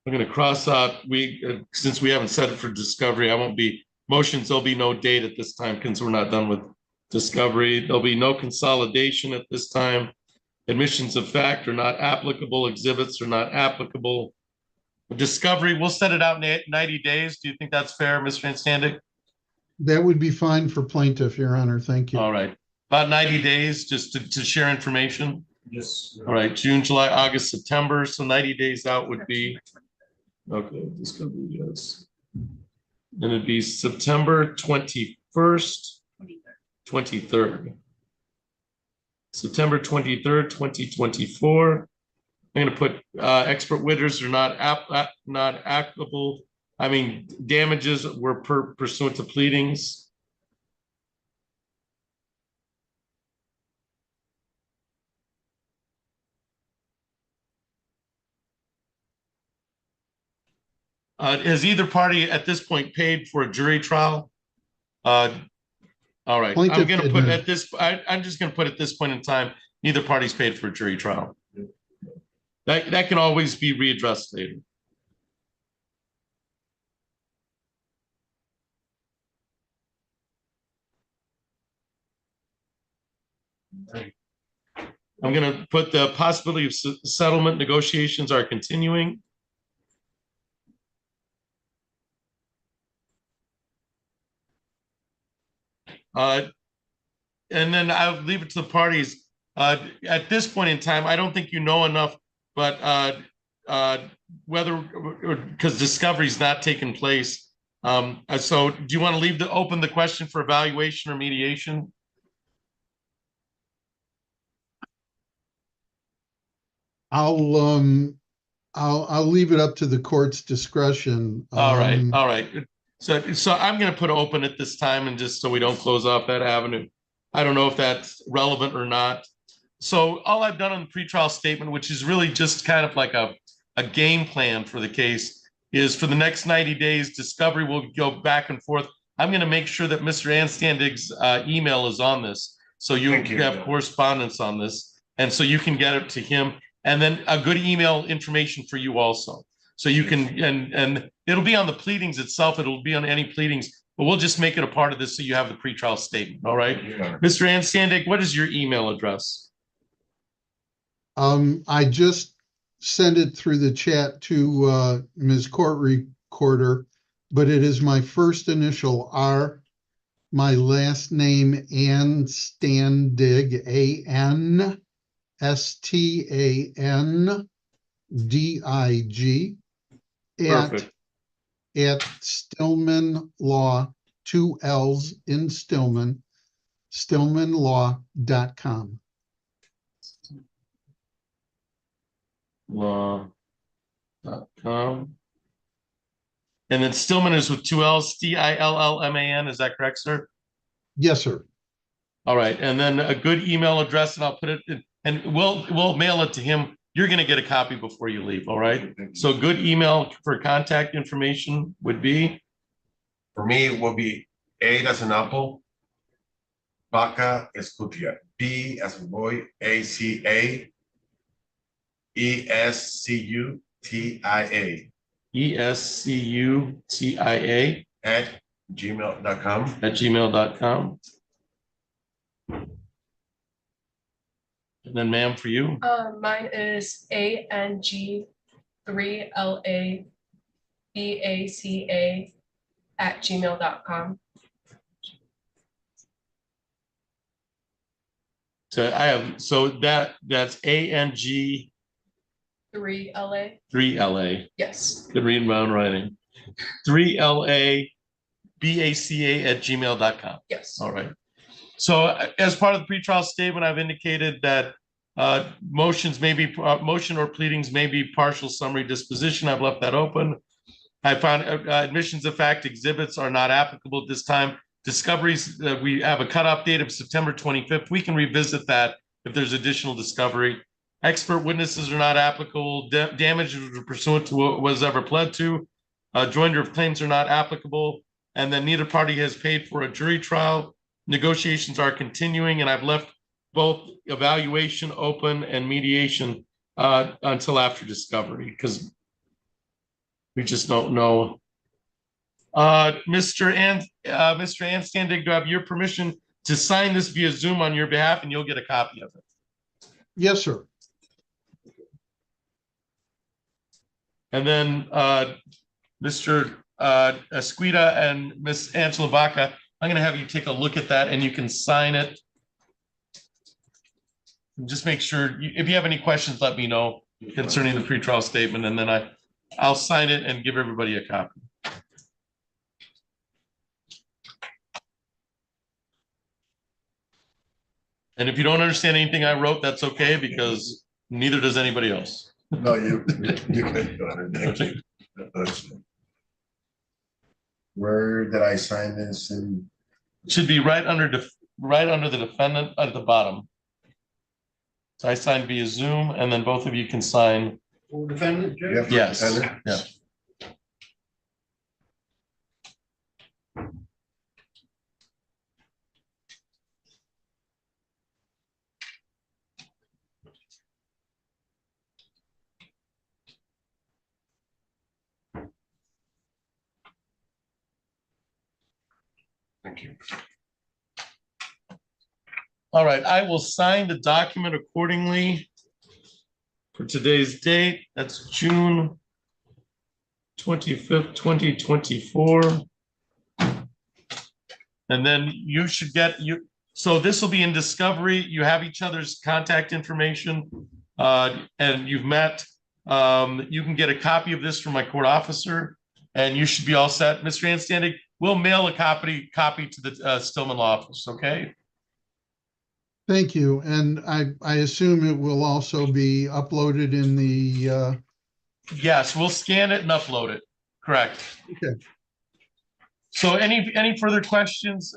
gonna cross out, since we haven't set it for discovery, I won't be, motions, there'll be no date at this time because we're not done with discovery. There'll be no consolidation at this time. Admissions of fact are not applicable. Exhibits are not applicable. Discovery, we'll set it out in 90 days. Do you think that's fair, Ms. Van Standig? That would be fine for plaintiff, Your Honor. Thank you. All right. About 90 days just to share information. Yes. All right. June, July, August, September. So 90 days out would be, okay, discovery, yes. And it'd be September 21st, 23rd. September 23rd, 2024. I'm going to put expert witnesses are not applicable. I mean, damages were pursuant to pleadings. Has either party at this point paid for a jury trial? All right, Plaintiff I'm going to did put not. at this. I'm just going to put at this point in time, neither party's paid for a jury trial. That can always be readdressed later. I'm going to put the possibility of settlement negotiations are continuing. And then I'll leave it to the parties. At this point in time, I don't think you know enough, but whether, because discovery's not taken place. So do you want to leave open the question for evaluation or mediation? I'll leave it up to the court's discretion. All right. So I'm going to put open at this time, and just so we don't close off that avenue. I don't know if that's relevant or not. So all I've done on the pretrial statement, which is really just kind of like a game plan for the case, is for the next 90 days, discovery will go back and forth. I'm going to make sure that Mr. Anstandig's email is on this, so you have correspondence on this, and so you can get it to him, and then a good email information for you also. So you can, and it'll be on the pleadings itself. It'll be on any pleadings, but we'll just make it a part of this so you have the pretrial statement. All right, Mr. Anstandig, what is your email address? I just sent it through the chat to Ms. Court Recorder, but it is my first initial R, my last name Anstandig, ANSTANDIG at Stillman Law, 2 L's in Stillman, stillmanlaw.com. Law.com. And then Stillman is with 2 L's, STILLMAN. Is that correct, sir? Yes, sir. All right. And then a good email address, and I'll put it in, and we'll mail it to him. You're going to get a copy before you leave. All right. So good email for contact information would be? For me, it will be A as an apple, Vaca Escutia, B as a boy, ACA, ESCUTIA. ESCUTIA. At gmail.com. At gmail.com. And then, ma'am, for you? Mine is ANG3LABACA@gmail.com. So I have, so that's ANG 3LA. 3LA. Yes. Good reading my own writing. 3LABACA@gmail.com. Yes. All right. So as part of the pretrial statement, I've indicated that motion or pleadings may be partial summary disposition. I've left that open. I found admissions of fact exhibits are not applicable at this time. Discoveries, we have a cutoff date of September 25th. We can revisit that if there's additional discovery. Expert witnesses are not applicable. Damages pursuant to what was ever pled to. Joinder of claims are not applicable. And then neither party has paid for a jury trial. negotiations are continuing, and I've left both evaluation open and mediation until after discovery, because we just don't know. Mr. Anstandig, do I have your permission to sign this via Zoom on your behalf, and you'll get a copy of it? Yes, sir. And then Mr. Esquita and Miss Angela Vaca, I'm going to have you take a look at that, and you can sign it. Just make sure, if you have any questions, let me know concerning the pretrial statement, and then I'll sign it and give everybody a copy. And if you don't understand anything I wrote, that's okay, because neither does anybody else. No, you can go ahead. Where did I sign this? And it should be right under the defendant at the bottom. So I signed via Zoom, and then both of you can sign. For defendant, Judge? Yes. Defendant? Yeah. thank you. All right, I will sign the document accordingly for today's date. That's June 25th, 2024. And then you should get so this will be in discovery. You have each other's contact information, and you've met. You can get a copy of this from my court officer, and you should be all set. Mr. Anstandig, we'll mail a copy to the Stillman Law Office, okay? Thank you. And I assume it will also be uploaded in the, Yes, we'll scan it and upload it. Correct. okay. So any further questions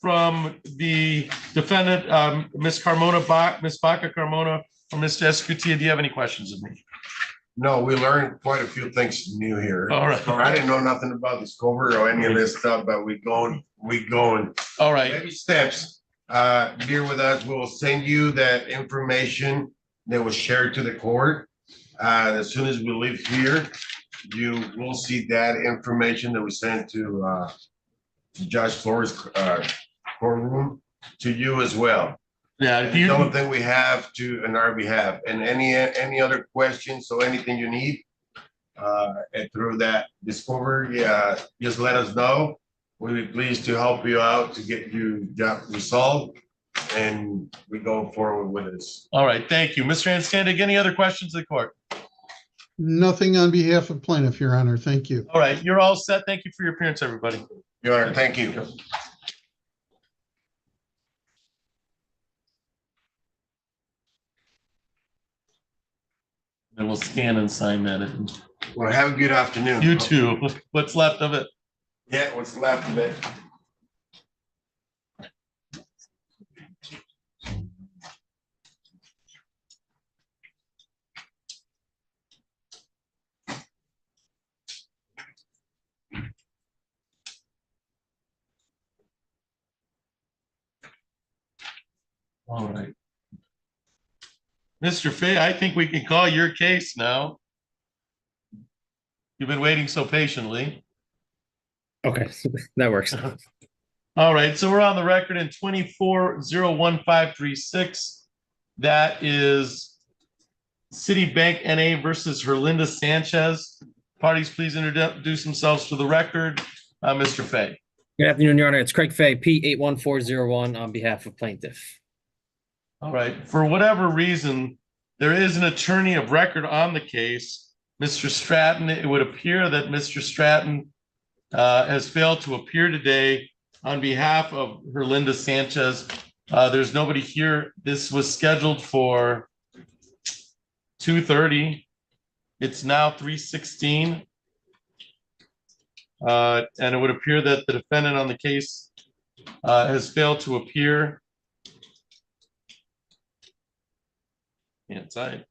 from the defendant, Ms. Baca Carmona, or Mr. Escutia? Do you have any questions of me? No, we learned quite a few things new here. All right. So I didn't know nothing about Discover or any of this stuff, but we going. All right. Baby steps. Bear with us. We'll send you that information that was shared to the court. As soon as we leave here, you will see that information that we sent to Judge Flores courtroom to you as well. Yeah, if you don't think we have to on our behalf, and any other questions or anything you need and through that Discover, just let us know. We'll be pleased to help you out to get you job resolved, and we go forward with this. All right, thank you. Mr. Anstandig, any other questions of the court? Nothing on behalf of plaintiff, Your Honor. Thank you. All right, you're all set. Thank you for your appearance, everybody. Your Honor, thank you. And we'll scan and sign that. Well, have a good afternoon. You too. What's left of it? Yeah, what's left of it. All right. Mr. Fay, I think we can call your case now. You've been waiting so patiently. Okay, that works. All right, so we're on the record in 24-01536. That is Citibank NA versus Herlinda Sanchez. Parties, please introduce themselves to the record. Mr. Fay. Good afternoon, Your Honor. It's Craig Fay, P81401 on behalf of plaintiff. All right, for whatever reason, there is an attorney of record on the case, Mr. Stratton. It would appear that Mr. Stratton has failed to appear today on behalf of Herlinda Sanchez. There's nobody here. This was scheduled for 2:30. It's now 3:16. And it would appear that the defendant on the case has failed to appear. Inside.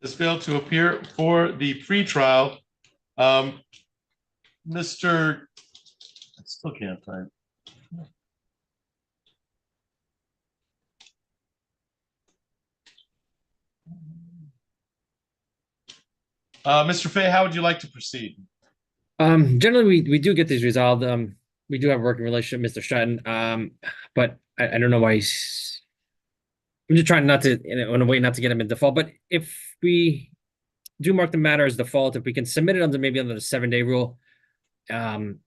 Has failed to appear for the pretrial. I still can't find. Mr. Fay, how would you like to proceed? Generally, we do get these resolved. We do have a working relationship, Mr. Stratton. But I don't know why he's. I'm just trying not to, in a way, not to get him in default. But if we do mark the matter as default, if we can submit it under maybe under the 7-day rule, and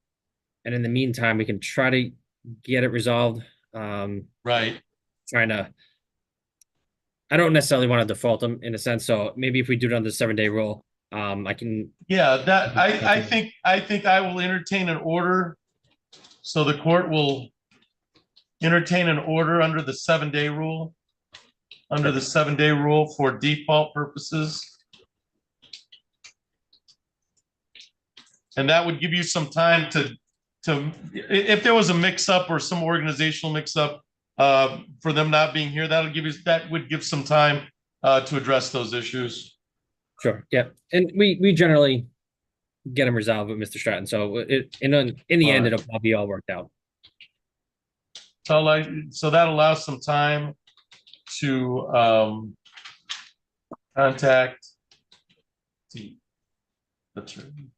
in the meantime, we can try to get it resolved. Right. Trying to. I don't necessarily want to default them in a sense. So maybe if we do it under the 7-day rule, I can. Yeah, that I think I will entertain an order. So the court will entertain an order under the 7-day rule. Under the 7-day rule for default purposes. And that would give you some time to if there was a mix-up or some organizational mix-up for them not being here, that would give some time to address those issues. Sure. Yeah, and we generally get them resolved with Mr. Stratton. So in the end, it'll all be all worked out. So that allows some time to contact the attorney.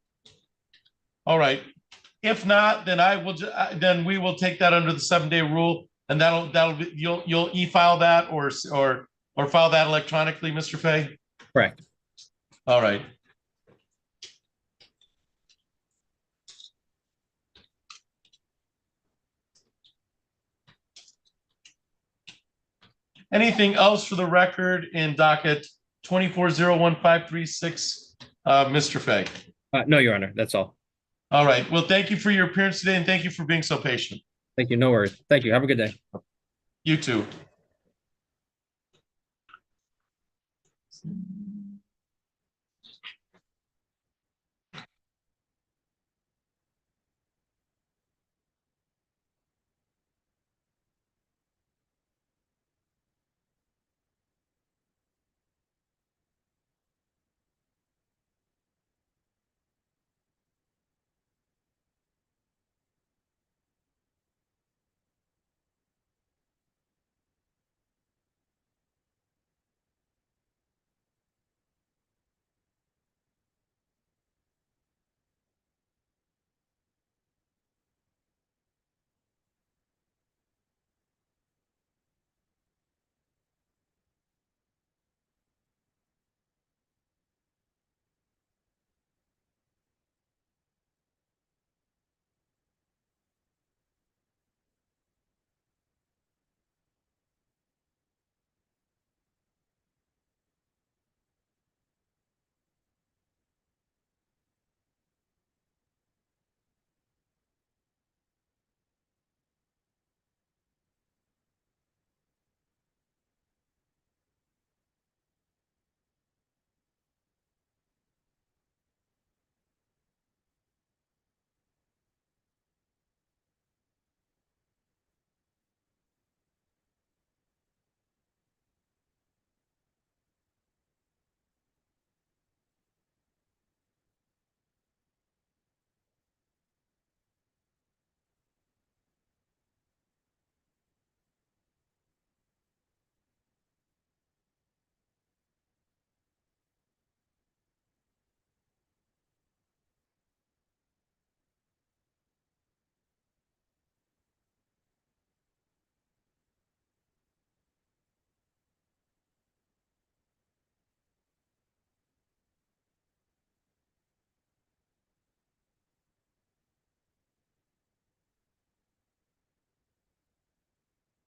All right. If not, then then we will take that under the 7-day rule, and that'll be you'll e-file that or file that electronically, Mr. Fay. Correct. All right. Anything else for the record in docket 2401-536, Mr. Fay? No, Your Honor, that's all. All right. Well, thank you for your appearance today, and thank you for being so patient. Thank you. No worries. Thank you. Have a good day. You too.